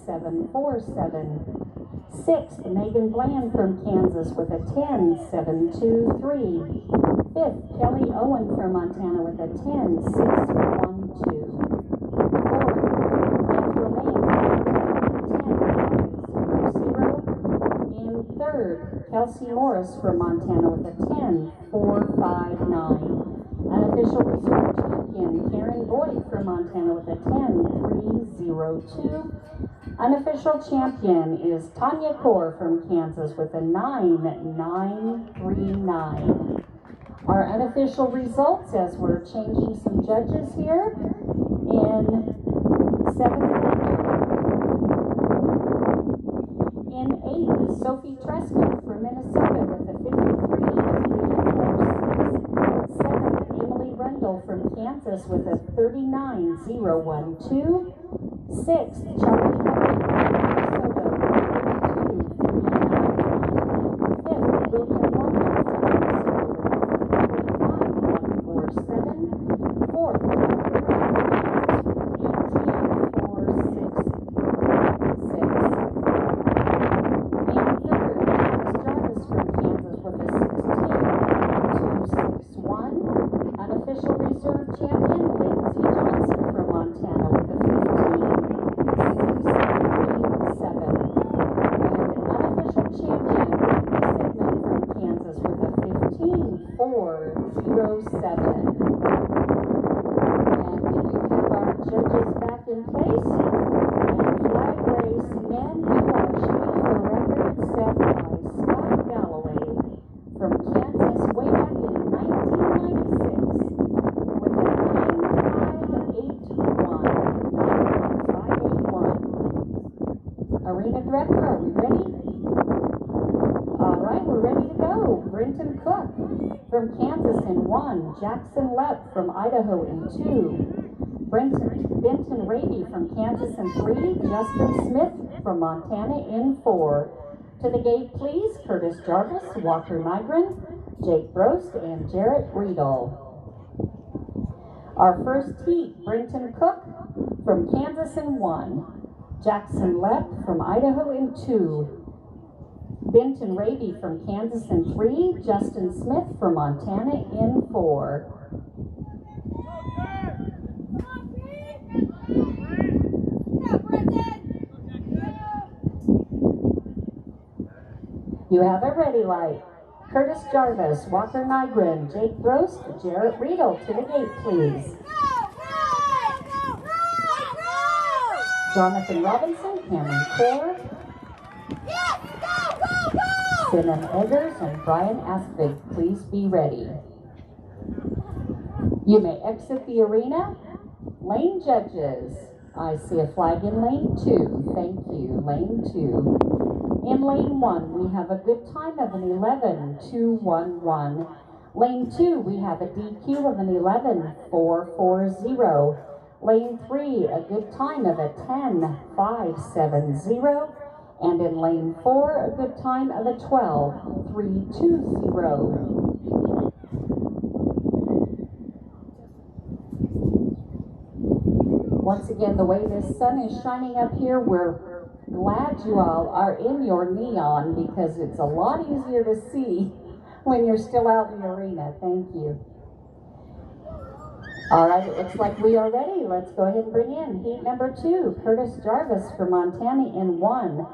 10.747. 6th, Megan Bland from Kansas with a 10.723. 5th, Kelly Owen from Montana with a 10.612. 4th, Beth Romaine from Montana with a 10.500. And 3rd, Kelsey Morris from Montana with a 10.459. Unofficial reserve champion Karen Boyd from Montana with a 10.302. Unofficial champion is Tanya Kaur from Kansas with a 9.939. Our unofficial results, as we're changing some judges here, in 8th, Sophie Trescott from Minnesota with a 53.346. 7th, Emily Rundle from Kansas with a 39.012. 6th, Charlie Hubbard from Minnesota with a 32.391. 5th, William Wanda from Minnesota with a 35.147. 4th, Dr. Ray from Kansas with an 18.466. And 3rd, Thomas Jarvis from Kansas with a 16.261. Unofficial reserve champion Lindsey Johnson from Montana with a 15.637. And unofficial champion Whitney Sigmund from Kansas with a 15.407. And we do have our judges back in place. And flag race men, you are shooting the record set by Scott Galloway from Kansas way back in 1996 with a 9.581. Arena director, are we ready? All right, we're ready to go. Brenton Cook from Kansas in 1. Jackson Lepp from Idaho in 2. Benton Raby from Kansas in 3. Justin Smith from Montana in 4. To the gate, please, Curtis Jarvis, Walker Nygren, Jake Brost, and Jarrett Riedel. Our first heat, Brenton Cook from Kansas in 1. Jackson Lepp from Idaho in 2. Benton Raby from Kansas in 3. Justin Smith from Montana in 4. You have a ready light. Curtis Jarvis, Walker Nygren, Jake Gross, Jarrett Riedel to the gate, please. Jonathan Robinson, Cameron Core, Sinan Eggers, and Brian Aspig, please be ready. You may exit the arena. Lane judges, I see a flag in lane 2. Thank you, lane 2. In lane 1, we have a good time of an 11.211. Lane 2, we have a DQ of an 11.440. Lane 3, a good time of a 10.570. And in lane 4, a good time of a 12.320. Once again, the way this sun is shining up here, we're glad you all are in your neon because it's a lot easier to see when you're still out in the arena. Thank you. All right, it looks like we are ready. Let's go ahead and bring in heat number 2, Curtis Jarvis from Montana in 1,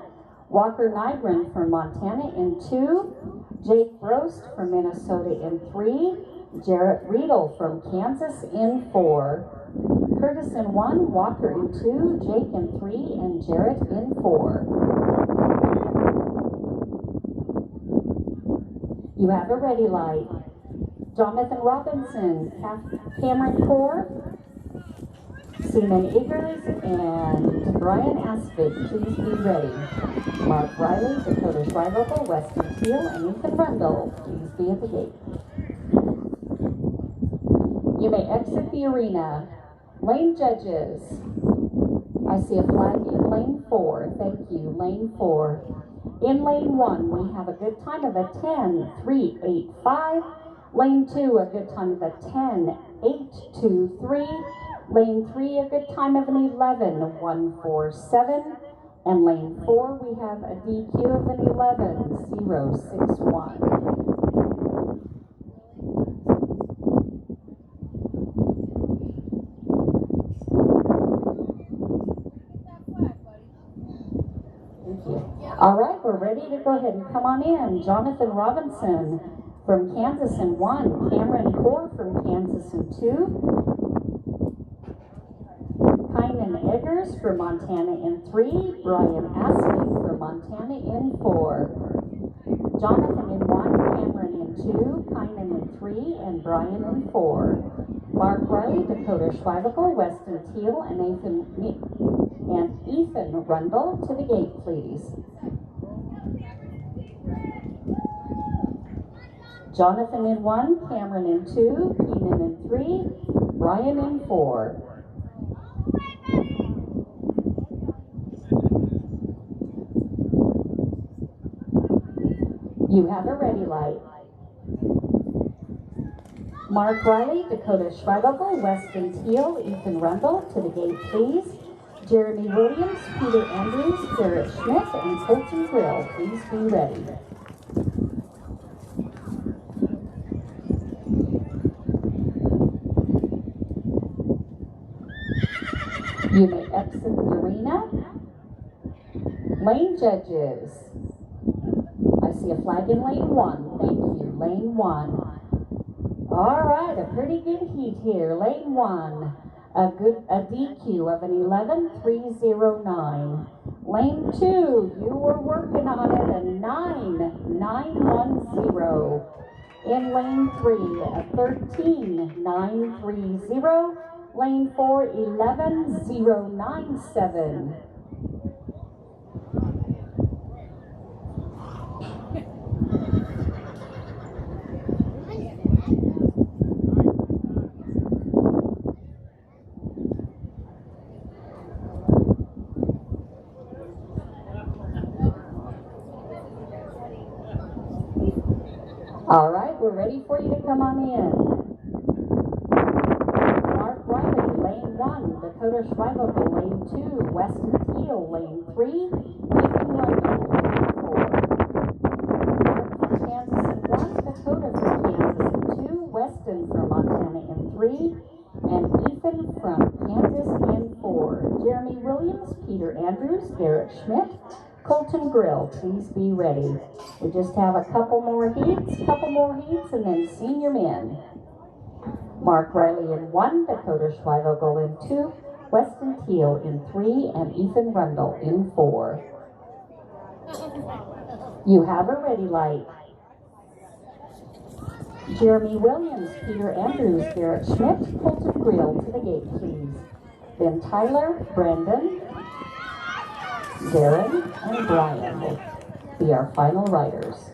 Walker Nygren from Montana in 2, Jake Grost from Minnesota in 3, Jarrett Riedel from Kansas in 4, Curtis in 1, Walker in 2, Jake in 3, and Jarrett in 4. You have a ready light. Jonathan Robinson, Cameron Core, Seaman Eggers, and Brian Aspig, please be ready. Mark Riley, Dakota Schweigel, Weston Teal, and Ethan Rundle, please be at the gate. You may exit the arena. Lane judges, I see a flag in lane 4. Thank you, lane 4. In lane 1, we have a good time of a 10.385. Lane 2, a good time of a 10.823. Lane 3, a good time of an 11.147. And lane 4, we have a DQ of an 11.061. All right, we're ready to go ahead and come on in. Jonathan Robinson from Kansas in 1, Cameron Core from Kansas in 2, Kynan Eggers from Montana in 3, Brian Aspig from Montana in 4, Jonathan in 1, Cameron in 2, Kynan in 3, and Brian in 4. Mark Riley, Dakota Schweigel, Weston Teal, and Ethan Rundle to the gate, please. Jonathan in 1, Cameron in 2, Keenan in 3, Brian in 4. You have a ready light. Mark Riley, Dakota Schweigel, Weston Teal, Ethan Rundle to the gate, please. Jeremy Williams, Peter Andrews, Garrett Schmidt, and Colton Grill, please be ready. You may exit the arena. Lane judges, I see a flag in lane 1. Thank you, lane 1. All right, a pretty good heat here. Lane 1, a DQ of an 11.309. Lane 2, you were working on it, a 9.910. In lane 3, a 13.930. Lane 4, 11.097. All right, we're ready for you to come on in. Mark Riley, lane 1, Dakota Schweigel, lane 2, Weston Teal, lane 3, Ethan Rundle, lane 4. Mark from Kansas in 1, Dakota from Kansas in 2, Weston from Montana in 3, and Ethan from Kansas in 4. Jeremy Williams, Peter Andrews, Garrett Schmidt, Colton Grill, please be ready. We just have a couple more heats, and then senior men. Mark Riley in 1, Dakota Schweigel in 2, Weston Teal in 3, and Ethan Rundle in 4. You have a ready light. Jeremy Williams, Peter Andrews, Garrett Schmidt, Colton Grill to the gate, please. Then Tyler, Brandon, Darren, and Brian will be our final riders.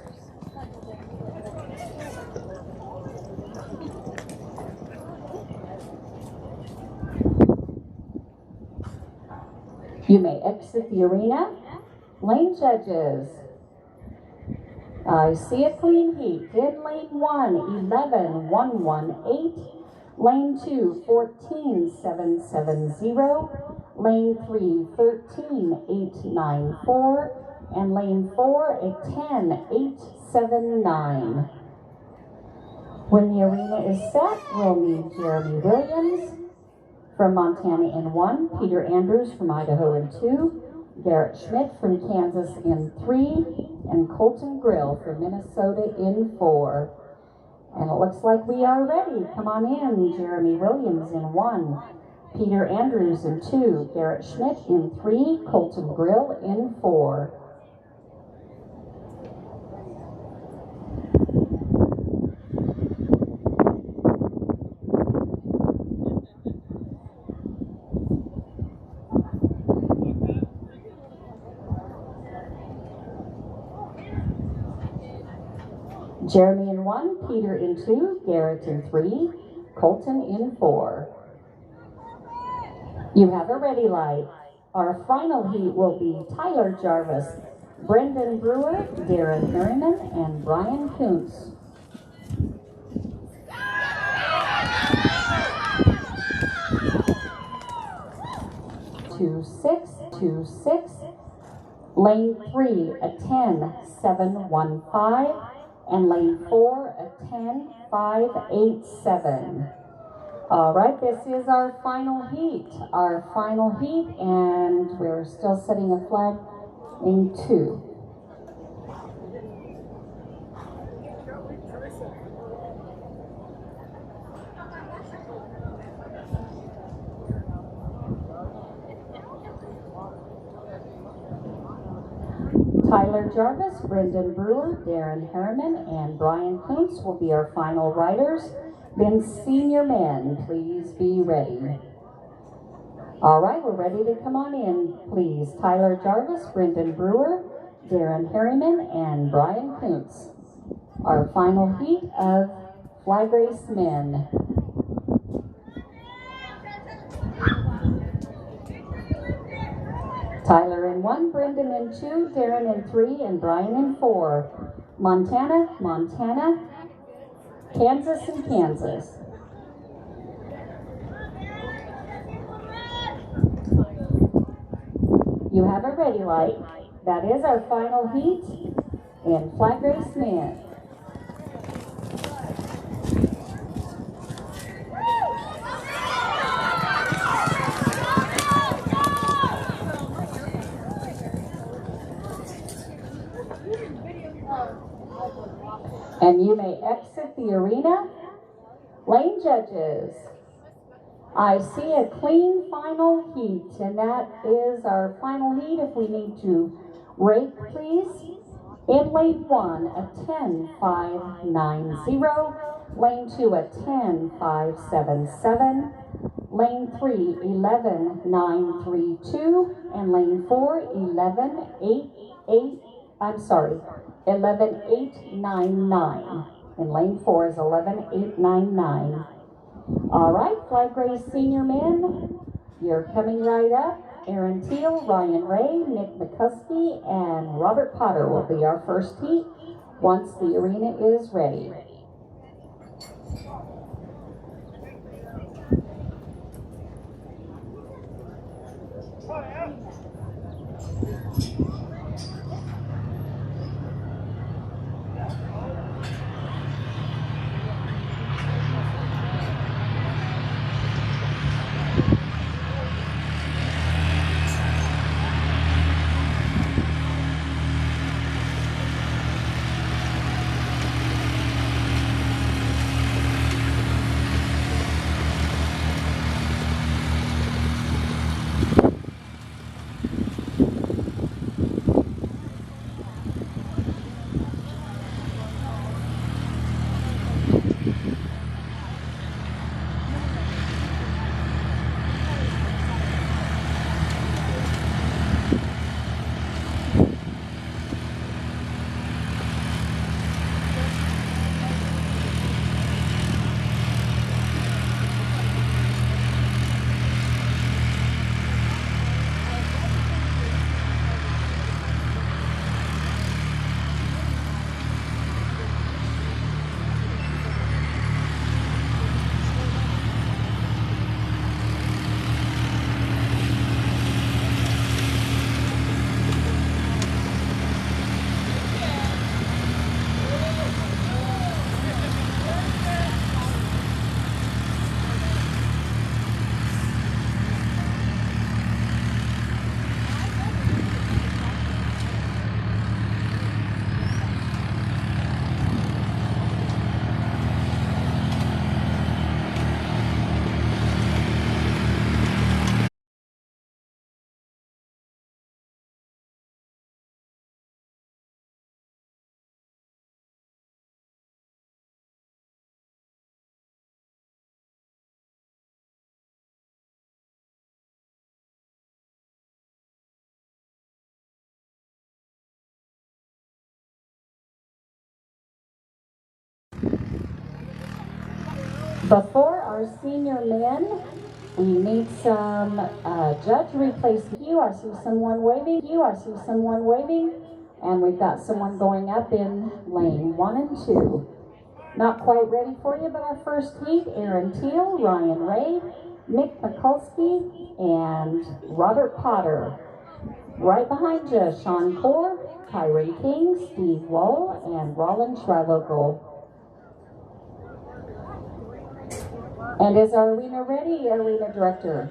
You may exit the arena. Lane judges. I see a clean heat. In lane 1, 11,118. Lane 2, 14,770. Lane 3, 13,894. And lane 4, a 10,879. When the arena is set, we'll need Jeremy Williams from Montana in 1, Peter Andrews from Idaho in 2, Garrett Schmidt from Kansas in 3, and Colton Grill from Minnesota in 4. And it looks like we are ready. Come on in. Jeremy Williams in 1, Peter Andrews in 2, Garrett Schmidt in 3, Colton Grill in 4. Jeremy in 1, Peter in 2, Garrett in 3, Colton in 4. You have a ready light. Our final heat will be Tyler Jarvis, Brendan Brewer, Darren Harriman, and Brian Kuntz. Two, 6, lane 3, a 10,715. And lane 4, a 10,587. All right, this is our final heat. And we're still setting a flag in 2. Tyler Jarvis, Brendan Brewer, Darren Harriman, and Brian Kuntz will be our final riders. Then senior men, please be ready. All right, we're ready to come on in, please. Tyler Jarvis, Brendan Brewer, Darren Harriman, and Brian Kuntz. Our final heat of flag race men. Tyler in 1, Brendan in 2, Darren in 3, and Brian in 4. Montana, Kansas, and Kansas. You have a ready light. That is our final heat in flag race men. And you may exit the arena. Lane judges, I see a clean final heat, and that is our final heat. If we need to rake, please. In lane 1, a 10,590. Lane 2, a 10,577. Lane 3, 11,932. And lane 4, 11,899. And lane 4 is 11,899. All right, flag race senior men, you're coming right up. Aaron Teal, Ryan Ray, Nick McCuskey, and Robert Potter will be our first heat once the arena is ready. Before our senior men, we need some judge replacement. I see someone waving. I see someone waving. And we've got someone going up in lane 1 and 2. Not quite ready for you, but our first heat, Aaron Teal, Ryan Ray, Mick Mikulski, and Robert Potter. Right behind you, Sean Core, Kyron King, Steve Wohl, and Roland Schreilogle. And is our arena ready, Arena Director?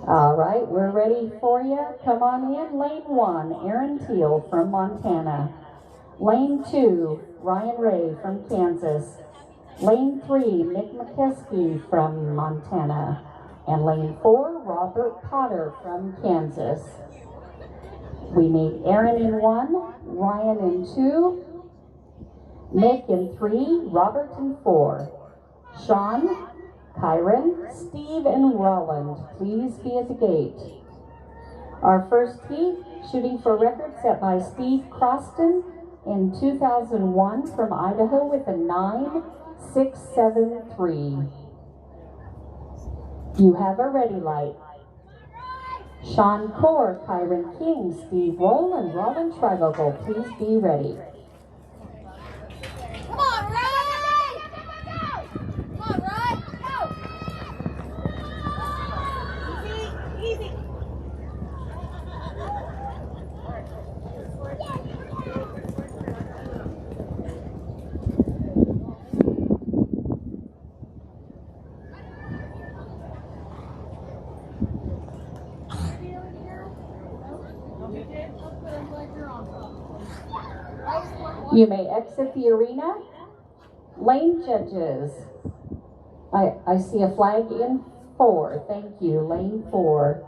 All right, we're ready for you. Come on in. Lane 1, Aaron Teal from Montana. Lane 2, Ryan Ray from Kansas. Lane 3, Mick Mikulski from Montana. And lane 4, Robert Potter from Kansas. We need Aaron in 1, Ryan in 2, Mick in 3, Robert in 4. Sean, Kyron, Steve, and Roland, please be at the gate. Our first heat, shooting for a record set by Steve Croston in 2001 from Idaho with a 9.673. You have a ready light. Sean Core, Kyron King, Steve Wohl, and Roland Schreilogle, please be ready. Come on, Ray! Come on, Ray! Go! Easy, easy. You may exit the arena. Lane judges. I see a flag in 4. Thank you. Lane 4.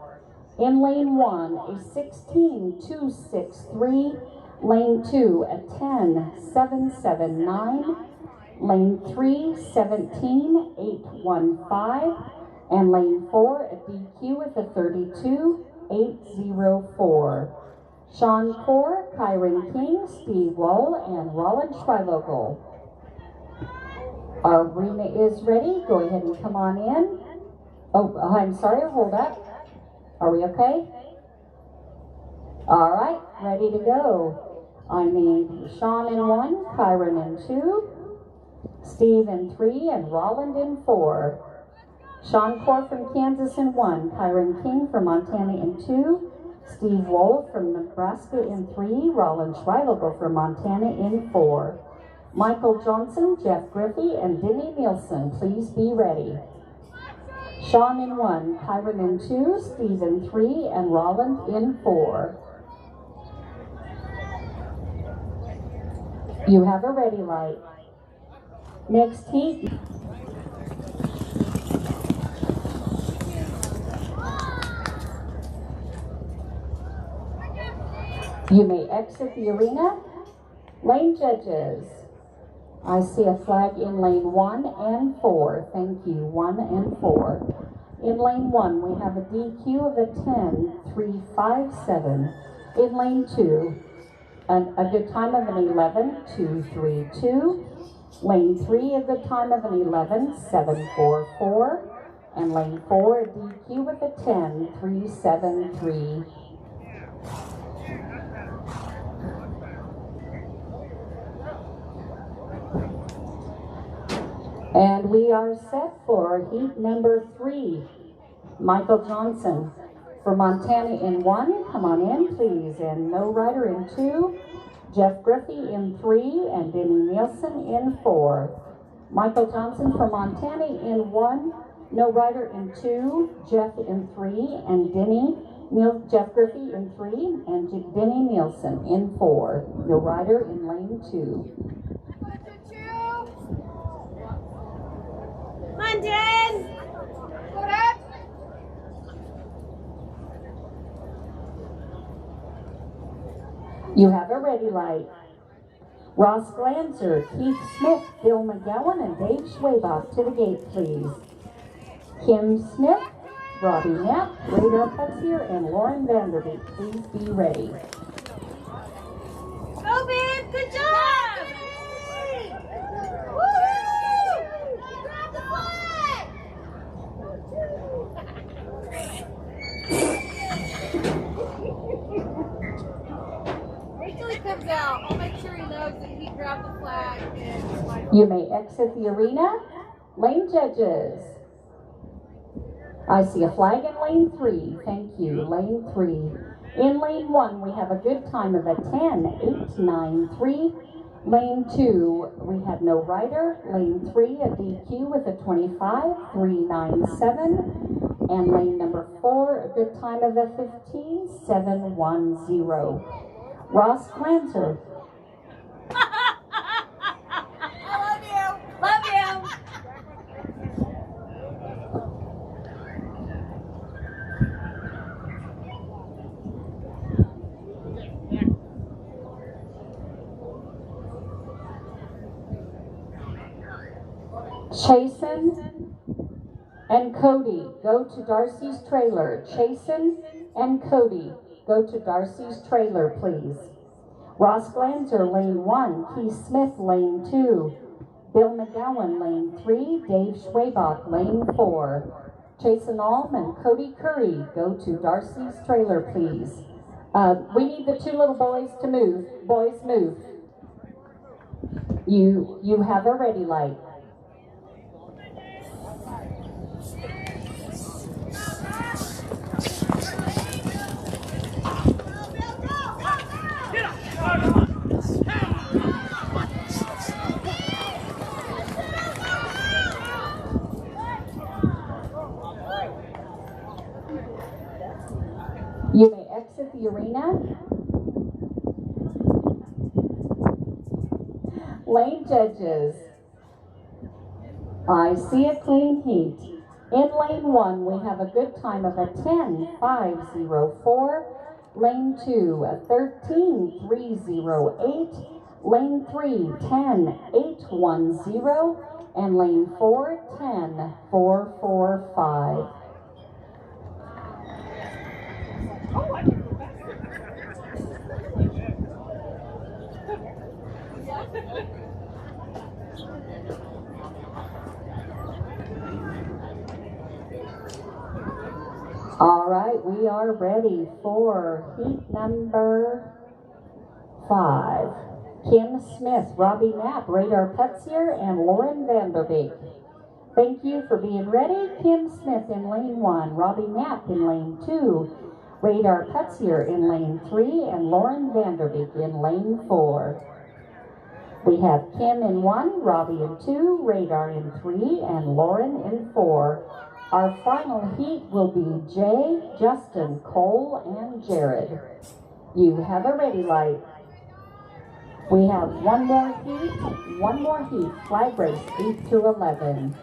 In lane 1, a 16.263. Lane 2, a 10.779. Lane 3, 17.815. And lane 4, a DQ with a 32.804. Sean Core, Kyron King, Steve Wohl, and Roland Schreilogle. Our arena is ready. Go ahead and come on in. Oh, I'm sorry, hold up. Are we okay? All right, ready to go. I need Sean in 1, Kyron in 2, Steve in 3, and Roland in 4. Sean Core from Kansas in 1, Kyron King from Montana in 2, Steve Wohl from Nebraska in 3, Roland Schreilogle from Montana in 4. Michael Johnson, Jeff Griffey, and Denny Nielsen, please be ready. Sean in 1, Kyron in 2, Steve in 3, and Roland in 4. You have a ready light. Next heat. You may exit the arena. Lane judges. I see a flag in lane 1 and 4. Thank you. 1 and 4. In lane 1, we have a DQ of a 10.357. In lane 2, a good time of an 11.232. Lane 3, a good time of an 11.744. And lane 4, a DQ with a 10.373. And we are set for heat number 3. Michael Johnson for Montana in 1. Come on in, please. And no rider in 2. Jeff Griffey in 3. And Denny Nielsen in 4. Michael Johnson for Montana in 1. No rider in 2. Jeff in 3. And Jeff Griffey in 3. And Denny Nielsen in 4. No rider in lane 2. Come on, Dan! Go ahead! You have a ready light. Ross Glanzer, Keith Smith, Bill McGowan, and Dave Schwabach to the gate, please. Kim Smith, Robbie Knapp, Radar Putzier, and Lauren Vanderbeek, please be ready. Go, babe! Good job! Woo! have the flag in my You may exit the arena. Lane judges. I see a flag in lane 3. Thank you. Lane 3. In lane 1, we have a good time of a 10.893. Lane 2, we had no rider. Lane 3, a DQ with a 25.397. And lane number 4, a good time of a 15.710. Ross Glanzer. Chasen and Cody, go to Darcy's trailer. Chasen and Cody, go to Darcy's trailer, please. Ross Glanzer, lane 1. Keith Smith, lane 2. Bill McGowan, lane 3. Dave Schwabach, lane 4. Chasen Alm and Cody Curry, go to Darcy's trailer, please. We need the 2 little boys to move. Boys, move. You have a ready light. You may exit the arena. Lane judges. I see a clean heat. In lane 1, we have a good time of a 10.504. Lane 2, a 13.308. Lane 3, 10.810. And lane 4, 10.445. All right, we are ready for heat number 5. Kim Smith, Robbie Knapp, Radar Putzier, and Lauren Vanderbeek. Thank you for being ready. Kim Smith in lane 1, Robbie Knapp in lane 2, Radar Putzier in lane 3, and Lauren Vanderbeek in lane 4. We have Kim in 1, Robbie in 2, Radar in 3, and Lauren in 4. Our final heat will be Jay, Justin, Cole, and Jared. You have a ready light. We have one more heat, flag race 8 through 11.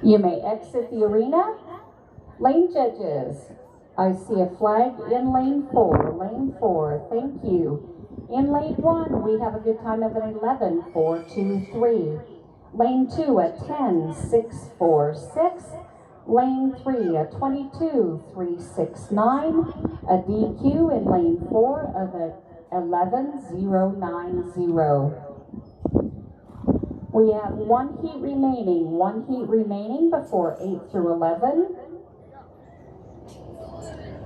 You may exit the arena. Lane judges. I see a flag in lane 4. Lane 4, thank you. In lane 1, we have a good time of an 11.423. Lane 2, a 10.646. Lane 3, a 22.369. A DQ in lane 4 of a 11.090. We have one heat remaining before 8 through 11.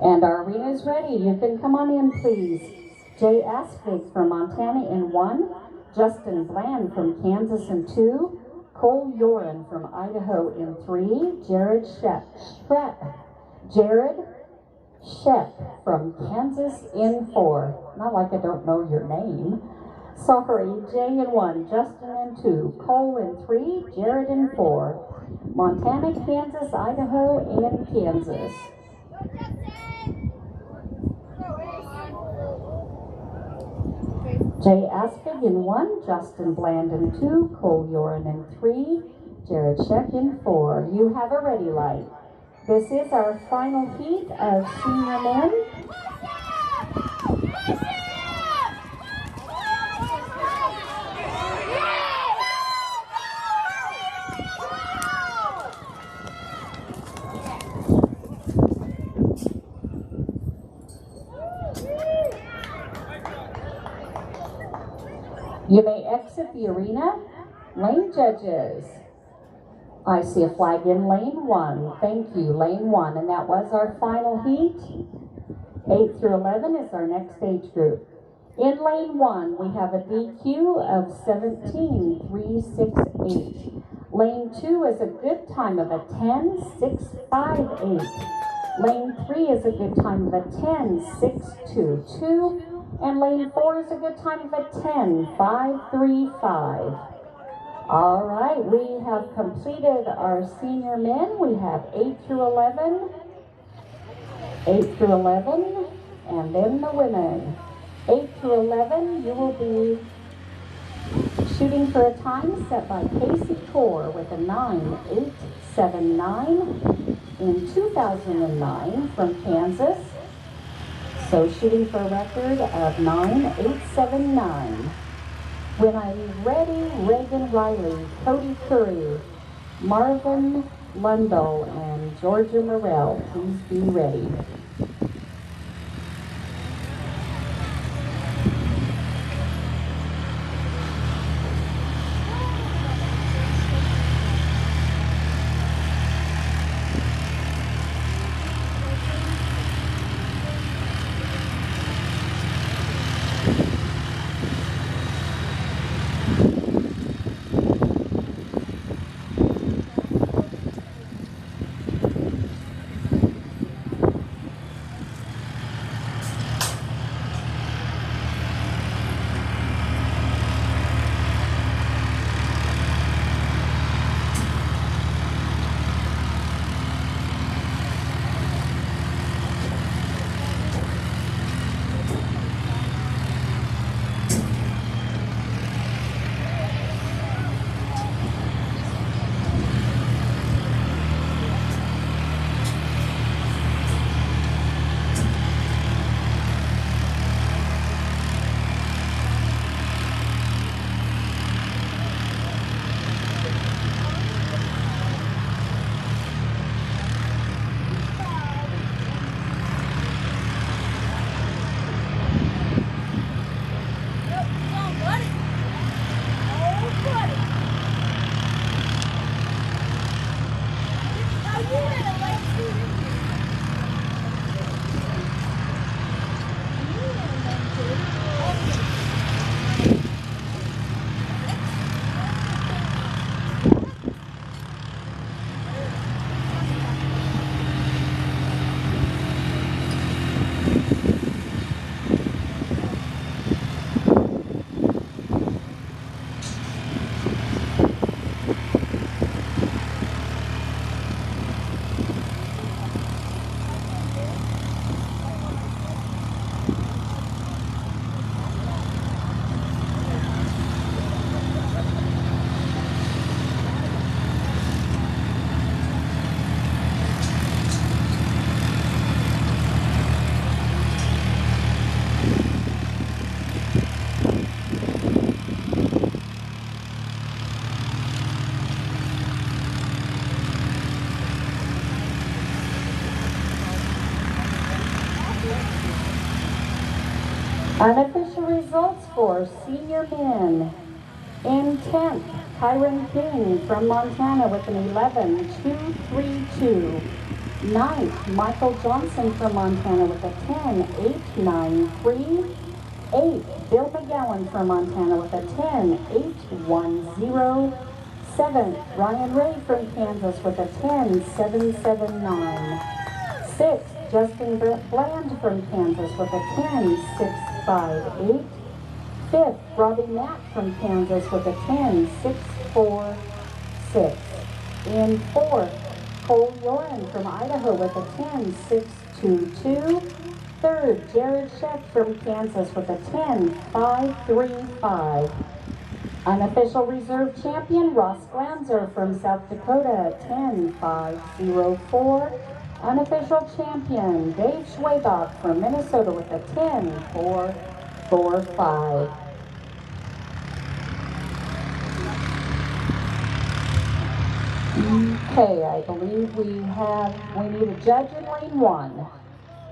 And our arena is ready. You can come on in, please. Jay Aspig from Montana in 1. Justin Bland from Kansas in 2. Cole Yoren from Idaho in 3. Jared Shep from Kansas in 4. Not like I don't know your name. Sorry, Jay in 1, Justin in 2, Cole in 3, Jared in 4. Montana, Kansas, Idaho, and Kansas. Jay Aspig in 1, Justin Bland in 2, Cole Yoren in 3, Jared Sheck in 4. You have a ready light. This is our final heat of senior men. You may exit the arena. Lane judges. I see a flag in lane 1. Thank you, lane 1. And that was our final heat. 8 through 11 is our next age group. In lane 1, we have a DQ of 17.368. Lane 2 is a good time of a 10.658. Lane 3 is a good time of a 10.622. And lane 4 is a good time of a 10.535. All right, we have completed our senior men. We have 8 through 11, 8 through 11, and then the women. 8 through 11, you will be shooting for a time set by Casey Core with a 9.879 in 2009 from Kansas. So shooting for a record of 9.879. When I'm ready, Reagan Riley, Cody Curry, Marvin Lundell, and Georgia Morrell, please be ready. Unofficial results for senior men. In 10th, Kyron King from Montana with an 11.232. 9th, Michael Johnson from Montana with a 10.893. 8th, Bill McGowan from Montana with a 10.810. 7th, Ryan Ray from Kansas with a 10.779. 6th, Justin Bland from Kansas with a 10.658. 5th, Robbie Mack from Kansas with a 10.646. In 4th, Cole Yoren from Idaho with a 10.622. 3rd, Jared Sheff from Kansas with a 10.535. Unofficial reserve champion Ross Glanzer from South Dakota, 10.504. Unofficial champion Dave Schwabach from Minnesota with a 10.445. Okay, I believe we need a judge in lane 1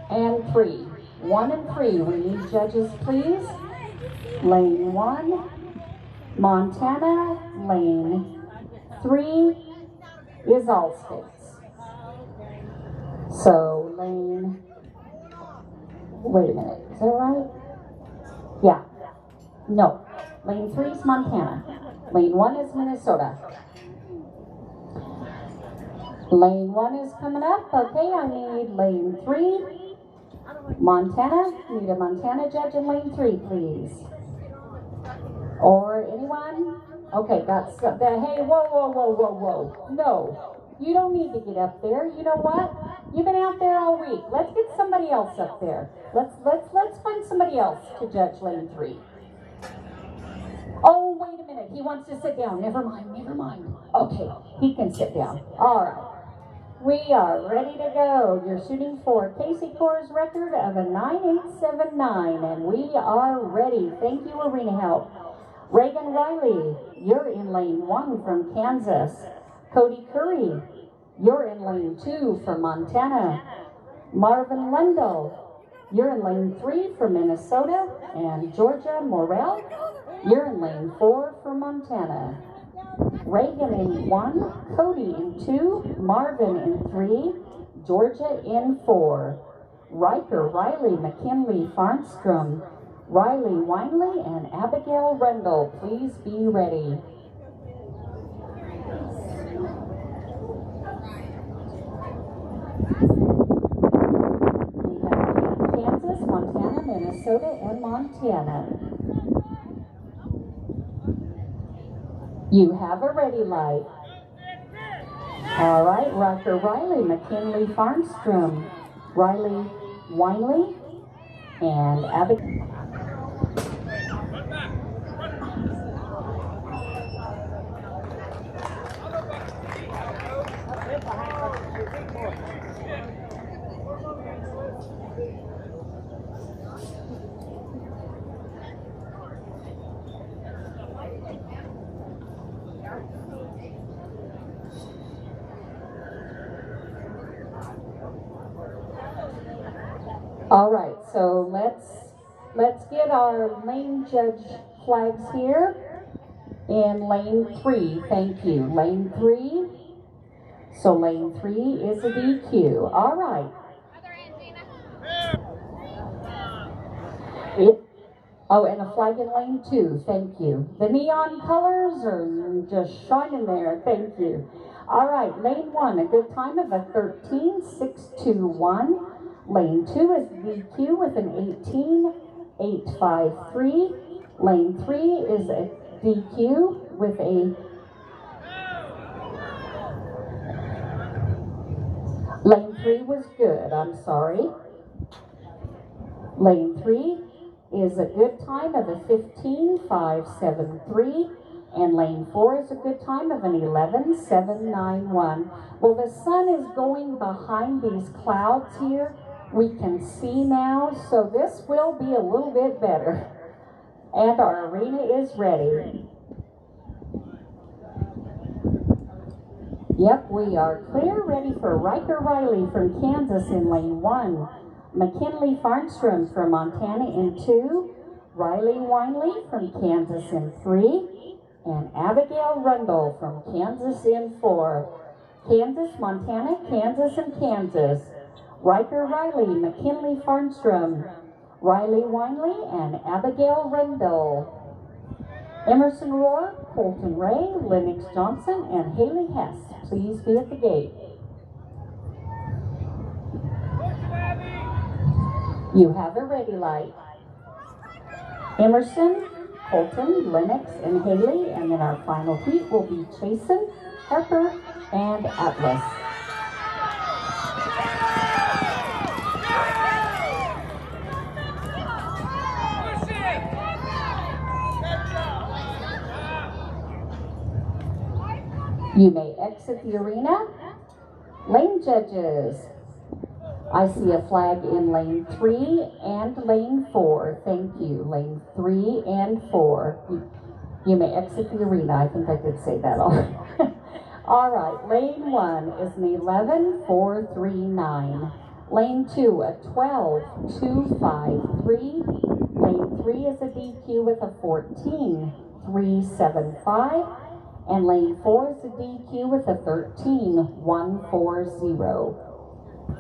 and 3. 1 and 3, we need judges, please. Lane 1 Montana, lane 3 is all skates. So lane, wait a minute, is that right? Yeah, no, lane 3 is Montana. Lane 1 is Minnesota. Lane 1 is coming up. Okay, I need lane 3. Montana, need a Montana judge in lane 3, please. Or anyone? Okay, that's the, hey, whoa. No, you don't need to get up there. You know what? You've been out there all week. Let's get somebody else up there. Let's find somebody else to judge lane 3. Oh, wait a minute. He wants to sit down. Never mind. Okay, he can sit down. All right. We are ready to go. You're shooting for Casey Corr's record of a 9.879, and we are ready. Thank you, Arena Help. Reagan Riley, you're in lane 1 from Kansas. Cody Curry, you're in lane 2 from Montana. Marvin Lundell, you're in lane 3 from Minnesota. And Georgia Morrell, you're in lane 4 from Montana. Reagan in 1, Cody in 2, Marvin in 3, Georgia in 4. Riker, Riley, McKinley, Farnstrom, Riley Winley, and Abigail Rendell, please be ready. We have Kansas, Montana, Minnesota, and Montana. You have a ready light. All right, Riker Riley, McKinley Farnstrom, Riley Winley, and Abigail. All right, so let's get our lane judge flags here in lane 3. Thank you. Lane 3. So lane 3 is a DQ. All right. Oh, and a flag in lane 2. Thank you. The neon colors are just shining there. Thank you. All right, lane 1, a good time of a 13.621. Lane 2 is DQ with an 18.853. Lane 3 is a DQ with a Lane 3 was good, I'm sorry. Lane 3 is a good time of a 15.573. And lane 4 is a good time of an 11.791. Well, the sun is going behind these clouds here. We can see now, so this will be a little bit better. And our arena is ready. Yep, we are clear, ready for Riker Riley from Kansas in lane 1. McKinley Farnstrom from Montana in 2. Riley Winley from Kansas in 3. And Abigail Rundle from Kansas in 4. Kansas, Montana, Kansas, and Kansas. Riker Riley, McKinley Farnstrom, Riley Winley, and Abigail Rendell. Emerson Rohr, Colton Ray, Lennox Johnson, and Haley Hess, please be at the gate. You have a ready light. Emerson, Colton, Lennox, and Haley, and then our final heat will be Chasen, Harper, and Atlas. You may exit the arena. Lane judges. I see a flag in lane 3 and lane 4. Thank you. Lane 3 and 4. You may exit the arena. I think I did say that already. All right. Lane 1 is an 11.439. Lane 2, a 12.253. Lane 3 is a DQ with a 14. 13.375. And lane 4 is a DQ with a 13.140.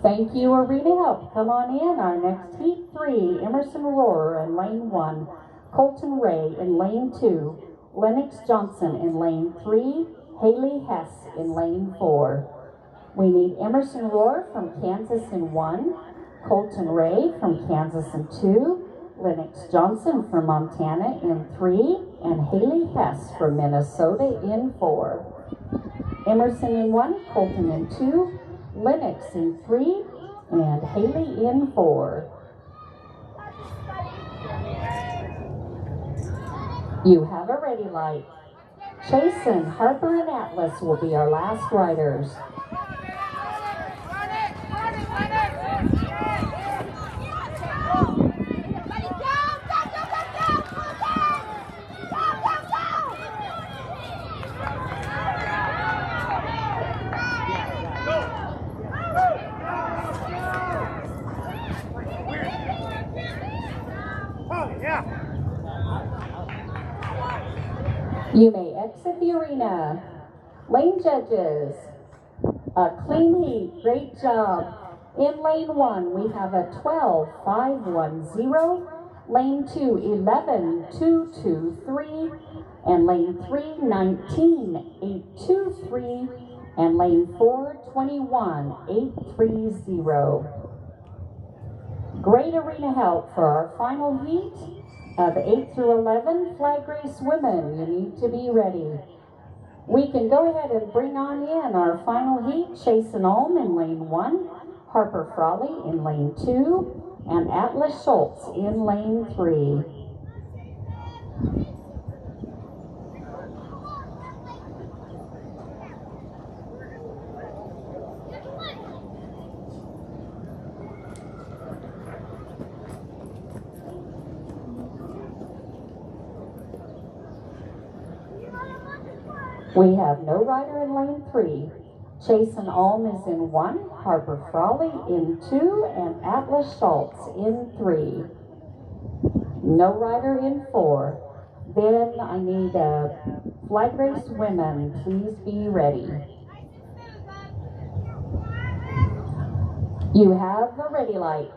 Thank you, Arena Help. Come on in. Our next heat 3, Emerson Rohrer in lane 1, Colton Ray in lane 2, Lennox Johnson in lane 3, Haley Hess in lane 4. We need Emerson Rohrer from Kansas in 1, Colton Ray from Kansas in 2, Lennox Johnson from Montana in 3, and Haley Hess from Minnesota in 4. Emerson in 1, Colton in 2, Lennox in 3, and Haley in 4. You have a ready light. Chasen, Harper, and Atlas will be our last riders. You may exit the arena. Lane judges, a clean heat, great job. In lane 1, we have a 12.510, lane 2, 11.223, and lane 3, 19.823, and lane 4, 21.830. Great arena help for our final heat of 8 through 11 flag race women. You need to be ready. We can go ahead and bring on in our final heat. Chasen Ulm in lane 1, Harper Frawley in lane 2, and Atlas Schultz in lane 3. We have no rider in lane 3. Chasen Ulm is in 1, Harper Frawley in 2, and Atlas Schultz in 3. No rider in 4. Then I need flag race women. Please be ready. You have the ready light.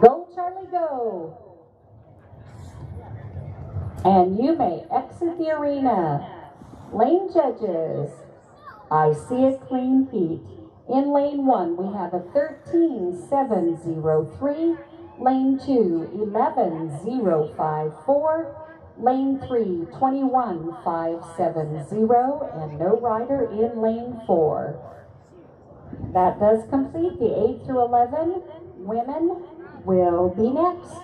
Go, Charlie, go. And you may exit the arena. Lane judges, I see a clean heat. In lane 1, we have a 13.703, lane 2, 11.054, lane 3, 21.570, and no rider in lane 4. That does complete the 8 through 11. Women will be next.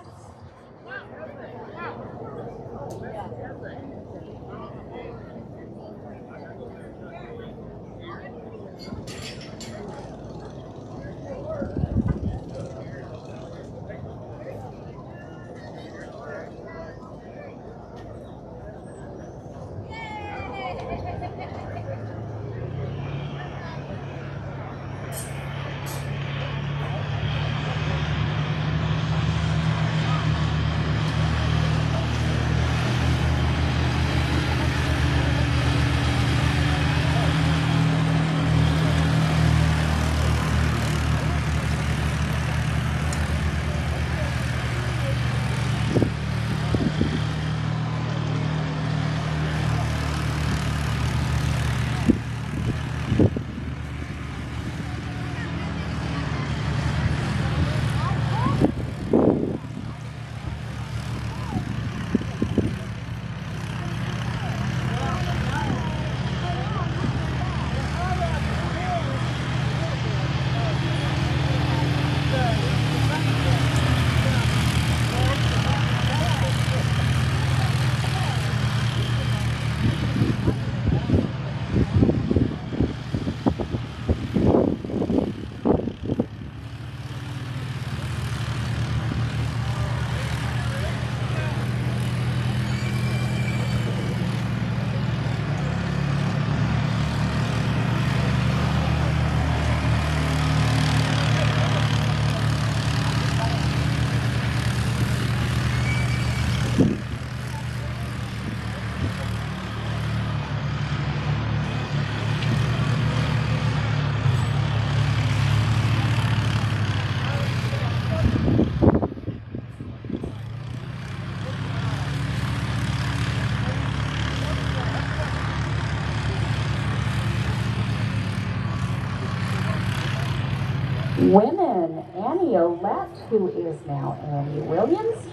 Women, Annie Olette, who is now Annie Williams,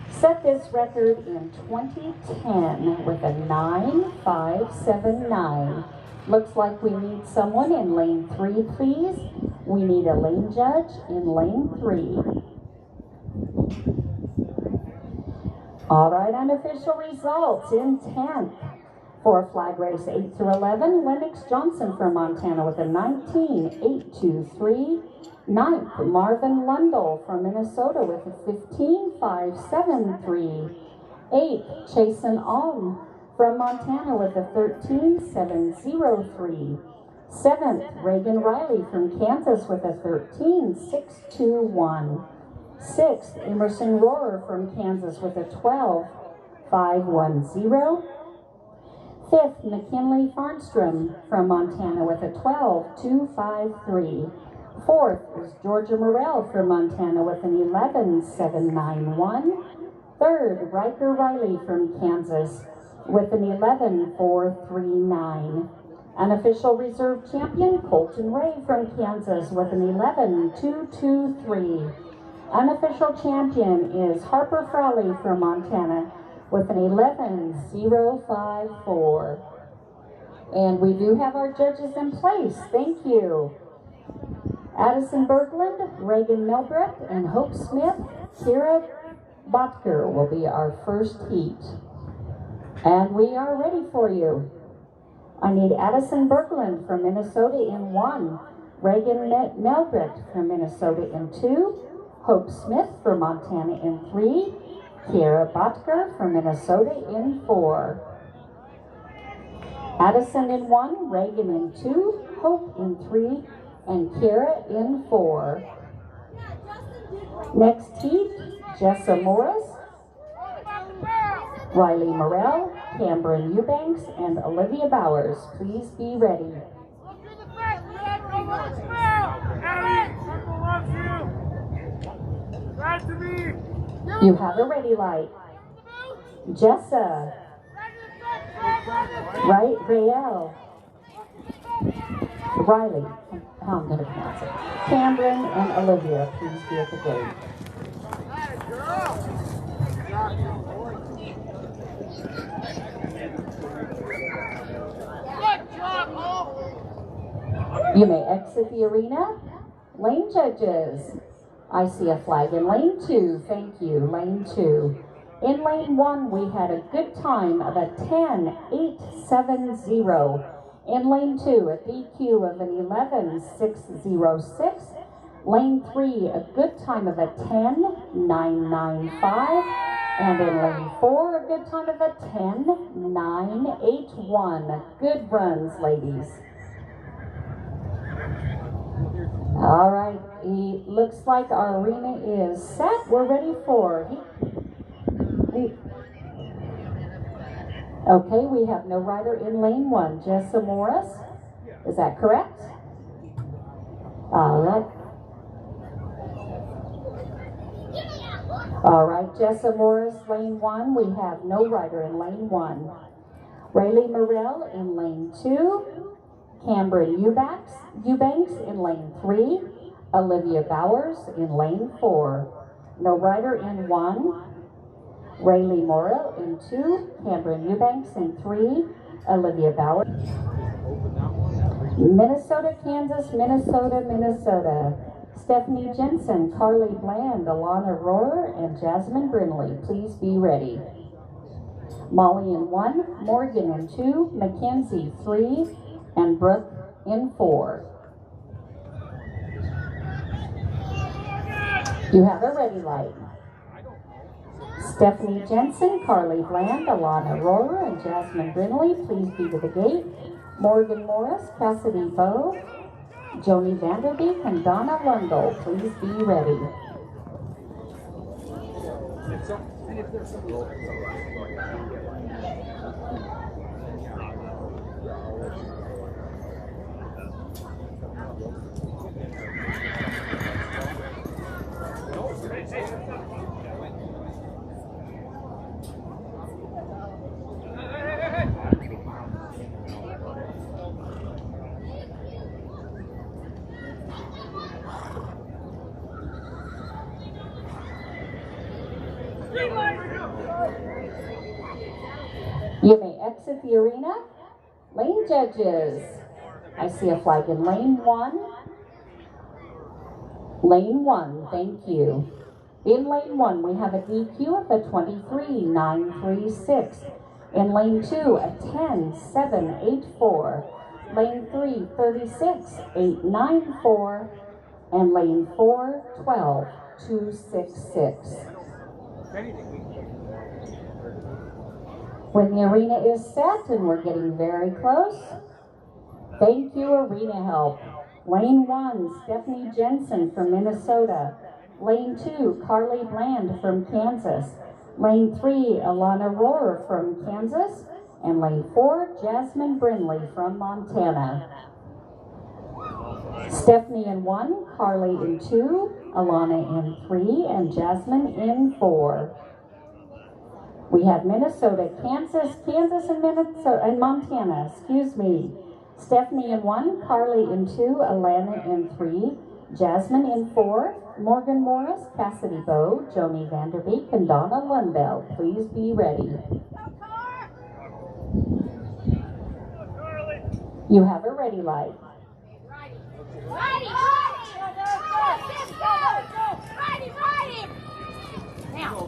set this record in 2010 with a 9.579. Looks like we need someone in lane 3, please. We need a lane judge in lane 3. All right, unofficial results in 10th. For flag race 8 through 11, Lennox Johnson from Montana with a 19.823. 9th, Marvin Lundell from Minnesota with a 15.573. 8th, Chasen Alm from Montana with a 13.703. 7th, Reagan Riley from Kansas with a 13.621. 6th, Emerson Rohrer from Kansas with a 12.510. 5th, McKinley Farnstrom from Montana with a 12.253. 4th is Georgia Morrell from Montana with an 11.791. 3rd, Riker Riley from Kansas with an 11.439. Unofficial reserve champion Colton Ray from Kansas with an 11.223. Unofficial champion is Harper Frawley from Montana with an 11.054. And we do have our judges in place. Thank you. Addison Bergland, Reagan Melbrecht, and Hope Smith, Kira Botker will be our first heat. And we are ready for you. I need Addison Bergland from Minnesota in 1, Reagan Melbrecht from Minnesota in 2, Hope Smith from Montana in 3, Kira Botker from Minnesota in 4. Addison in 1, Reagan in 2, Hope in 3, and Kira in 4. Next heat, Jessa Morris, Riley Morrell, Cameron Eubanks, and Olivia Bowers. Please be ready. You have a ready light. Jessa, right, Rael, Riley, how I'm going to pronounce it, Cameron and Olivia, please be at the gate. You may exit the arena. Lane judges, I see a flag in lane 2, thank you, lane 2. In lane 1, we had a good time of a 10.870. In lane 2, a DQ of an 11.606. Lane 3, a good time of a 10.995. And in lane 4, a good time of a 10.981. Good runs, ladies. All right, it looks like our arena is set. We're ready for okay, we have no rider in lane 1. Jessa Morris, is that correct? All right. All right, Jessa Morris, lane 1. We have no rider in lane 1. Rayleigh Morrell in lane 2. Cameron Eubanks in lane 3. Olivia Bowers in lane 4. No rider in 1. Rayleigh Morrell in 2. Cameron Eubanks in 3. Olivia Bowers. Minnesota, Kansas, Minnesota, Minnesota. Stephanie Jensen, Carly Bland, Alana Rohrer, and Jasmine Brinley. Please be ready. Molly in 1, Morgan in 2, Mackenzie 3, and Brooke in 4. You have a ready light. Stephanie Jensen, Carly Bland, Alana Rohrer, and Jasmine Brinley, please be to the gate. Morgan Morris, Cassidy Bowe, Joni Vanderbeek, and Donna Lundell, please be ready. You may exit the arena. Lane judges. I see a flag in lane 1. Lane 1, thank you. In lane 1, we have a DQ of a 23.936. In lane 2, a 10.784. Lane 3, 36.894. And lane 4, 12.266. When the arena is set, and we're getting very close, thank you, arena help. Lane 1, Stephanie Jensen from Minnesota. Lane 2, Carly Bland from Kansas. Lane 3, Alana Rohrer from Kansas. And lane 4, Jasmine Brindley from Montana. Stephanie in 1, Carly in 2, Alana in 3, and Jasmine in 4. We have Minnesota, Kansas, and Minnesota, and Montana, excuse me. Stephanie in 1, Carly in 2, Alana in 3, Jasmine in 4, Morgan Morris, Cassidy Bowe, Joni Vanderbeek, and Donna Lundell. Please be ready. You have a ready light. Ready! Now!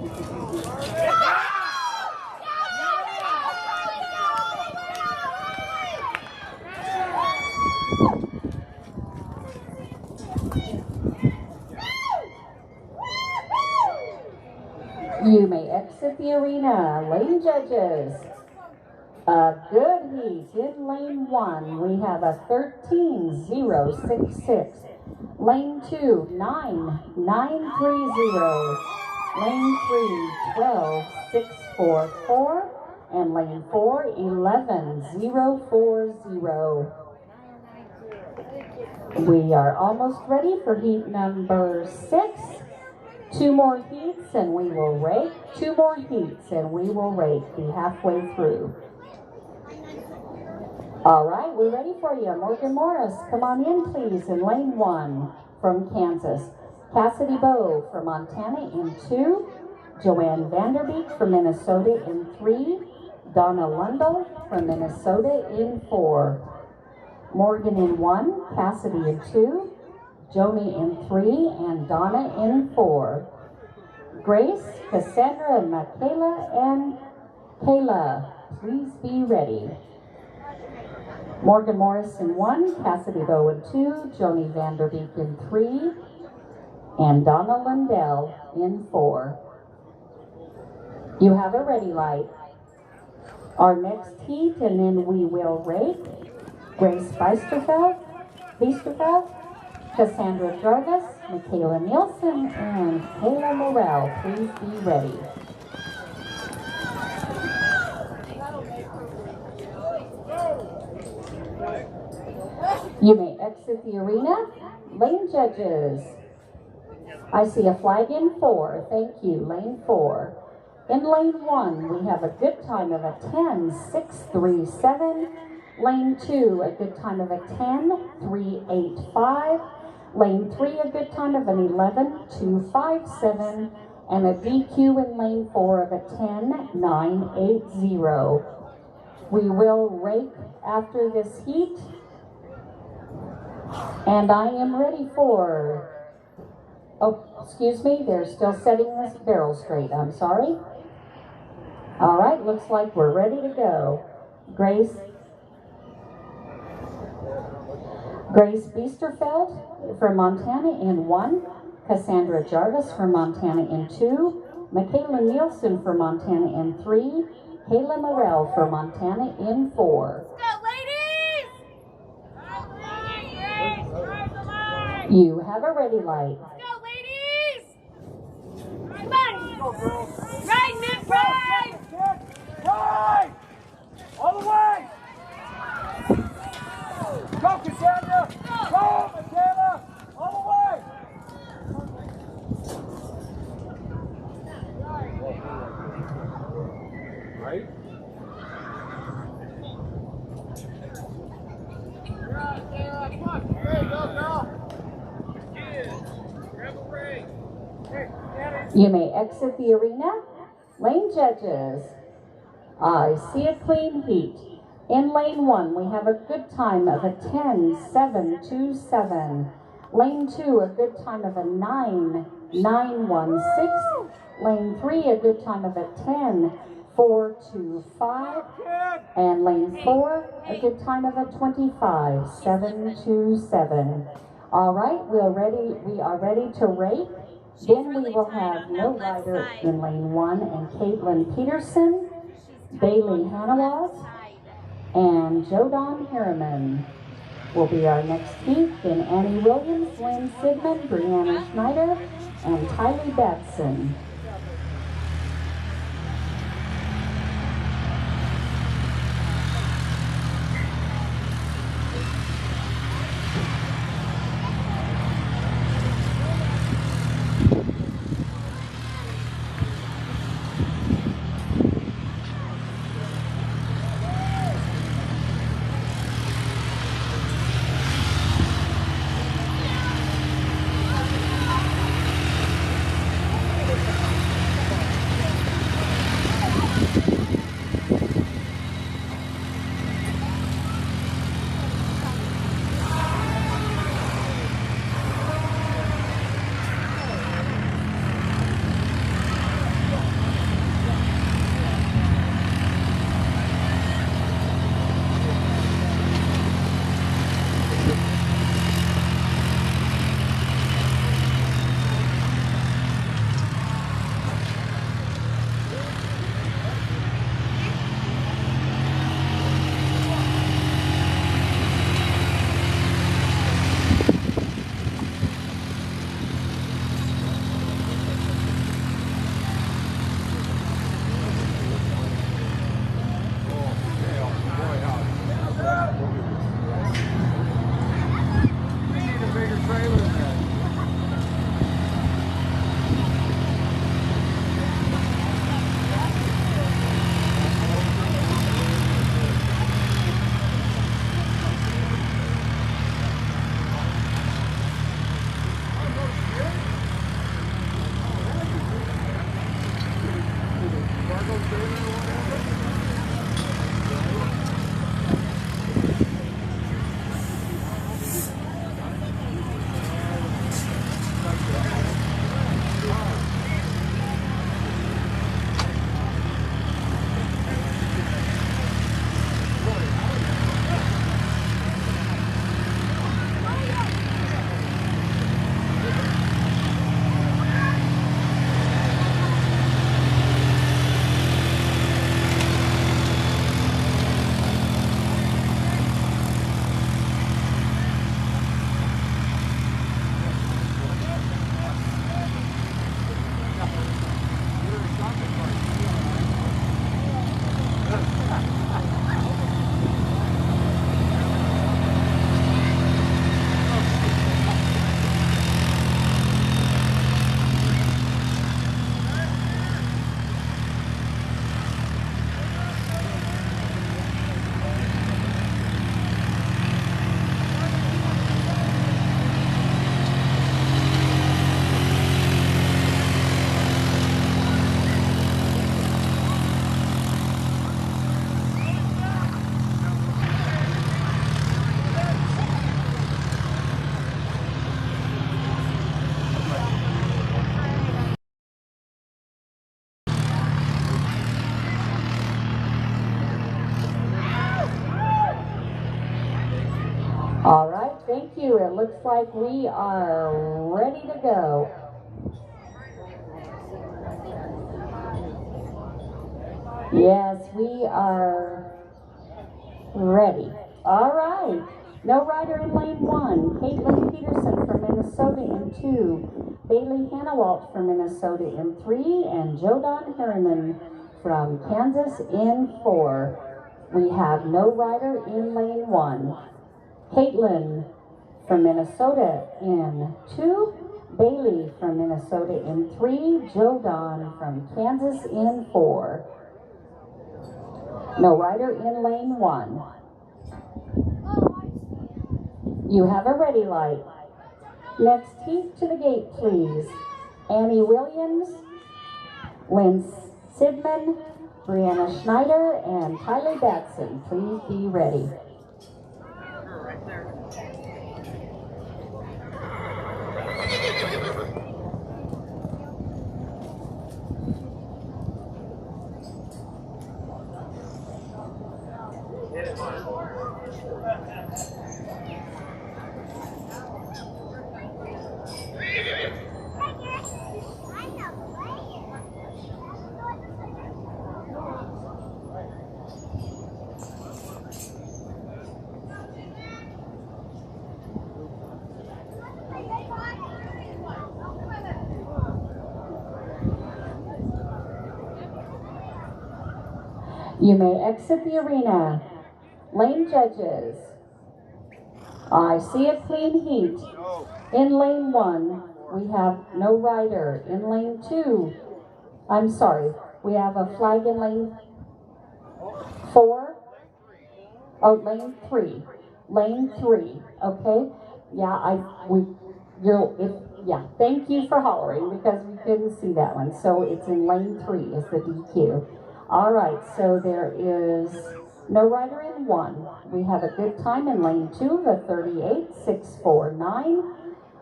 You may exit the arena. Lane judges. A good heat in lane 1. We have a 13.066. Lane 2, 9.930. Lane 3, 12.644. And lane 4, 11.040. We are almost ready for heat number 6. 2 more heats and we will rake. 2 more heats and we will rake. Be halfway through. All right, we're ready for you. Morgan Morris, come on in, please, in lane 1 from Kansas. Cassidy Bowe from Montana in 2. Joanne Vanderbeek from Minnesota in 3. Donna Lundell from Minnesota in 4. Morgan in 1, Cassidy in 2. Joni in 3, and Donna in 4. Grace, Cassandra, and Michaela, and Kayla, please be ready. Morgan Morris in 1, Cassidy Bowe in 2, Joni Vanderbeek in 3, and Donna Lundell in 4. You have a ready light. Our next heat, and then we will rake. Grace Biesterfeld, Cassandra Jarvis, Michaela Nielsen, and Kayla Morrell. Please be ready. You may exit the arena. Lane judges. I see a flag in 4. Thank you, lane 4. In lane 1, we have a good time of a 10.637. Lane 2, a good time of a 10.385. Lane 3, a good time of an 11.257. And a DQ in lane 4 of a 10.980. We will rake after this heat. And I am ready for, oh, excuse me, they're still setting this barrel straight. I'm sorry. All right, looks like we're ready to go. Grace Biesterfeld from Montana in 1. Cassandra Jarvis from Montana in 2. Michaela Nielsen from Montana in 3. Kayla Morrell from Montana in 4. Go, ladies! You have a ready light. Go, ladies! Come on! Right, Miss Right! Right! All the way! Go, Cassandra! Go, Michaela! All the way! Right? Come on. There you go, girl. Grab a break. You may exit the arena. Lane judges, I see a clean heat. In lane 1, we have a good time of a 10.727. Lane 2, a good time of a 9.916. Lane 3, a good time of a 10.425. And lane 4, a good time of a 25.727. All right, we are ready to rake. Then we will have no rider in lane 1 and Caitlin Peterson, Bailey Hannawalt, and Jodan Harriman will be our next heat. Then Annie Williams, Lynn Sidman, Brianna Schneider, and Tylee Batson. All right, thank you. It looks like we are ready to go. Yes, we are ready. All right. No rider in lane 1. Caitlin Peterson from Minnesota in 2. Bailey Hannawalt from Minnesota in 3. And Jodan Harriman from Kansas in 4. We have no rider in lane 1. Caitlin from Minnesota in 2. Bailey from Minnesota in 3. Jodan from Kansas in 4. No rider in lane 1. You have a ready light. Next heat to the gate, please. Annie Williams, Lynn Sidman, Brianna Schneider, and Kylie Batson. Please be ready. You may exit the arena. Lane judges. I see a clean heat. In lane 1, we have no rider. In lane 2, I'm sorry, we have a flag in lane 4. Oh, lane 3. Lane 3, okay? Yeah, thank you for hollering because we couldn't see that one. So it's in lane 3 is the DQ. All right, so there is no rider in 1. We have a good time in lane 2, the 38.649.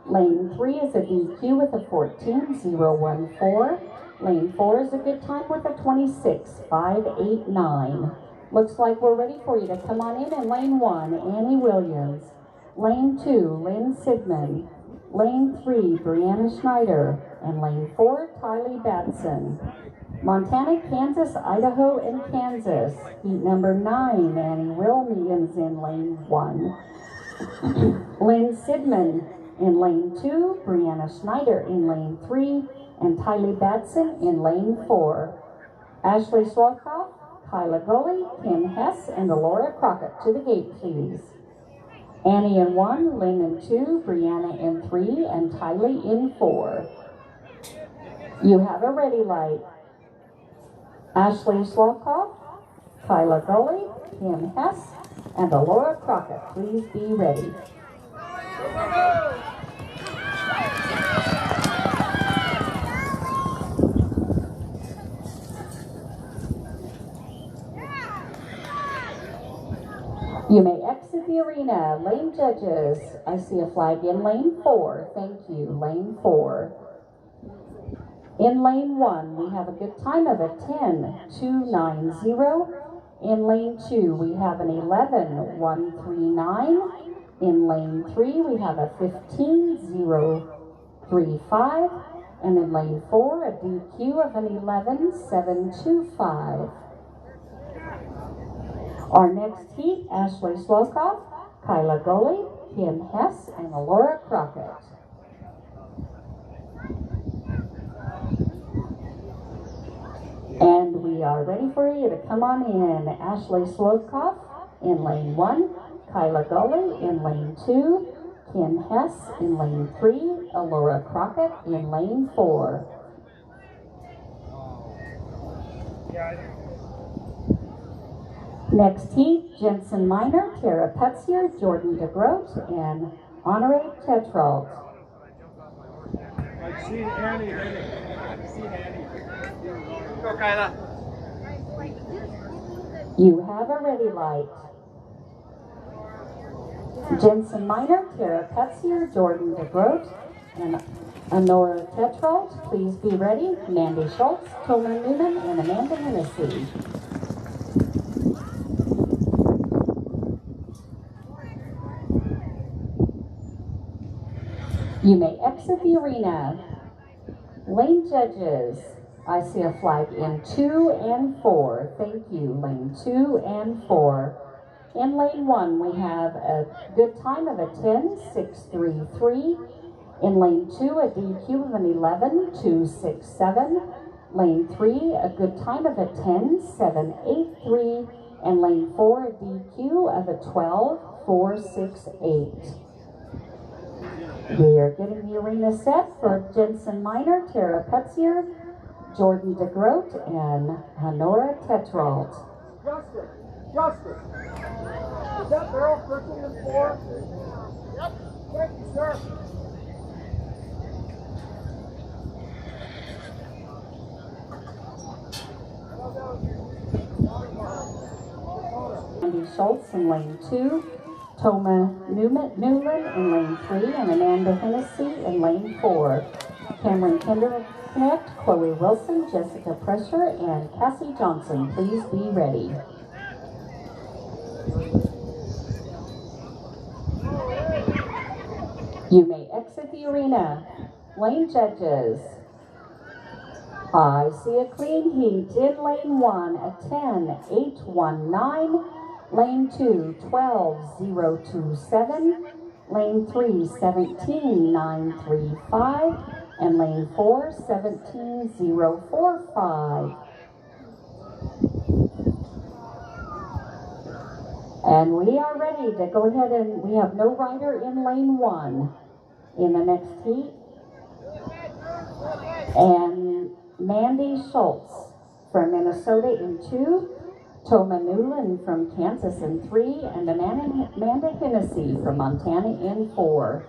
Lane 3 is a DQ with a 14.014. Lane 4 is a good time with a 26.589. Looks like we're ready for you to come on in lane 1, Annie Williams. Lane 2, Lynn Sidman. Lane 3, Brianna Schneider. And lane 4, Tylee Batson. Montana, Kansas, Idaho, and Kansas. Heat number 9, Annie Williams in lane 1. Lynn Sidman in lane 2, Brianna Schneider in lane 3, and Tylee Batson in lane 4. Ashley Swalkoff, Kyla Gully, Kim Hess, and Laura Crockett to the gate, please. Annie in 1, Lynn in 2, Brianna in 3, and Tylee in 4. You have a ready light. Ashley Swalkoff, Kyla Gully, Kim Hess, and Laura Crockett. Please be ready. You may exit the arena. Lane judges, I see a flag in lane 4. Thank you, lane 4. In lane 1, we have a good time of a 10.290. In lane 2, we have an 11.139. In lane 3, we have a 15.035. And in lane 4, a DQ of an 11.725. Our next heat, Ashley Swalkoff, Kyla Gully, Kim Hess, and Laura Crockett. And we are ready for you to come on in. Ashley Swalkoff in lane 1, Kyla Gully in lane 2, Kim Hess in lane 3, Laura Crockett in lane 4. Next heat, Jensen Miner, Tara Putzier, Jordan DeGroat, and Honore Tetrault. I've seen Annie. Go, Kyla. You have a ready light. Jensen Miner, Tara Putzier, Jordan DeGroat, and Honore Tetrault. Please be ready. Mandy Schultz, Tolman Newman, and Amanda Hennessy. You may exit the arena. Lane judges, I see a flag in 2 and 4. Thank you, lane 2 and 4. In lane 1, we have a good time of a 10.633. In lane 2, a DQ of an 11.267. Lane 3, a good time of a 10.783. And lane 4, a DQ of a 12.468. We are getting the arena set for Jensen Miner, Tara Putzier, Jordan DeGroat, and Honore Tetrault. Justin. Is that barrel 13 and 4? Yep. Thank you, sir. Schultz in lane 2, Toma Newland in lane 3, and Amanda Hennessy in lane 4. Cameron Kinderknecht, Chloe Wilson, Jessica Pressure, and Cassie Johnson, please be ready. You may exit the arena. Lane judges. I see a clean heat in lane 1, a 10.819, lane 2, 12.027, lane 3, 17.935, and lane 4, 17.045. And we are ready to go ahead, and we have no rider in lane 1 in the next heat. And Mandy Schultz from Minnesota in 2, Toma Newland from Kansas in 3, and Amanda Hennessy from Montana in 4.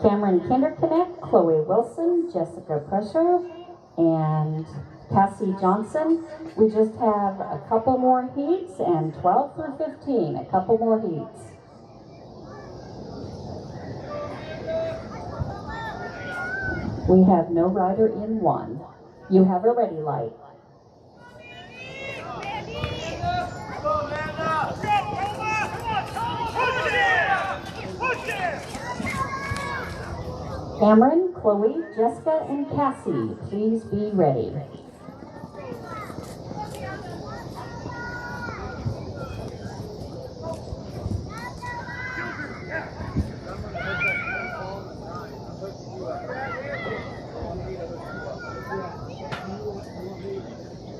Cameron Kinderknecht, Chloe Wilson, Jessica Pressure, and Cassie Johnson. We just have a couple more heats, and 12 through 15, a couple more heats. We have no rider in 1. You have a ready light. Cameron, Chloe, Jessica, and Cassie, please be ready.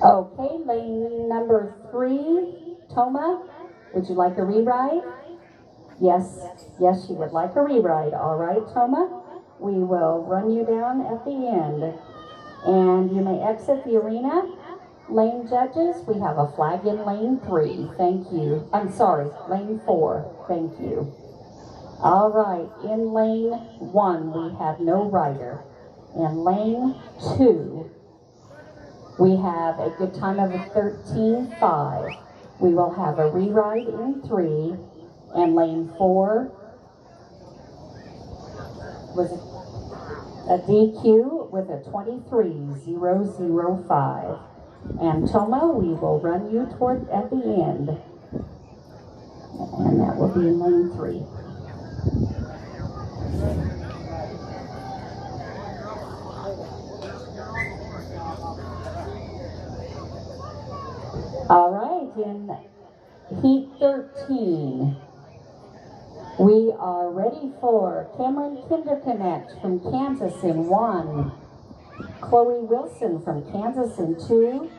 Okay, lane number 3, Toma, would you like a reride? Yes, she would like a reride. All right, Toma, we will run you down at the end. And you may exit the arena. Lane judges, we have a flag in lane 3. Thank you. I'm sorry, lane 4. Thank you. All right, in lane 1, we have no rider. In lane 2, we have a good time of a 13.5. We will have a reride in 3, and lane 4 was a DQ with a 23.005. And Toma, we will run you toward at the end, and that will be in lane 3. All right, in heat 13, we are ready for Cameron Kinderknecht from Kansas in 1, Chloe Wilson from Kansas in 2,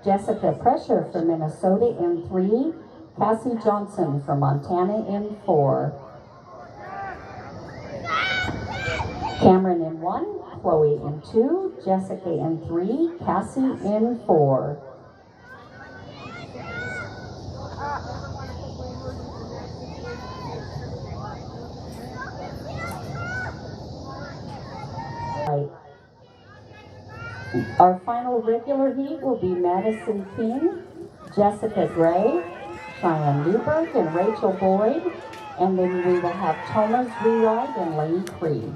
Jessica Pressure from Minnesota in 3, Cassie Johnson from Montana in 4. Cameron in 1, Chloe in 2, Jessica in 3, Cassie in 4. Our final regular heat will be Madison King, Jessica Gray, Cheyenne Newberg, and Rachel Boyd. And then we will have Toma's reride in lane 3.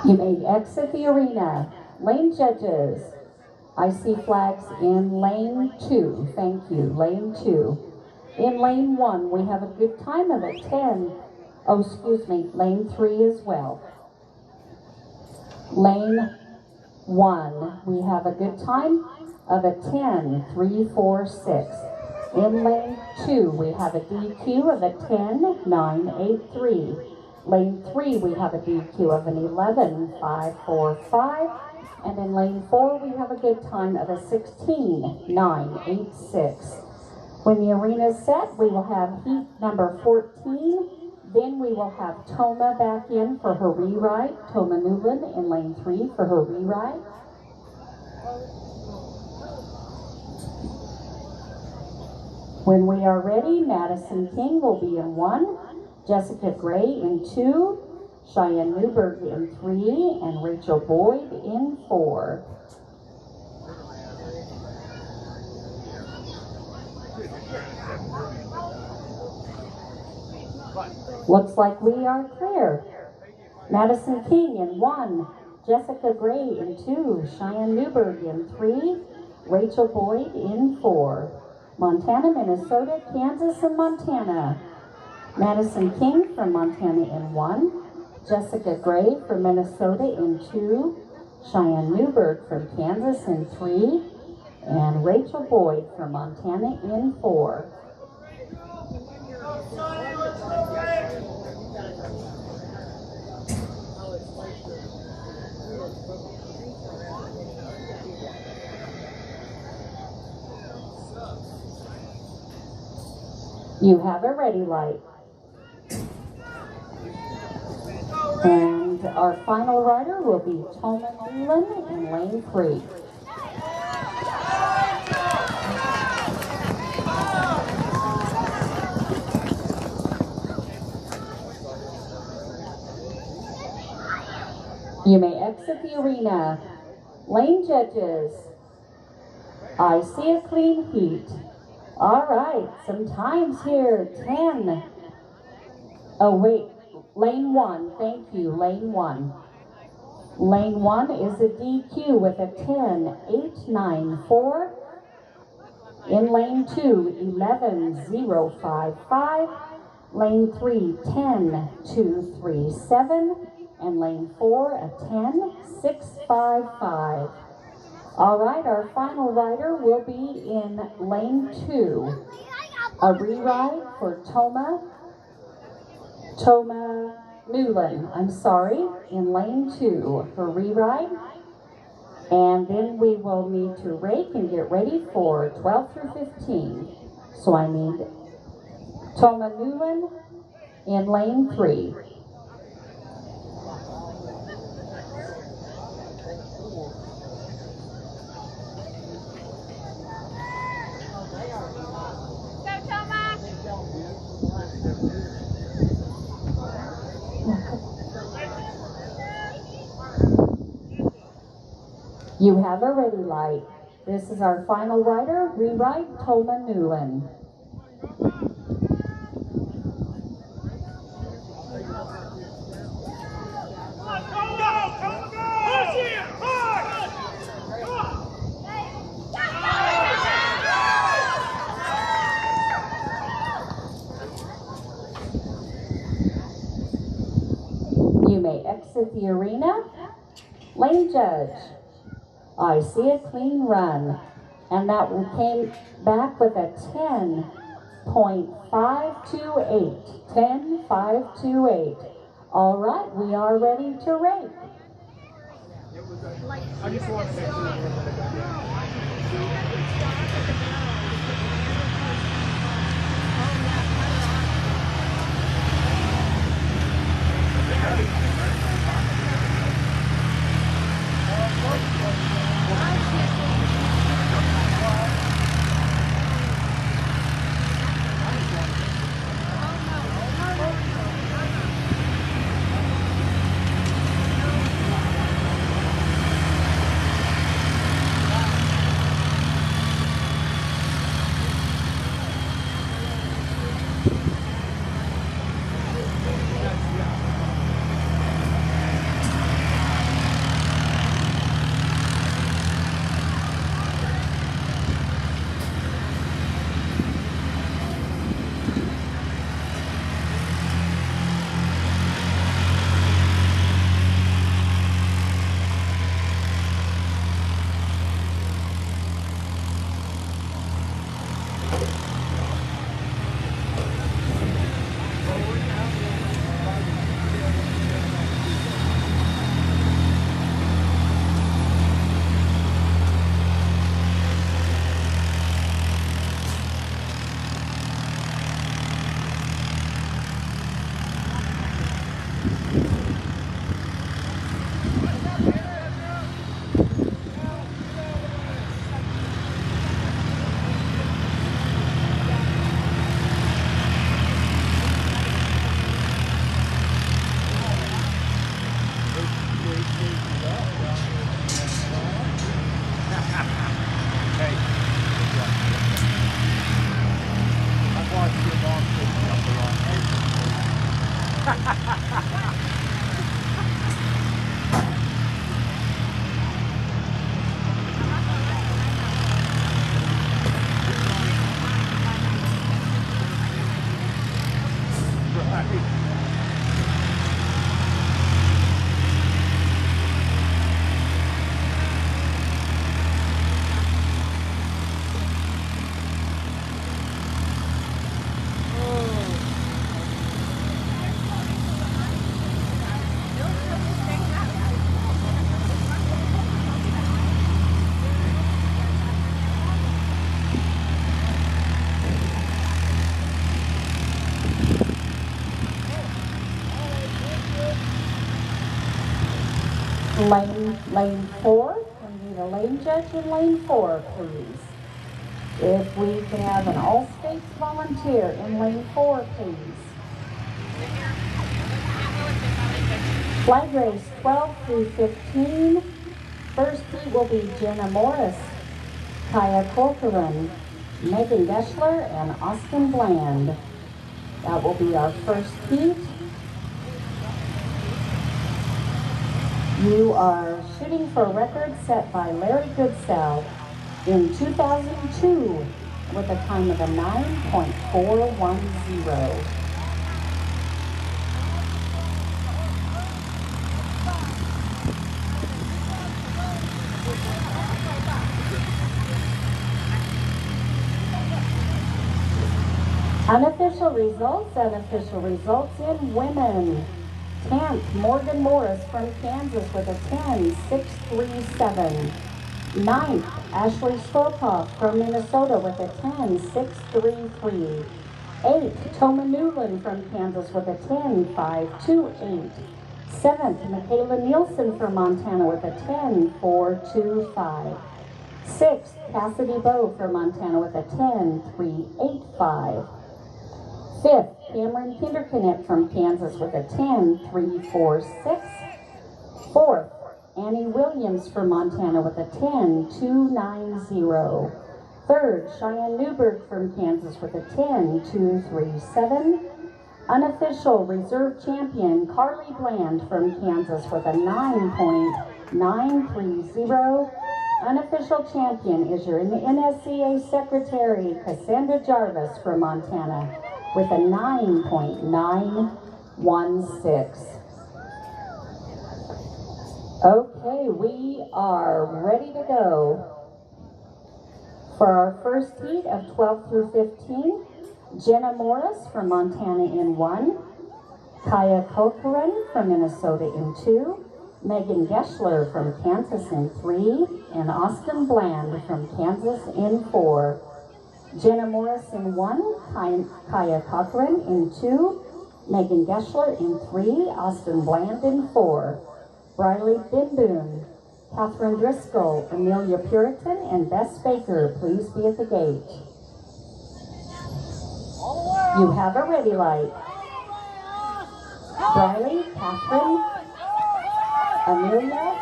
You may exit the arena. Lane judges, I see flags in lane 2. Thank you, lane 2. In lane 1, we have a good time of a 10. Oh, excuse me, lane 3 as well. Lane 1, we have a good time of a 10.346. In lane 2, we have a DQ of a 10.983. Lane 3, we have a DQ of an 11.545. And in lane 4, we have a good time of a 16.986. When the arena is set, we will have heat number 14. Then we will have Toma back in for her reride. Toma Newland in lane 3 for her reride. When we are ready, Madison King will be in 1, Jessica Gray in 2, Cheyenne Newberg in 3, and Rachel Boyd in 4. Looks like we are clear. Madison King in 1, Jessica Gray in 2, Cheyenne Newberg in 3, Rachel Boyd in 4. Montana, Minnesota, Kansas, and Montana. Madison King from Montana in 1, Jessica Gray from Minnesota in 2, Cheyenne Newberg from Kansas in 3, and Rachel Boyd from Montana in 4. You have a ready light. And our final rider will be Toma Newland in lane 3. You may exit the arena. Lane judges, I see a clean heat. All right, some times here, 10. Oh wait, lane 1, thank you, lane 1. Lane 1 is a DQ with a 10.894. In lane 2, 11.055. Lane 3, 10.237. And lane 4, a 10.655. All right, our final rider will be in lane 2. A re-ride for Toma Newland, in lane 2 for re-ride. And then we will need to rake and get ready for 12 through 15. So I need Toma Newland in lane 3. You have a ready light. This is our final rider, re-ride Toma Newland. You may exit the arena. Lane judge, I see a clean run, and that one came back with a 10.528. 10.528. All right, we are ready to rake. I just want to make sure. Lane 4, we need a lane judge in lane 4, please. If we can have an all-states volunteer in lane 4, please. Flag race 12 through 15. First heat will be Jenna Morris, Kaya Corcoran, Megan Geschler, and Austin Bland. That will be our first heat. You are shooting for a record set by Larry Goodsell in 2002 with a time of a 9.410. Unofficial results in women. 10th, Morgan Morris from Kansas with a 10.637. 9th, Ashley Stolkoff from Minnesota with a 10.633. 8th, Toma Newland from Kansas with a 10.528. 7th, Michaela Nielsen from Montana with a 10.425. 6th, Cassidy Bowe from Montana with a 10.385. 5th, Cameron Kinderknecht from Kansas with a 10.346. 4th, Annie Williams from Montana with a 10.290. 3rd, Cheyenne Newberg from Kansas with a 10.237. Unofficial reserve champion Carly Bland from Kansas with a 9.930. Unofficial champion is your NSCA secretary Cassandra Jarvis from Montana with a 9.916. Okay, we are ready to go for our first heat of 12 through 15. Jenna Morris from Montana in 1, Kaya Corcoran from Minnesota in 2, Megan Geschler from Kansas in 3, and Austin Bland from Kansas in 4. Jenna Morris in 1, Kaya Corcoran in 2, Megan Geschler in 3, Austin Bland in 4. Briley Binboon, Catherine Driscoll, Amelia Puritan, and Bess Baker, please be at the gate. You have a ready light. Briley, Catherine, Amelia,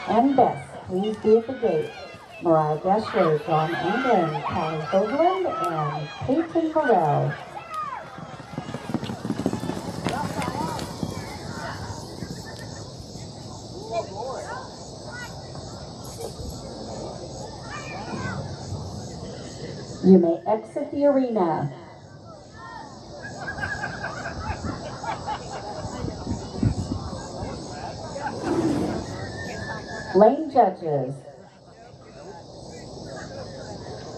and Bess, please be at the gate. Mariah Geschler, John England, Callie Hoagland, and Peyton Morrell. You may exit the arena. Lane judges.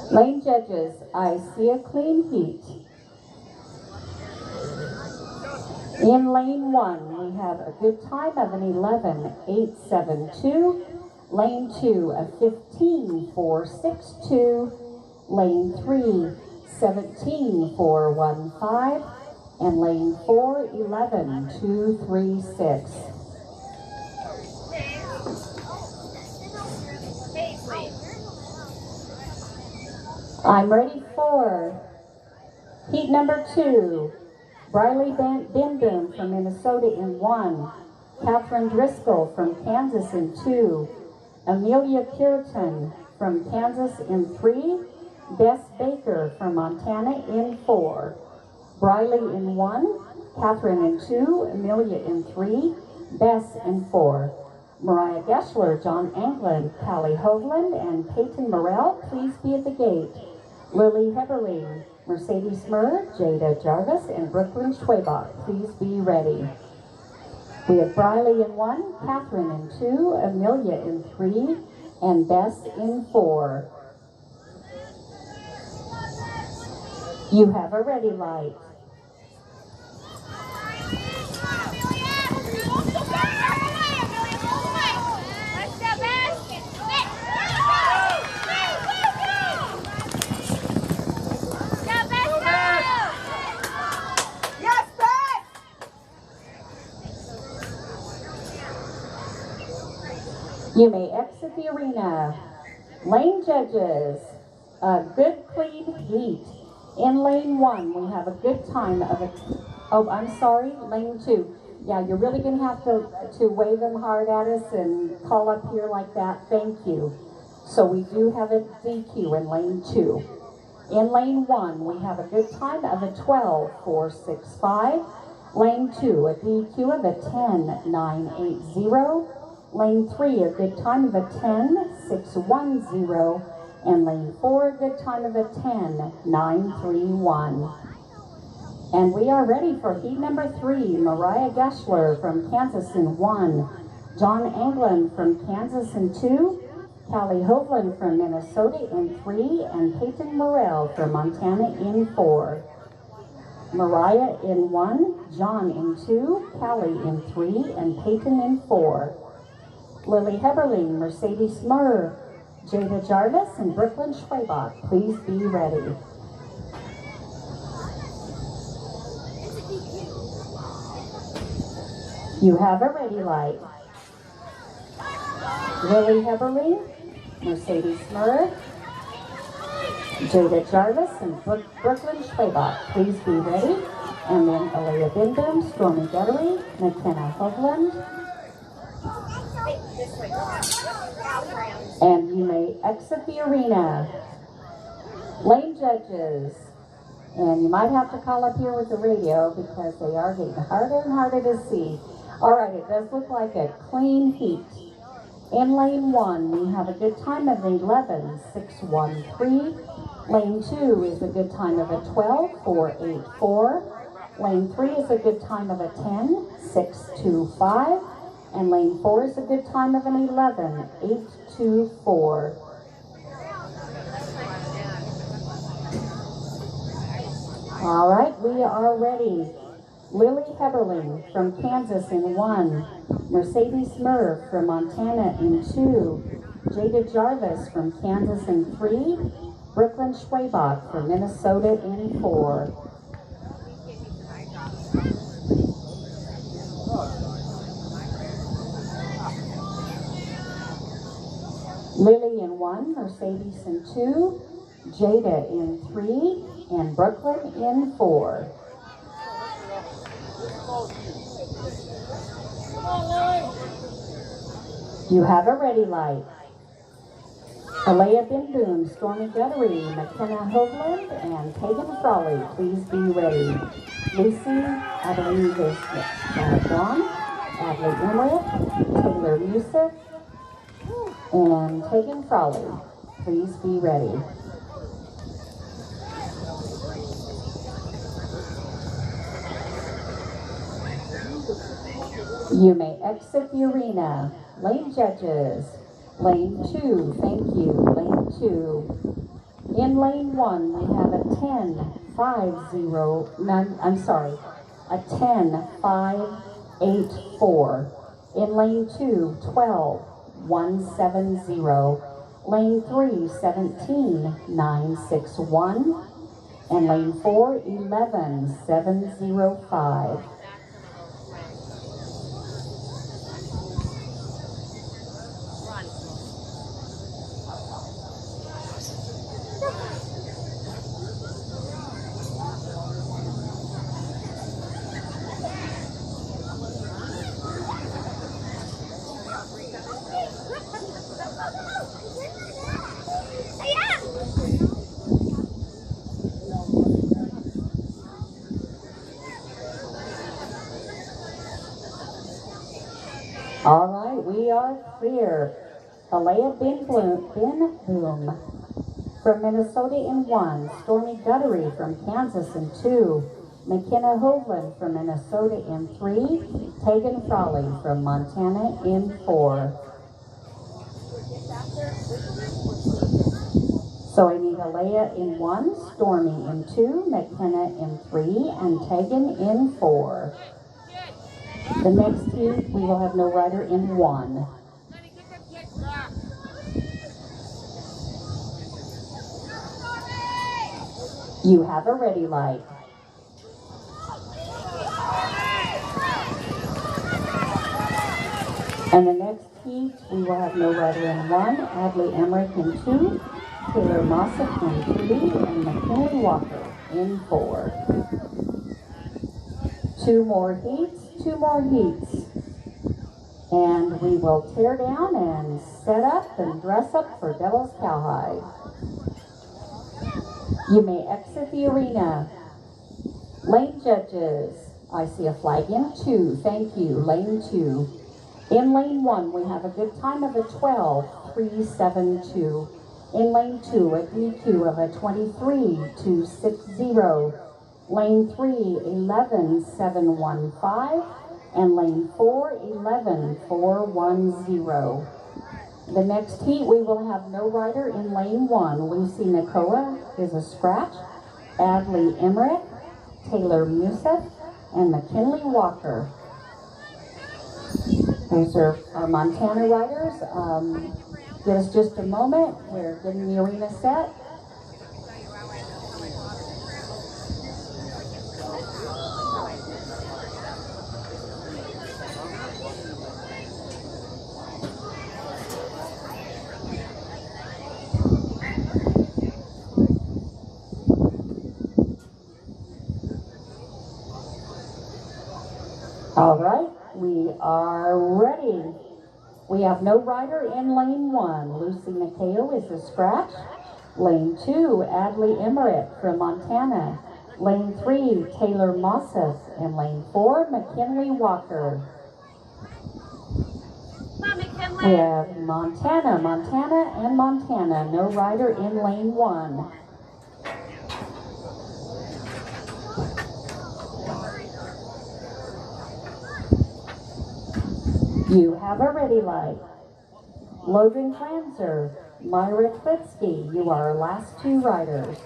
Lane judges, I see a clean heat. In lane 1, we have a good time of an 11.872. Lane 2, a 15.462. Lane 3, 17.415. And lane 4, 11.236. I'm ready for heat number 2. Briley Binboon from Minnesota in 1. Catherine Driscoll from Kansas in 2. Amelia Puritan from Kansas in 3. Bess Baker from Montana in 4. Briley in 1. Catherine in 2. Amelia in 3. Bess in 4. Mariah Geschler, John England, Callie Hoagland, and Peyton Morrell, please be at the gate. Lily Heberling, Mercedes Murr, Jada Jarvis, and Brooklyn Schwabach, please be ready. We have Briley in 1, Catherine in 2, Amelia in 3, and Bess in 4. You have a ready light. exit the arena. Lane judges, a good clean heat. In lane 1, we have a good time of a, oh, I'm sorry, lane 2. Yeah, you're really gonna have to wave them hard at us and call up here like that. Thank you. So we do have a DQ in lane 2. In lane 1, we have a good time of a 12.465. Lane 2, a DQ of a 10.980. Lane 3, a good time of a 10.610. And lane 4, a good time of a 10.931. And we are ready for heat number 3. Mariah Geschler from Kansas in 1. John Anglin from Kansas in 2. Callie Hovland from Minnesota in 3. And Peyton Morrell from Montana in 4. Mariah in 1, John in 2, Callie in 3, and Peyton in 4. Lily Heberling, Mercedes Murr, Jada Jarvis, and Brooklyn Schwabach, please be ready. You have a ready light. Lily Heberling, Mercedes Murr, Jada Jarvis, and Brooklyn Schwabach, please be ready. And then Alea Bindum, Stormy Guttery, McKenna Hovland. And you may exit the arena. Lane judges, and you might have to call up here with the radio because they are getting harder and harder to see. All right, it does look like a clean heat. In lane 1, we have a good time of 11.613. Lane 2 is a good time of a 12.484. Lane 3 is a good time of a 10.625. And lane 4 is a good time of an 11.824. All right, we are ready. Lily Heberling from Kansas in 1. Mercedes Murr from Montana in 2. Jada Jarvis from Kansas in 3. Brooklyn Schwabach from Minnesota in 4. Lily in 1, Mercedes in 2, Jada in 3, and Brooklyn in 4. You have a ready light. Alea Bindum, Stormy Guttery, McKenna Hovland, and Pagan Frawley, please be ready. Lucy, I believe is Dawn, Adley Emmerich, Taylor Musa, and Pagan Frawley, please be ready. You may exit the arena. Lane judges. Lane 2, thank you, lane 2. In lane 1, we have a 10.584. In lane 2, 12.170. Lane 3, 17.961. And lane 4, 11.705. All right, we are clear. Alea Bindum from Minnesota in 1. Stormy Guttery from Kansas in 2. McKenna Hovland from Minnesota in 3. Pagan Frawley from Montana in 4. So I need Alea in 1, Stormy in 2, McKenna in 3, and Tegan in 4. The next heat, we will have no rider in 1. You have a ready light. And the next heat, we will have no rider in 1, Adley Emmerich in 2, Taylor Mossett in 3, and McKinley Walker in 4. 2 more heats. And we will tear down and set up and dress up for Devil's Cowhide. You may exit the arena. Lane judges, I see a flag in 2. Thank you, lane 2. In lane 1, we have a good time of a 12.372. In lane 2, a DQ of a 23.260. Lane 3, 11.715. And lane 4, 11.410. The next heat, we will have no rider in lane 1. Lucy Nakoa is a scratch. Adley Emmerich, Taylor Museth, and McKinley Walker. Those are our Montana riders. Give us just a moment. We're getting the arena set. All right, we are ready. We have no rider in lane 1. Lucy Nakeo is a scratch. Lane 2, Adley Emmerich from Montana. Lane 3, Taylor Mosseth. And lane 4, McKinley Walker. We have Montana, and Montana. No rider in lane 1. You have a ready light. Logan Klanzer, Myra Klitsky, you are our last 2 riders.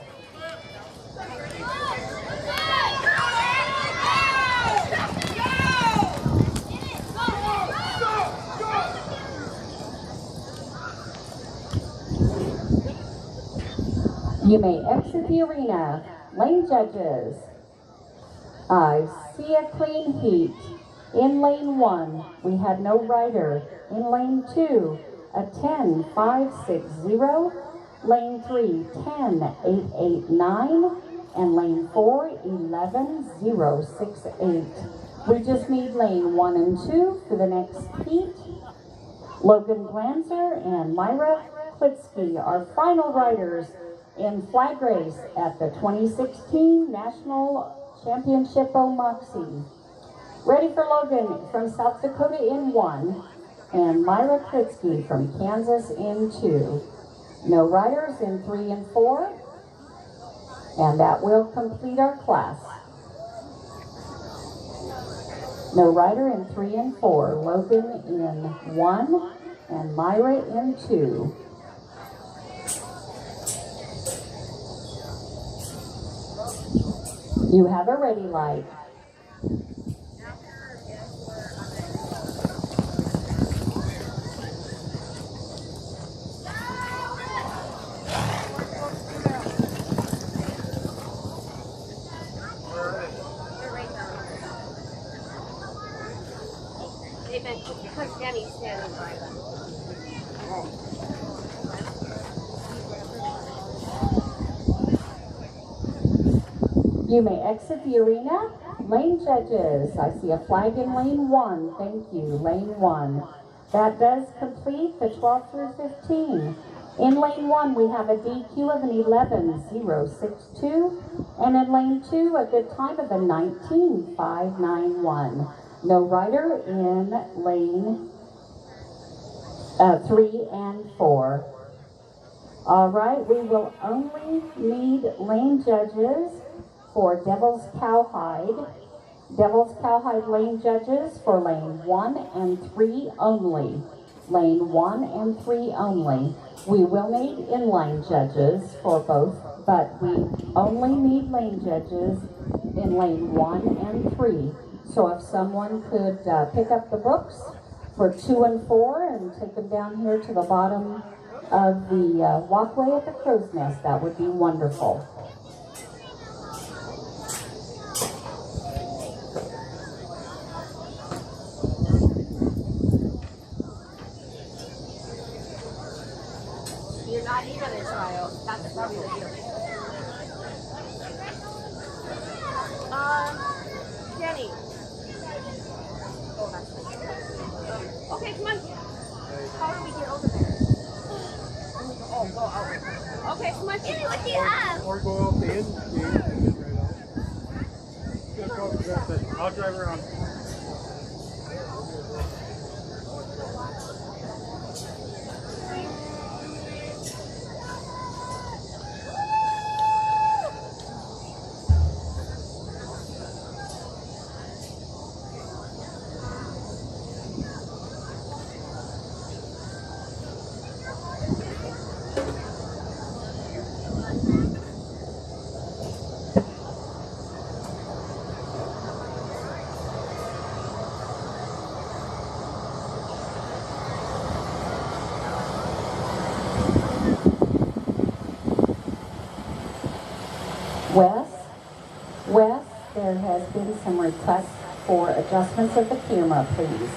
You may exit the arena. Lane judges, I see a clean heat. In lane 1, we had no rider. In lane 2, a 10.560. Lane 3, 10.889. And lane 4, 11.068. We just need lane 1 and 2 for the next heat. Logan Glanzer and Myra Klitsky are final riders in flag race at the 2016 National Championship O-Mok-See. Ready for Logan from South Dakota in 1, and Myra Klitsky from Kansas in 2. No riders in 3 and 4, and that will complete our class. No rider in 3 and 4, Logan in 1, and Myra in 2. You have a ready light. Because Denny's standing by them. You may exit the arena. Lane judges, I see a flag in lane 1. Thank you, lane 1. That does complete the 12 through 15. In lane 1, we have a DQ of an 11.062. And in lane 2, a good time of a 19.591. No rider in lane 3 and 4. All right, we will only need lane judges for Devil's Cowhide. Devil's Cowhide lane judges for lane 1 and 3 only. Lane 1 and 3 only. We will need inline judges for both, but we only need lane judges in lane 1 and 3. So if someone could pick up the books for 2 and 4 and take them down here to the bottom of the walkway at the Crow's Nest, that would be wonderful. Jenny. Okay, come on. How do we get over there? Oh, go out. Okay, come on. Jenny, what do you have? Or go out the end gate and then right out. Just go grab it. I'll drive around. Wes, there has been some requests for adjustments of the camera, please.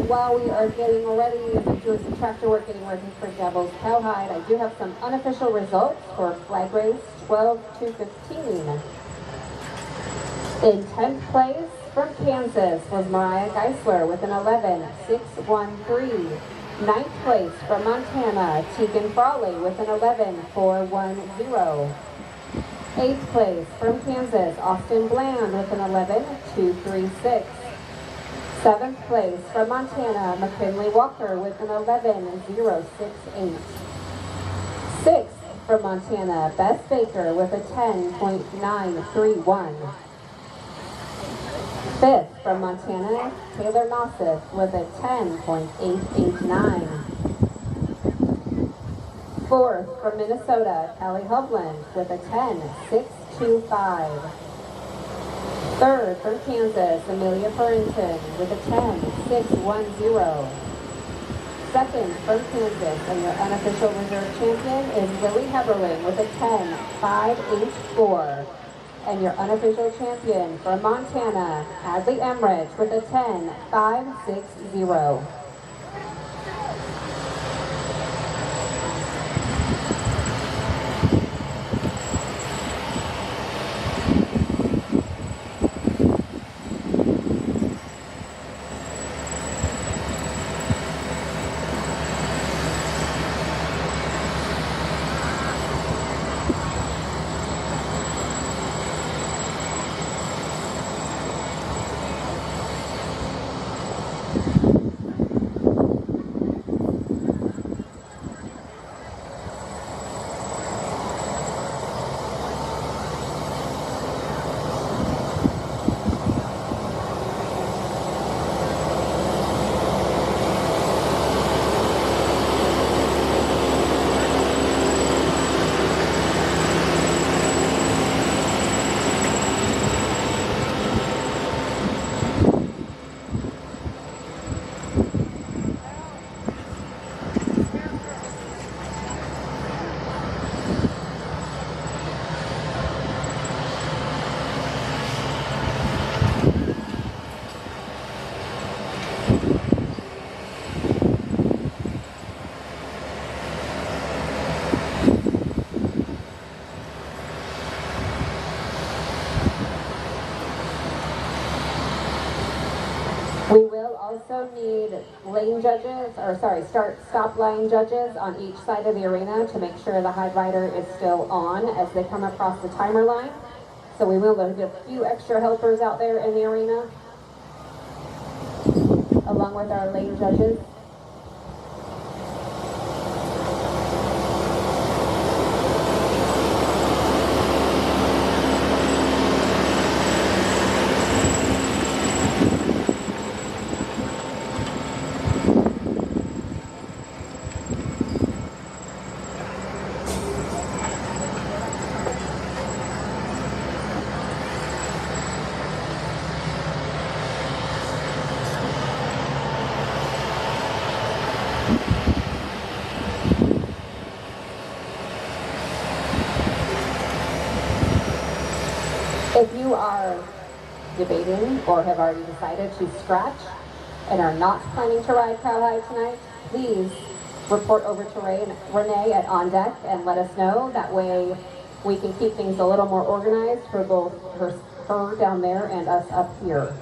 While we are getting ready to do some tractor work, getting ready for Devil's Cowhide, I do have some unofficial results for flag race 12 to 15. In 10th place from Kansas was Mariah Geisler with an 11.613. 9th place from Montana, Tegan Frawley with an 11.410. 8th place from Kansas, Austin Bland with an 11.236. 7th place from Montana, McKinley Walker with an 11.068. 6th from Montana, Bess Baker with a 10.931. 5th from Montana, Taylor Nosif with a 10.889. 4th from Minnesota, Callie Hovland with a 10.625. 3rd from Kansas, Amelia Purrington with a 10.610. 2nd from Kansas, and your unofficial reserve champion is Lily Heberling with a 10.584. And your unofficial champion from Montana, Adley Emrich with a 10.560. We will also need lane judges, or sorry, stop line judges on each side of the arena to make sure the hide rider is still on as they come across the timer line. So we will need a few extra helpers out there in the arena, along with our lane judges. If you are debating or have already decided to scratch and are not planning to ride cowhide tonight, please report over to Renee at On Deck and let us know. That way we can keep things a little more organized for both her down there and us up here.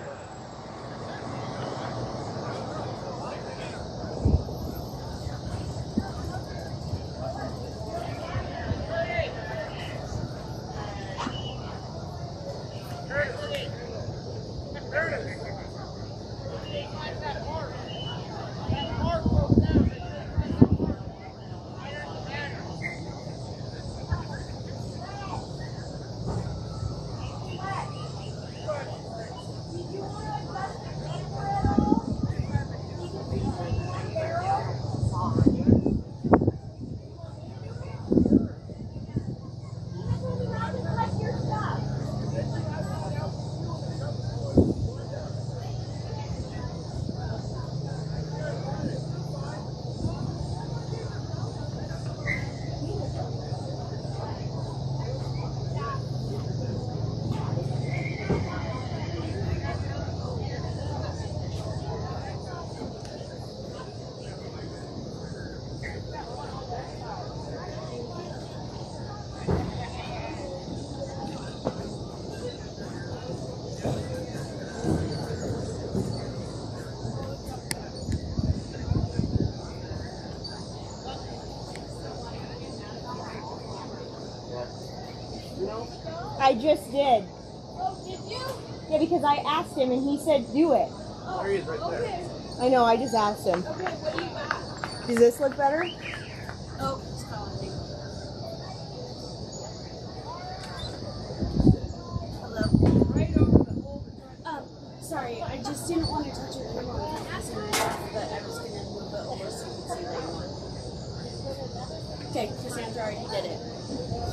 I just did. Oh, did you? Yeah, because I asked him and he said do it. Oh, There he is right there. okay. I know, I just asked him. Okay, what do you got? Does this look better? Oh, it's calling me. Hello. Right over the whole. Sorry, I just didn't want to touch it anymore. I was asking but I was gonna move it over so you can see what you want. Okay, Cassandra already did it.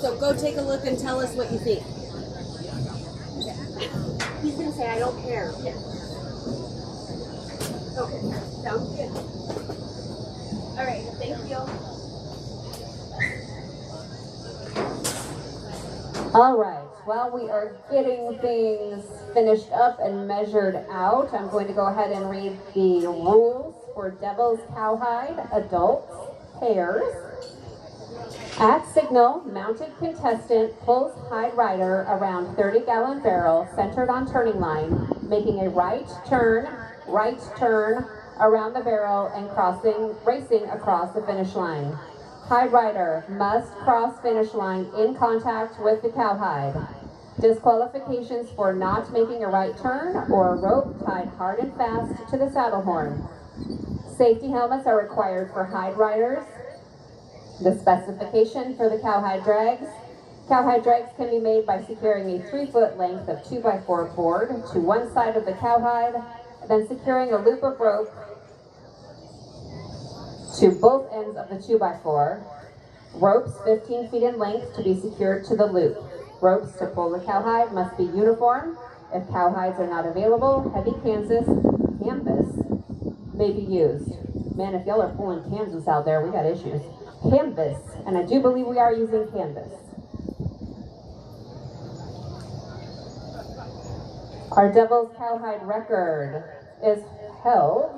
So go take a look and tell us what you think. He's gonna say I don't care. Yeah. Okay, sounds good. All right, thank you. All right, well, we are getting things finished up and measured out. I'm going to go ahead and read the rules for Devil's Cowhide adults pairs. At signal, mounted contestant pulls hide rider around 30-gallon barrel centered on turning line, making a right turn around the barrel and racing across the finish line. Hide rider must cross finish line in contact with the cowhide. Disqualifications for not making a right turn or a rope tied hard and fast to the saddle horn. Safety helmets are required for hide riders. The specification for the cowhide drags. Cowhide drags can be made by securing a 3-foot length of 2x4 board to one side of the cowhide, then securing a loop of rope to both ends of the 2x4. Ropes 15 feet in length to be secured to the loop. Ropes to pull the cowhide must be uniform. If cowhides are not available, heavy canvas may be used. Man, if y'all are pulling canvas out there, we got issues. Canvas, and I do believe we are using canvas. Our Devil's Cowhide record is held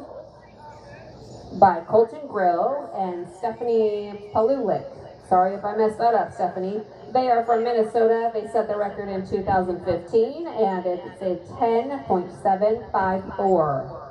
by Colton Grill and Stephanie Palulik. Sorry if I messed that up, Stephanie. They are from Minnesota. They set the record in 2015, and it's a 10.754.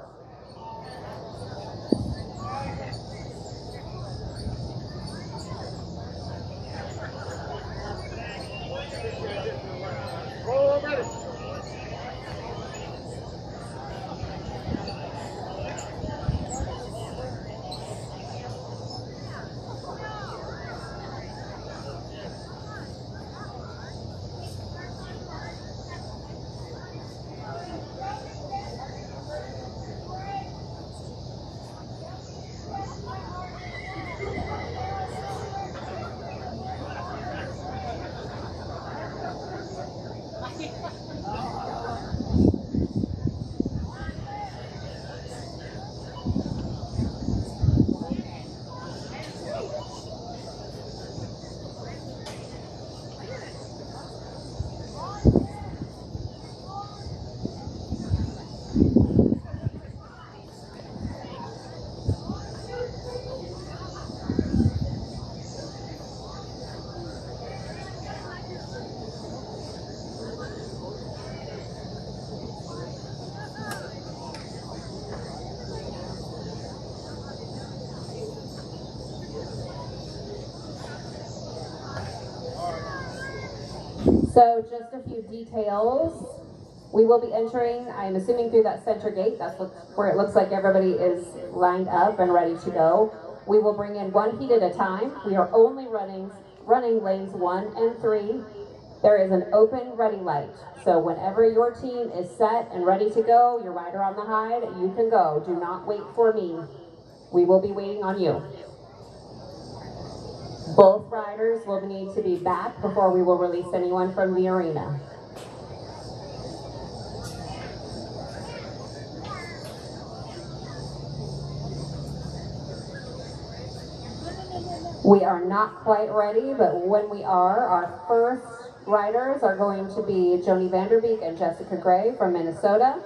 So just a few details. We will be entering, I'm assuming, through that center gate. That's where it looks like everybody is lined up and ready to go. We will bring in one heat at a time. We are only running lanes 1 and 3. There is an open ready light. So whenever your team is set and ready to go, your rider on the hide, you can go. Do not wait for me. We will be waiting on you. Both riders will need to be back before we will release anyone from the arena. We are not quite ready, but when we are, our first riders are going to be Joni Vanderbeek and Jessica Gray from Minnesota,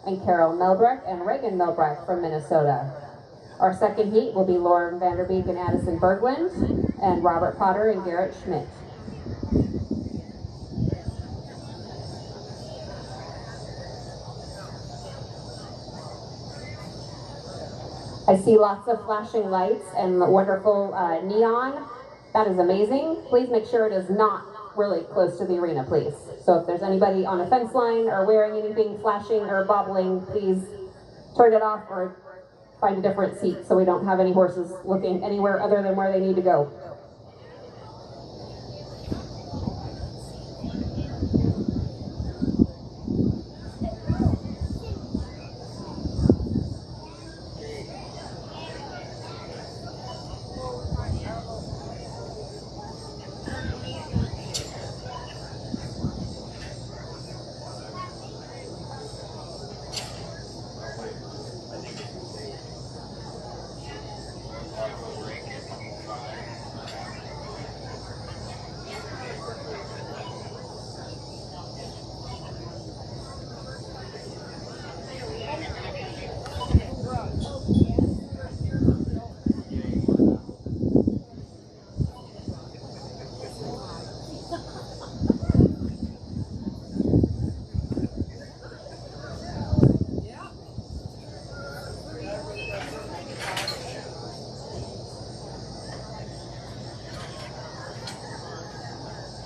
and Carol Melbrecht and Reagan Melbrecht from Minnesota. Our second heat will be Lauren Vanderbeek and Addison Berglund, and Robert Potter and Garrett Schmidt. I see lots of flashing lights and wonderful neon. That is amazing. Please make sure it is not really close to the arena, please. So if there's anybody on a fence line or wearing anything flashing or bobbling, please turn it off or find a different seat so we don't have any horses looking anywhere other than where they need to go.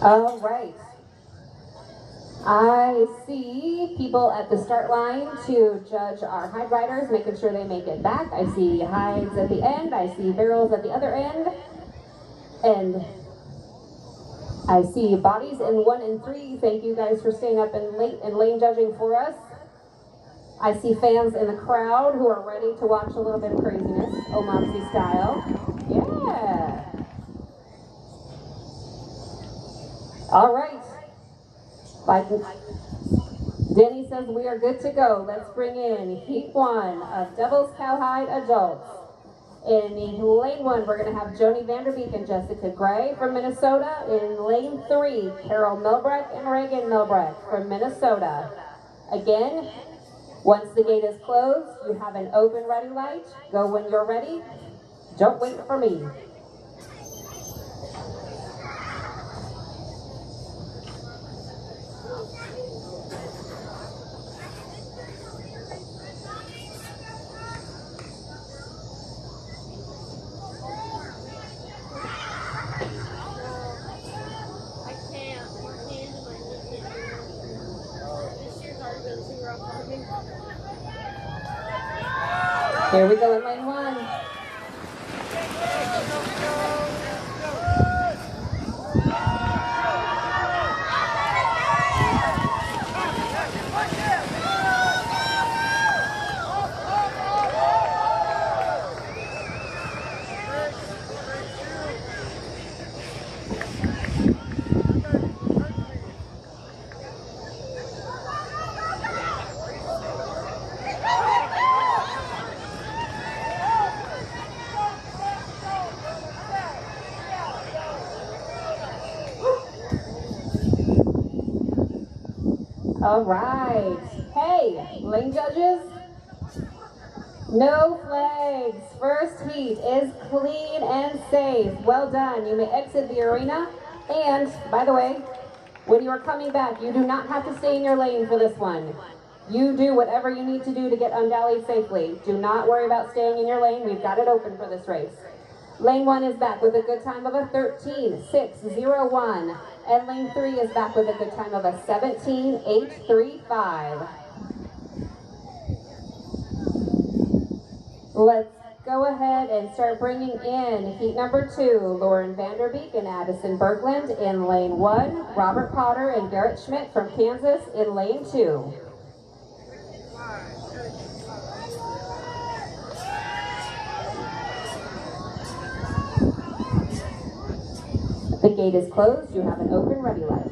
All right. I see people at the start line to judge our hide riders, making sure they make it back. I see hides at the end. I see barrels at the other end. And I see bodies in 1 and 3. Thank you guys for staying up and late and lane judging for us. I see fans in the crowd who are ready to watch a little bit of craziness, O-Mok-See style. Yeah. All right. Denny says we are good to go. Let's bring in Heat 1 of Devil's Cowhide Adults. In lane 1, we're going to have Joni Vanderbeek and Jessica Gray from Minnesota. In lane 3, Carol Melbrecht and Reagan Melbrecht from Minnesota. Again, once the gate is closed, you have an open ready light. Go when you're ready. Don't wait for me. Here we go in lane 1. All right. Hey, lane judges. No flags. First heat is clean and safe. Well done. You may exit the arena. And, by the way, when you are coming back, you do not have to stay in your lane for this one. You do whatever you need to do to get undallied safely. Do not worry about staying in your lane. We've got it open for this race. Lane 1 is back with a good time of a 13.601. And lane 3 is back with a good time of a 17.835. Let's go ahead and start bringing in heat number 2, Lauren Vanderbeek and Addison Bergland in lane 1, Robert Potter and Garrett Schmidt from Kansas in lane 2. The gate is closed. You have an open ready light.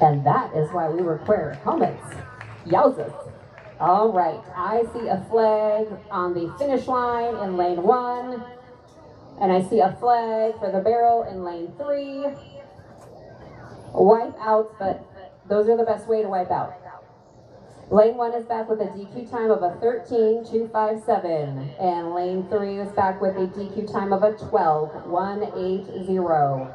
And that is why we require helmets. Yowzas. All right, I see a flag on the finish line in lane 1. And I see a flag for the barrel in lane 3. Wipe outs, but those are the best way to wipe out. Lane 1 is back with a DQ time of a 13.257. And lane 3 is back with a DQ time of a 12.180.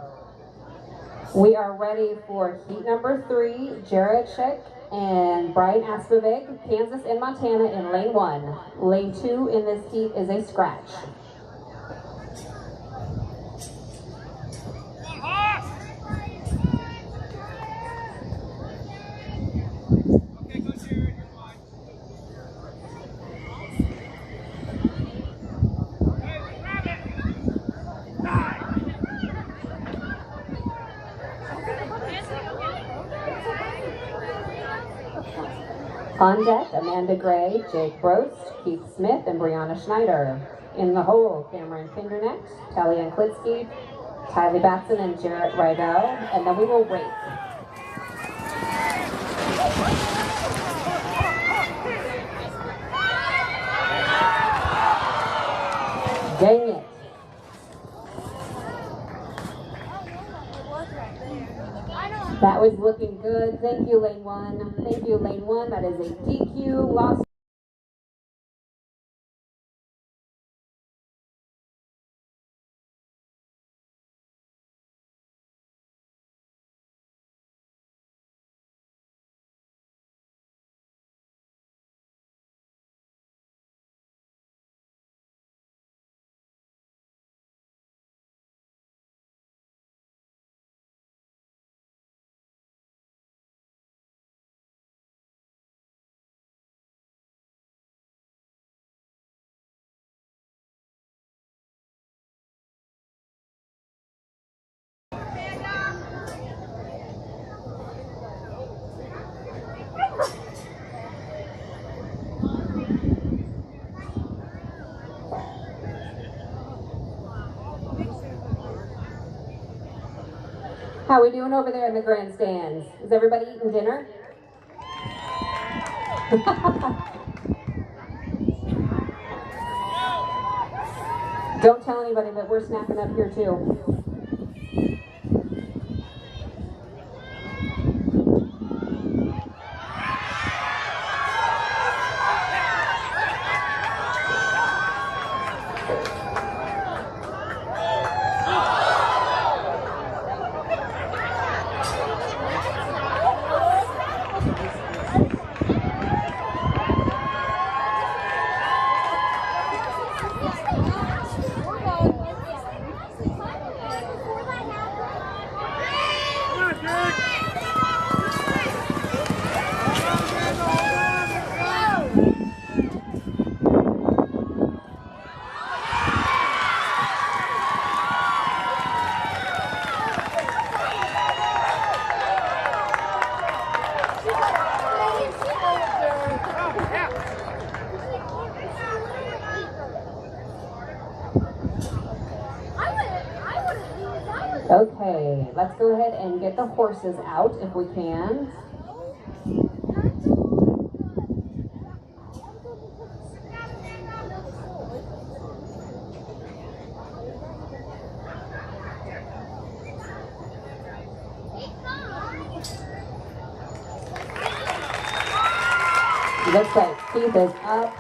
We are ready for heat number 3, Jared Schick and Brian Aspavig, Kansas and Montana in lane 1. Lane 2 in this heat is a scratch. On deck, Amanda Gray, Jake Brost, Keith Smith, and Brianna Schneider. In the hole, Cameron Kinderneck, Talia Klitsky, Tylee Batson, and Jarrett Rydell. And then we will wait. Dang it. That was looking good. Thank you, lane 1. Thank you, lane 1. That is a DQ loss. How we doing over there in the grandstands? Is everybody eating dinner? Don't tell anybody that we're snacking up here too. let's go ahead and get the horses out if we can. Looks like Keith is up.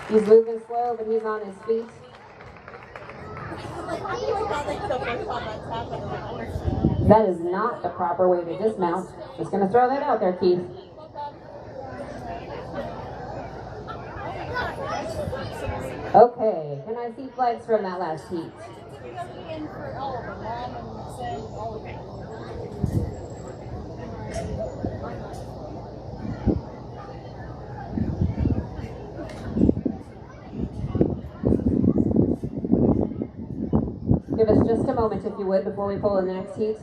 He's moving slow, but he's on his feet. That is not the proper way to dismount. Just gonna throw that out there, Keith. Okay, can I see flags from that last heat? Give us just a moment, if you would, before we pull in the next heat.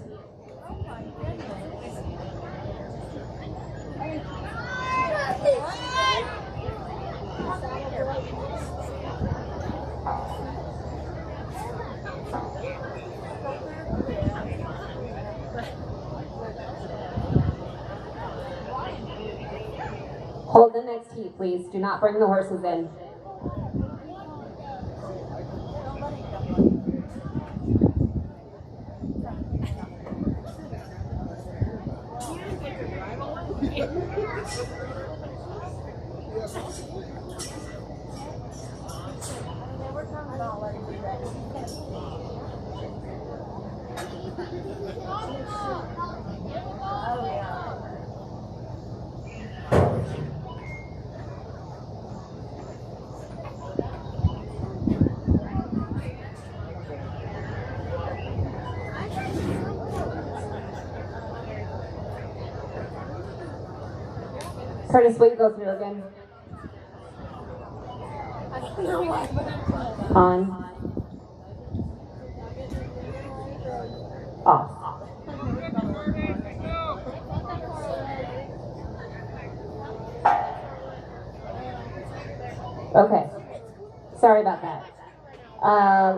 Hold the next heat, please. Do not bring the horses in. Curtis, will you go through again? On. Off. Okay. Sorry about that.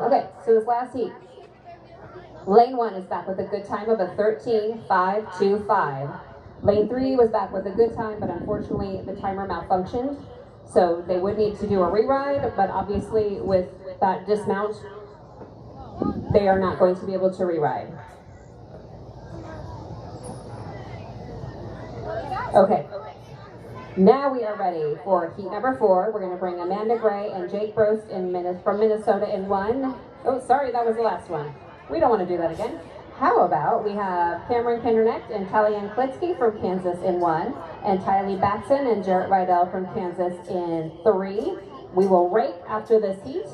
Okay, so this last heat. Lane 1 is back with a good time of a 13.525. Lane 3 was back with a good time, but unfortunately the timer malfunctioned. So they would need to do a re-ride, but obviously with that dismount, they are not going to be able to re-ride. Okay. Now we are ready for heat number 4. We're going to bring Amanda Gray and Jake Brost from Minnesota in 1. Oh, sorry, that was the last one. We don't want to do that again. How about we have Cameron Kindernecht and Kellyanne Klitsky from Kansas in 1, and Tylee Batson and Jarrett Rydell from Kansas in 3. We will rake after this heat.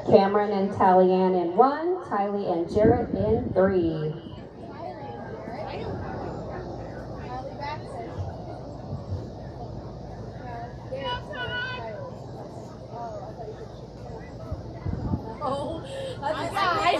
Cameron and Kellyanne in 1, Tylee and Jarrett in 3. Oh, that's a guy.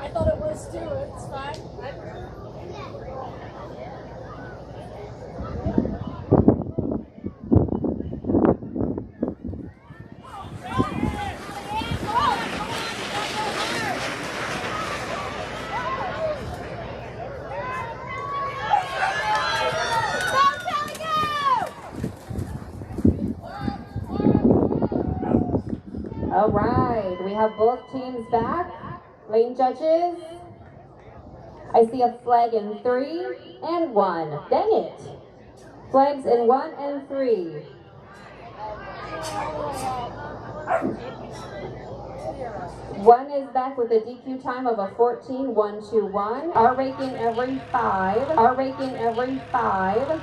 I thought it was too. It's fine. All right, we have both teams back. Lane judges, I see a flag in 3 and 1. Dang it. Flags in 1 and 3. One is back with a DQ time of a 14.121. Our raking every 5. Our raking every 5.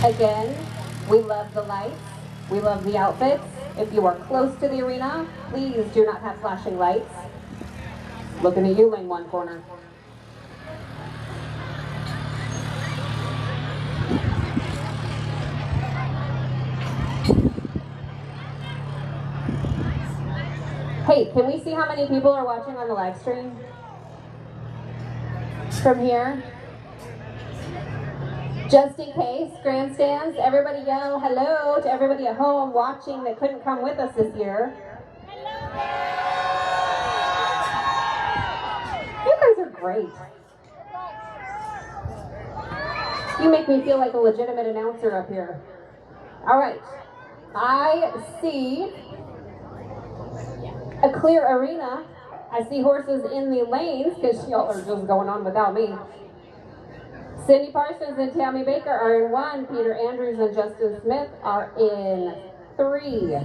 Again, we love the lights. We love the outfits. If you are close to the arena, please do not have flashing lights. Looking at you, lane 1 corner. Hey, can we see how many people are watching on the live stream? From here? Just in case, grandstands, everybody yell hello to everybody at home watching that couldn't come with us this year. You guys are great. You make me feel like a legitimate announcer up here. All right, I see a clear arena. I see horses in the lanes because y'all are just going on without me. Cindy Parsons and Tammy Baker are in 1. Peter Andrews and Justin Smith are in 3.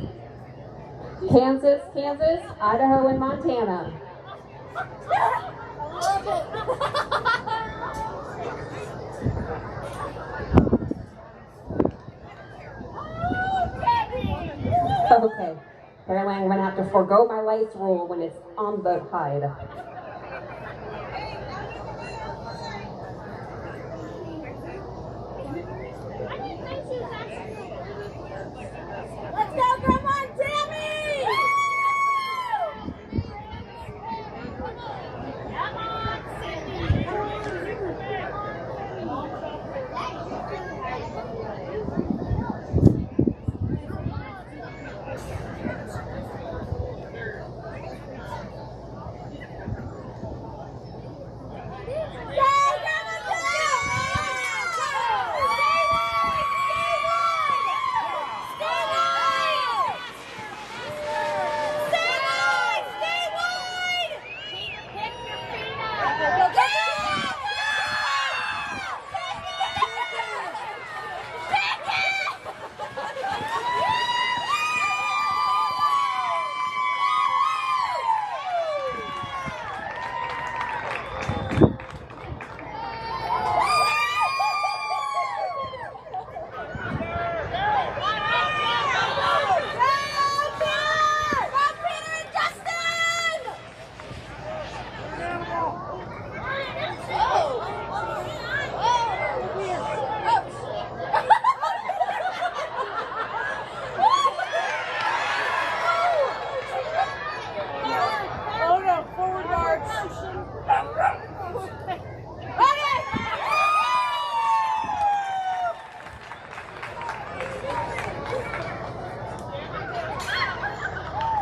Kansas, Idaho, and Montana. Okay. Apparently I'm going to have to forego my lights rule when it's on the hide. Let's go, come on, Tammy! Come on, Cindy!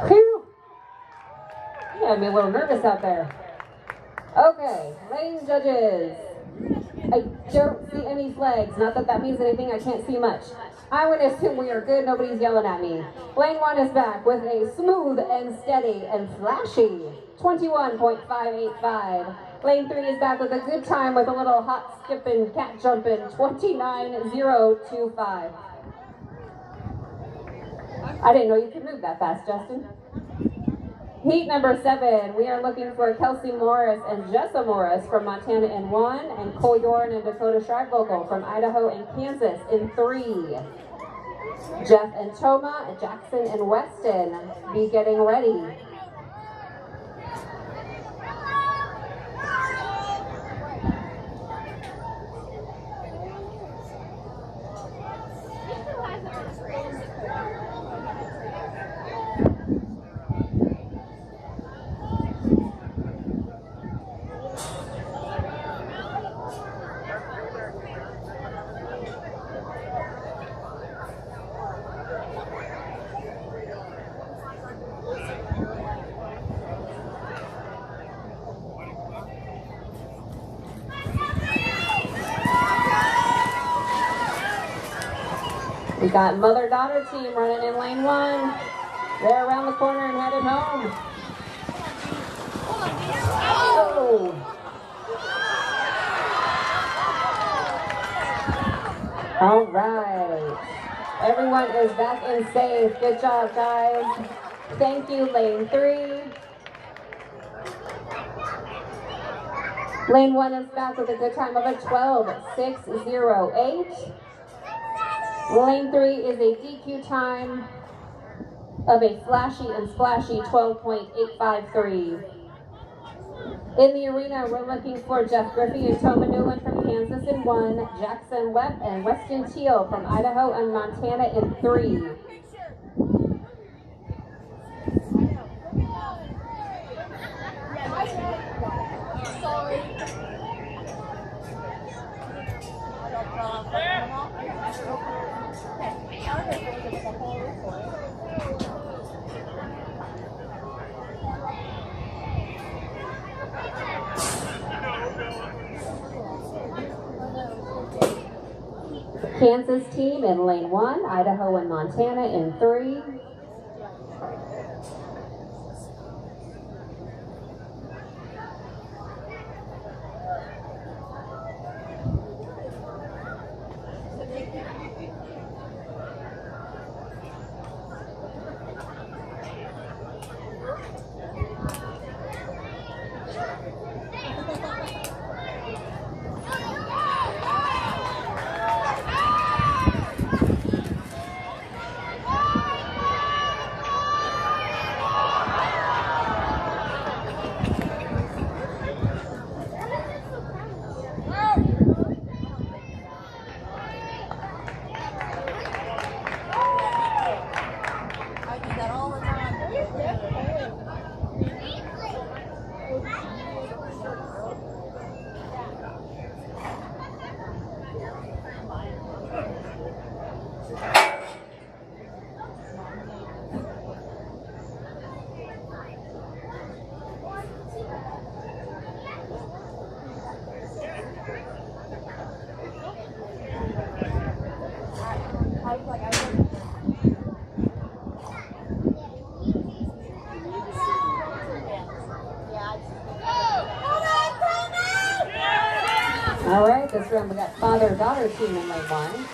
Whew. You had me a little nervous out there. Okay, lane judges. I don't see any flags. Not that that means anything, I can't see much. I would assume we are good, nobody's yelling at me. Lane 1 is back with a smooth and steady and flashy 21.585. Lane 3 is back with a good time with a little hot skipping, cat jumping 29.025. I didn't know you could move that fast, Justin. Heat number 7, we are looking for Kelsey Morris and Jessa Morris from Montana in 1, and Cole Yorn and Dakota Schreibvogel from Idaho and Kansas in 3. Jeff and Toma, Jackson and Weston, be getting ready. We got mother-daughter team running in lane 1. They're around the corner and headed home. Oh! All right. Everyone is back and safe. Good job, guys. Thank you, lane 3. Lane 1 is back with a good time of a 12.608. Lane 3 is a DQ time of a flashy and splashy 12.853. In the arena, we're looking for Jeff Griffey and Toma Newland from Kansas in 1, Jackson Webb and Weston Teal from Idaho and Montana in 3. Kansas team in lane 1, Idaho and Montana in 3. All right, this round we got father-daughter team in lane 1.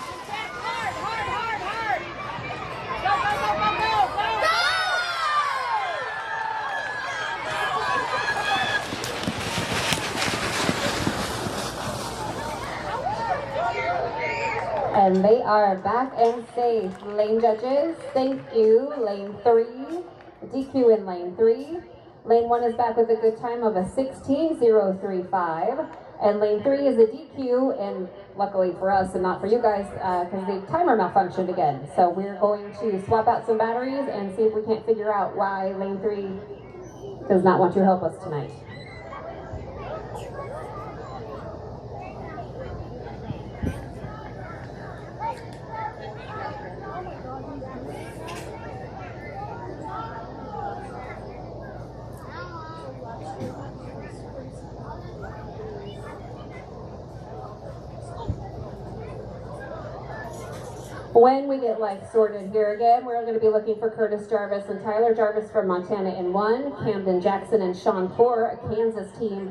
And they are back and safe. Lane judges, thank you. Lane 3, DQ in lane 3. Lane 1 is back with a good time of a 16.035. And lane 3 is a DQ, and luckily for us and not for you guys, because the timer malfunctioned again. So we're going to swap out some batteries and see if we can't figure out why lane 3 does not want to help us tonight. When we get life sorted here again, we're going to be looking for Curtis Jarvis and Tyler Jarvis from Montana in 1, Camden Jackson and Sean Poor, a Kansas team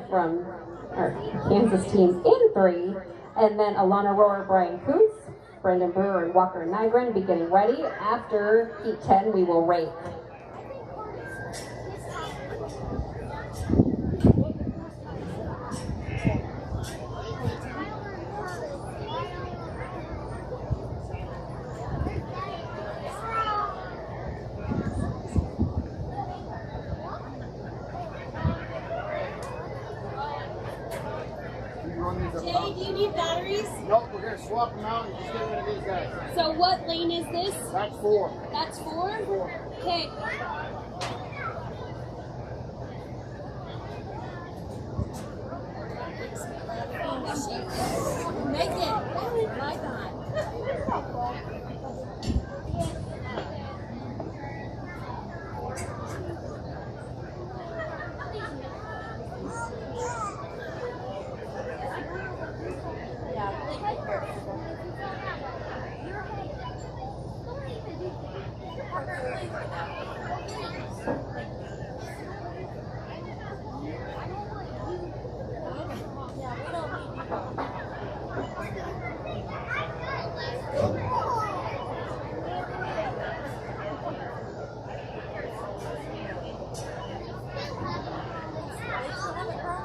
in 3, and then Alana Rohr, Brian Coots, Brendan Brewer, and Walker Nygren be getting ready. After heat 10, we will rake. Jay, do you need batteries? Nope, we're going to swap them out and just get rid of these guys. So what lane is this? That's 4. That's 4? 4. Okay. Make it. My God.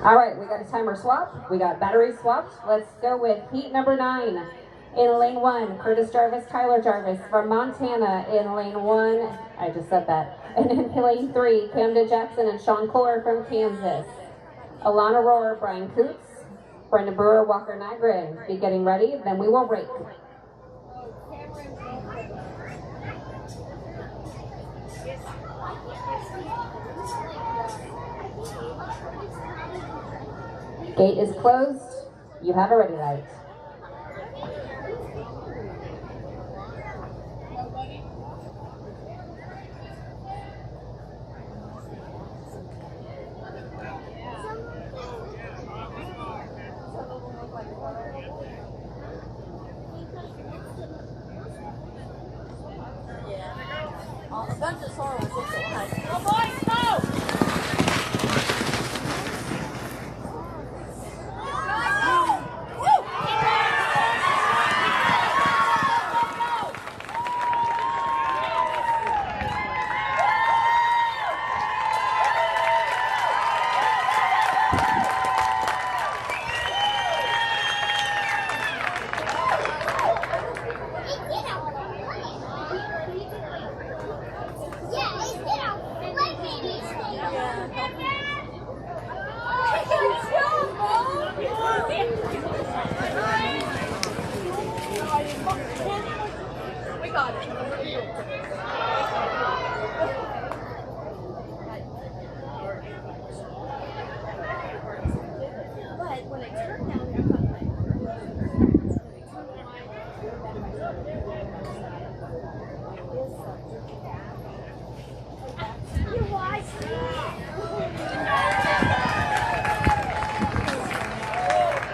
All right, we got a timer swap. We got battery swapped. Let's go with heat number 9. In lane 1, Curtis Jarvis, Tyler Jarvis from Montana. In lane 1, I just said that. And in lane 3, Camden Jackson and Sean Kohler from Kansas. Alana Rohr, Brian Coots, Brenda Brewer, Walker Nygren. Be getting ready, then we will rake. Gate is closed. You have a ready light.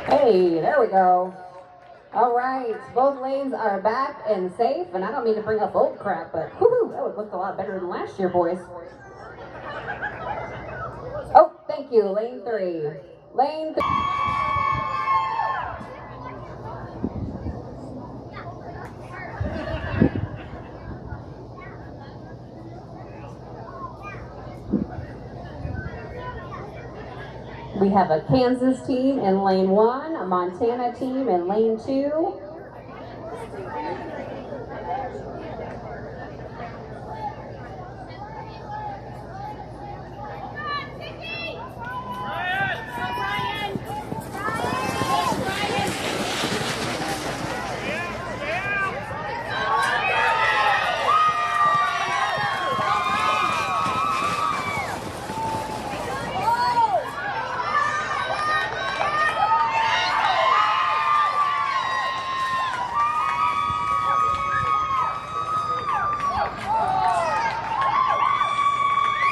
Hey, there we go. All right, both lanes are back and safe, and I don't mean to bring up old crap, but whoo-hoo, that would look a lot better than last year, boys. Oh, thank you, lane 3. Lane 3. We have a Kansas team in lane 1, a Montana team in lane 2.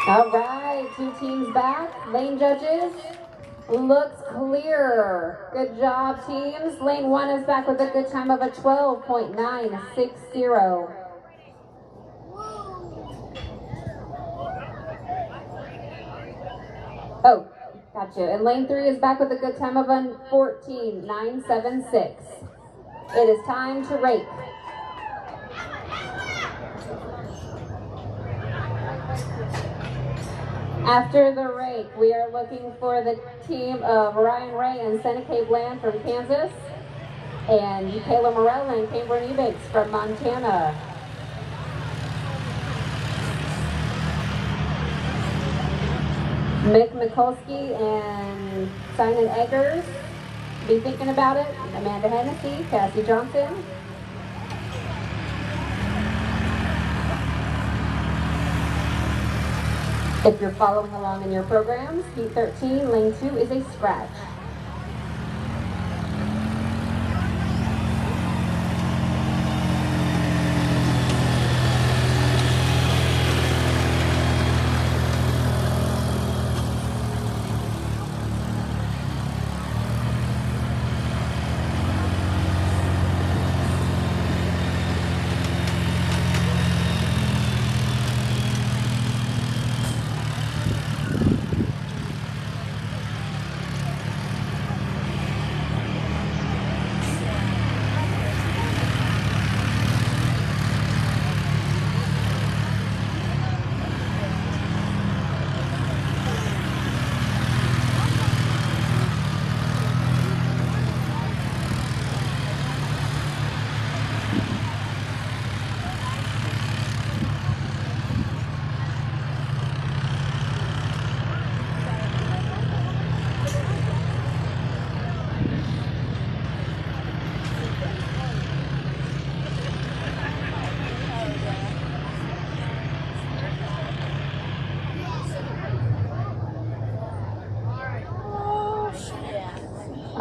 All right, 2 teams back. Lane judges, looks clear. Good job, teams. Lane 1 is back with a good time of a 12.960. Oh, gotcha. And lane 3 is back with a good time of a 14.976. It is time to rake. After the rake, we are looking for the team of Ryan Ray and Seneca Bland from Kansas, and Kayla Morell and Cambridge Eubanks from Montana. Mick Mikulski and Simon Eggers, be thinking about it. Amanda Hennessy, Cassie Johnson. If you're following along in your programs, heat 13, lane 2 is a scratch.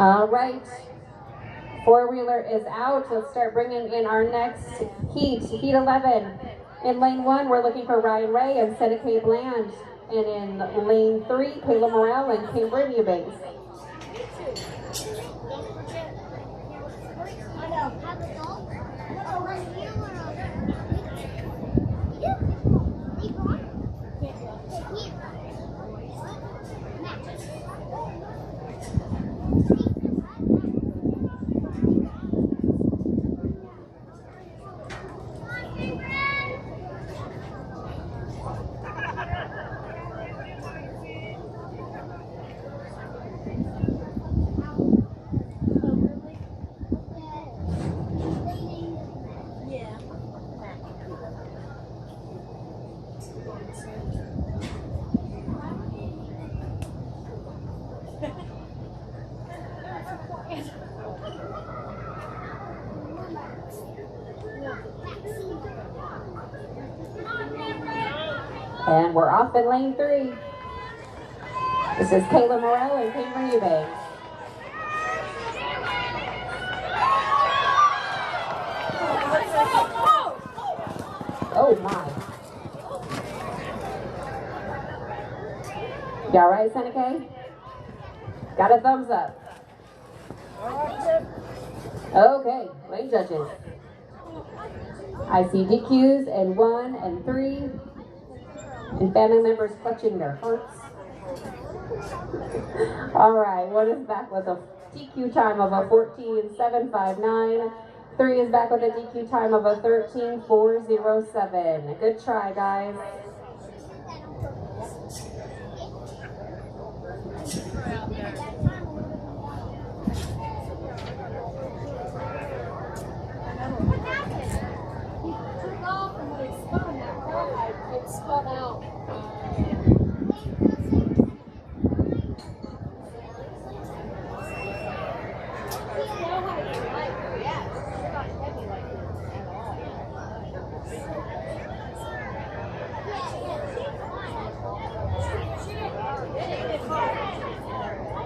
All right. Four-wheeler is out. Let's start bringing in our next heat. Heat 11. In lane 1, we're looking for Ryan Ray and Seneca Bland. And in lane 3, Kayla Morrell and Cambridge Eubanks. And we're off in lane 3. This is Kayla Morrell and Cambridge Eubanks. Oh my. You all right, Seneca? Got a thumbs up. Okay, lane judges. I see DQs in 1 and 3. And family members clutching their hearts. All right, 1 is back with a DQ time of a 14.759. 3 is back with a DQ time of a 13.407. Good try, guys. Spun out.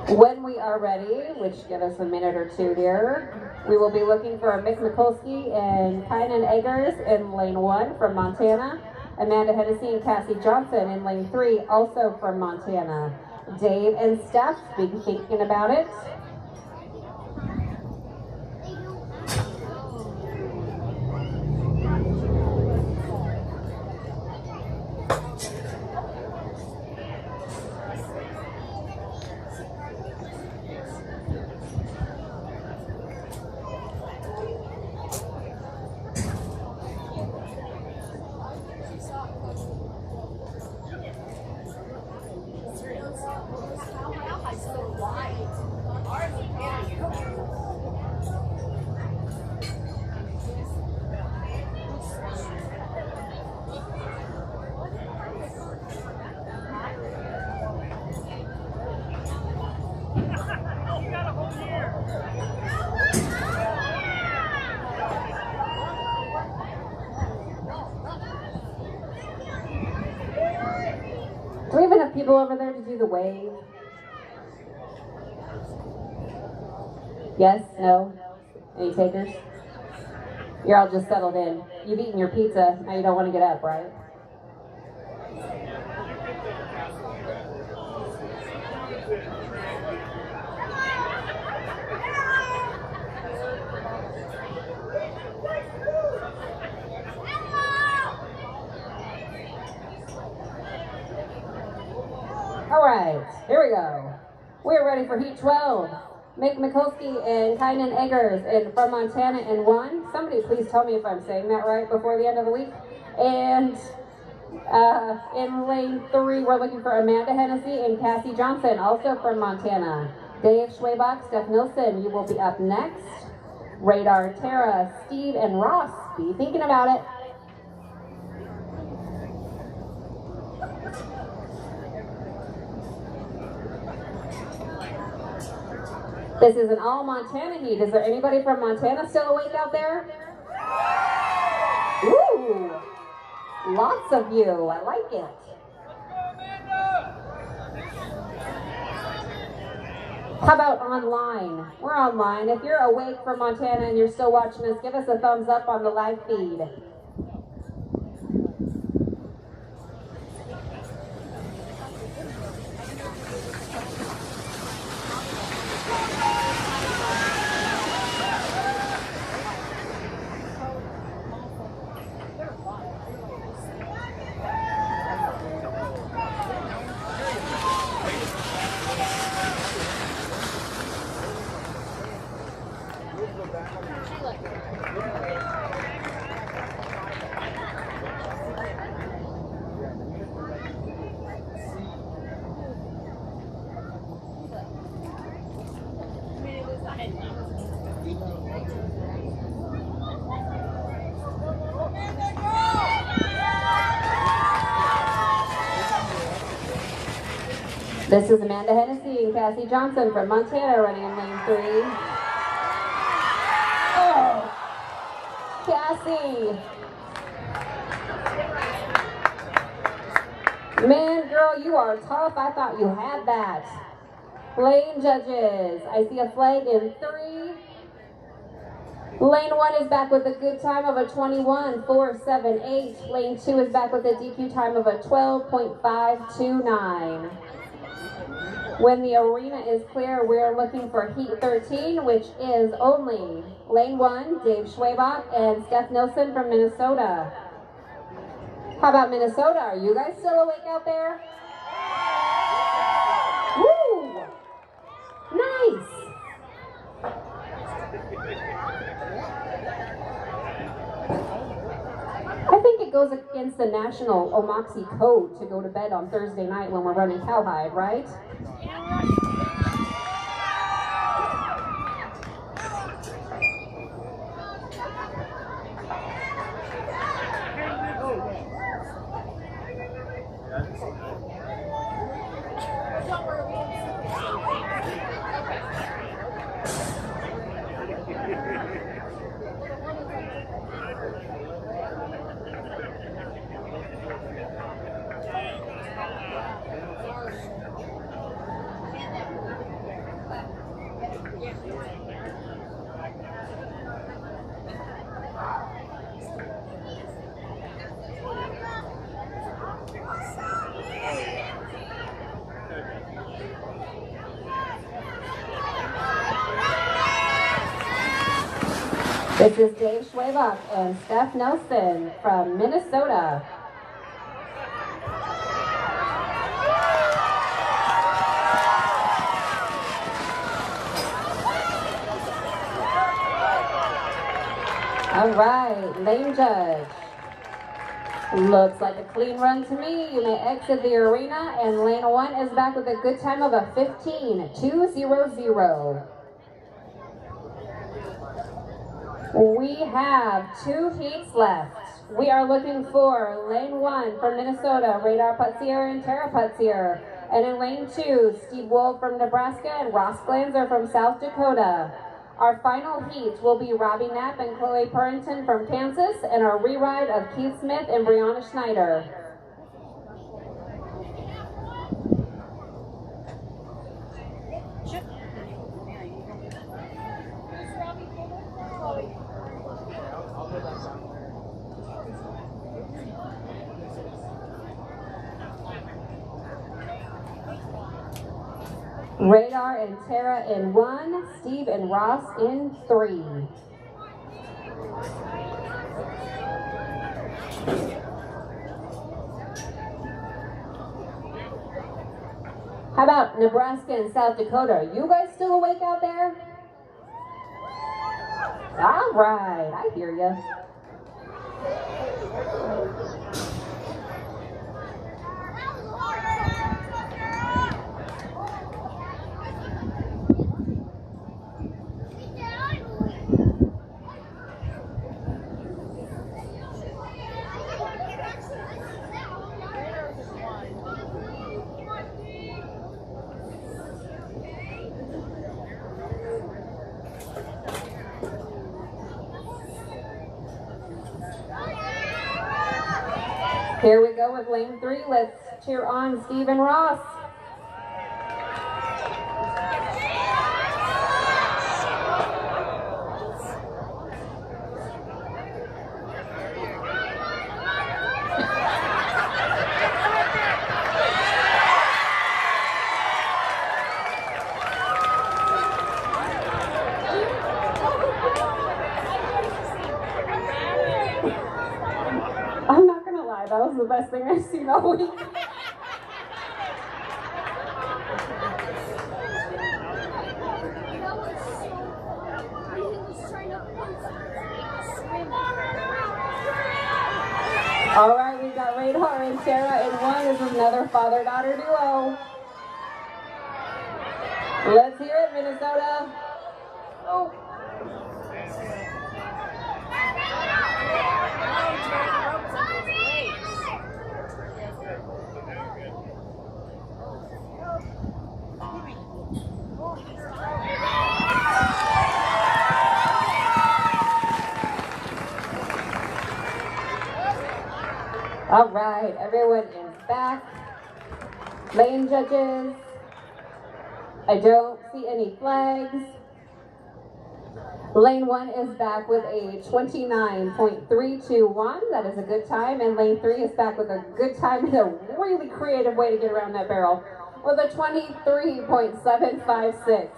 When we are ready, which give us a minute or two here, we will be looking for Mick Mikulski and Kynan Eggers in lane 1 from Montana. Amanda Hennessy and Cassie Johnson in lane 3, also from Montana. Dave and Steph, be thinking about it. Do we have enough people over there to do the wave? Yes? No? Any takers? You're all just settled in. You've eaten your pizza, now you don't want to get up, right? All right, here we go. We're ready for Heat 12. Mick Mikulski and Kynan Eggers from Montana in 1. Somebody please tell me if I'm saying that right before the end of the week. And in lane 3, we're looking for Amanda Hennessy and Cassie Johnson, also from Montana. Dave Schwabach, Steph Nilsson, you will be up next. Radar, Tara, Steve, and Ross, be thinking about it. This is an all Montana heat. Is there anybody from Montana still awake out there? Ooh, lots of you. I like it. How about online? We're online. If you're awake from Montana and you're still watching us, give us a thumbs up on the live feed. This is Amanda Hennessy and Cassie Johnson from Montana running in lane 3. Oh, Cassie. Man, girl, you are tough. I thought you had that. Lane judges, I see a flag in 3. Lane 1 is back with a good time of a 21.478. Lane 2 is back with a DQ time of a 12.529. When the arena is clear, we're looking for Heat 13, which is only Lane 1, Dave Schwabach, and Steph Nilsson from Minnesota. How about Minnesota? Are you guys still awake out there? Woo! Nice! I think it goes against the National O-Mok-See code to go to bed on Thursday night when we're running cowhide, right? This is Dave Schwabach and Steph Nelson from Minnesota. All right, lane judge. Looks like a clean run to me. You may exit the arena, and lane 1 is back with a good time of a 15.200. We have 2 heats left. We are looking for lane 1 from Minnesota, Radar Putzier and Tara Putzier. And in lane 2, Steve Wolf from Nebraska and Ross Glanzer from South Dakota. Our final heat will be Robbie Knapp and Chloe Purrington from Kansas, and our reride of Keith Smith and Brianna Schneider. Radar and Tara in 1, Steve and Ross in 3. How about Nebraska and South Dakota? Are you guys still awake out there? All right, I hear you. Here we go with lane 3. Let's cheer on Steve and Ross. right. That was the best thing I've seen all week. All right, we got Radar and Sarah, and one is another father-daughter duo. Let's hear it, Minnesota. Oh. All right, everyone is back. Lane judges, I don't see any flags. Lane 1 is back with a 29.321. That is a good time. And lane 3 is back with a good time and a really creative way to get around that barrel with a 23.756.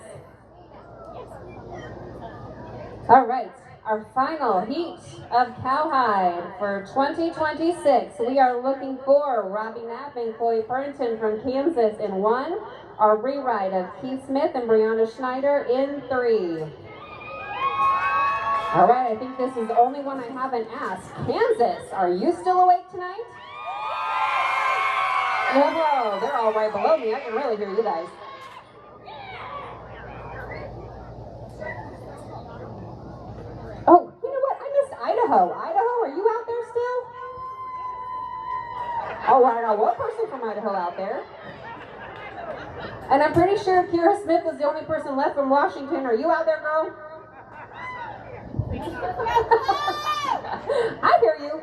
All right. Our final heat of cowhide for 2026. We are looking for Robbie Knapp and Chloe Pernton from Kansas in 1. Our rewrite of Keith Smith and Brianna Schneider in 3. All right, I think this is the only one I haven't asked. Kansas, are you still awake tonight? Whoa, they're all right below me. I can really hear you guys. Oh, you know what? I missed Idaho. Idaho, are you out there still? Oh, I know one person from Idaho out there. And I'm pretty sure Kira Smith is the only person left from Washington. Are you out there, girl? I hear you.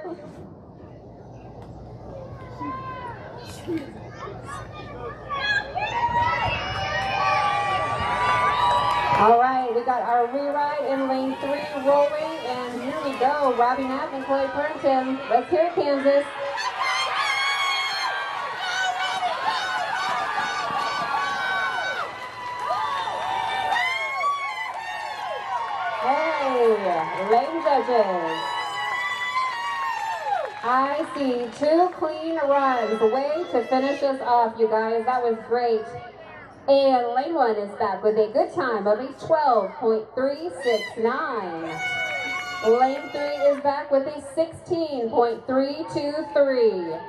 All right, we got our rewrite in lane 3 rolling, and here we go. Robbie Knapp and Chloe Pernton. Let's hear it, Kansas. Lane judges, I see 2 clean runs. Way to finish us off, you guys. That was great. And lane 1 is back with a good time of a 12.369. Lane 3 is back with a 16.323.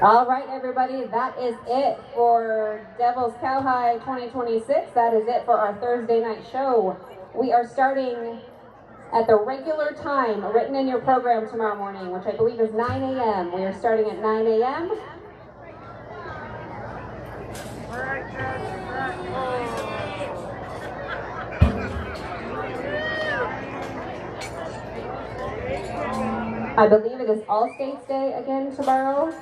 All right, everybody, that is it for Devil's Cowhide 2026. That is it for our Thursday night show. We are starting at the regular time written in your program tomorrow morning, which I believe is 9 a.m. We are starting at 9 a.m. I believe it is All States Day again tomorrow.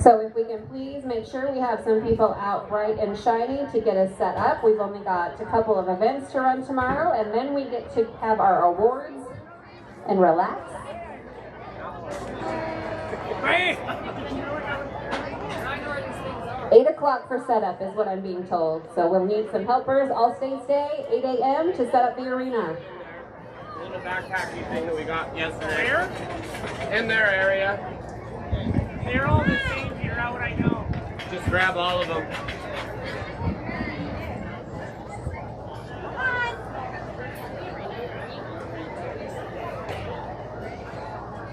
So if we can please make sure we have some people out bright and shiny to get us set up. We've only got a couple of events to run tomorrow, and then we get to have our awards and relax. 8 o'clock for setup is what I'm being told. So we'll need some helpers. All States Day, 8 a.m. to set up the arena. The little backpacky thing that we got yesterday. Where? In their area. They're all the same here, how would I know? Just grab all of them.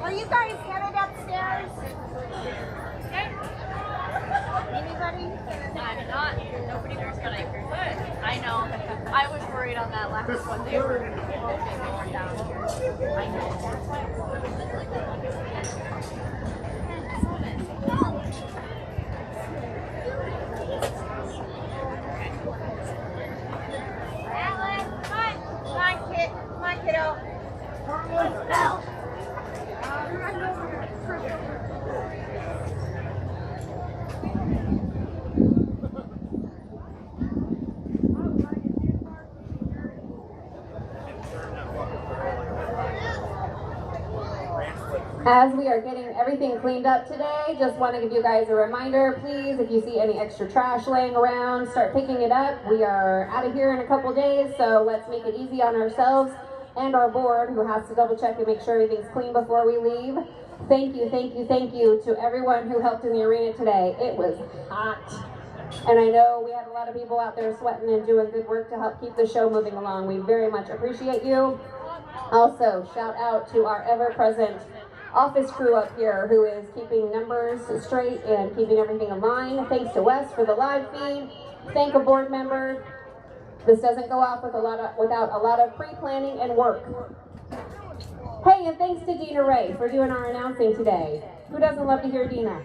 Are you guys headed upstairs? Anybody? I'm not. Nobody was gonna. But I know. I was worried on that last one. They were going to be more down here. I know. That's why I was like Alan, come on. Come on, kid. Come on, kiddo. No. As we are getting everything cleaned up today, just want to give you guys a reminder, please, if you see any extra trash laying around, start picking it up. We are out of here in a couple days, so let's make it easy on ourselves and our board, who has to double check and make sure everything's clean before we leave. Thank you, thank you, thank you to everyone who helped in the arena today. It was hot. And I know we had a lot of people out there sweating and doing good work to help keep the show moving along. We very much appreciate you. Also, shout out to our ever-present office crew up here who is keeping numbers straight and keeping everything in line. Thanks to Wes for the live feed. Thank a board member. This doesn't go off with without a lot of pre-planning and work. Hey, and thanks to Dina Ray for doing our announcing today. Who doesn't love to hear Dina?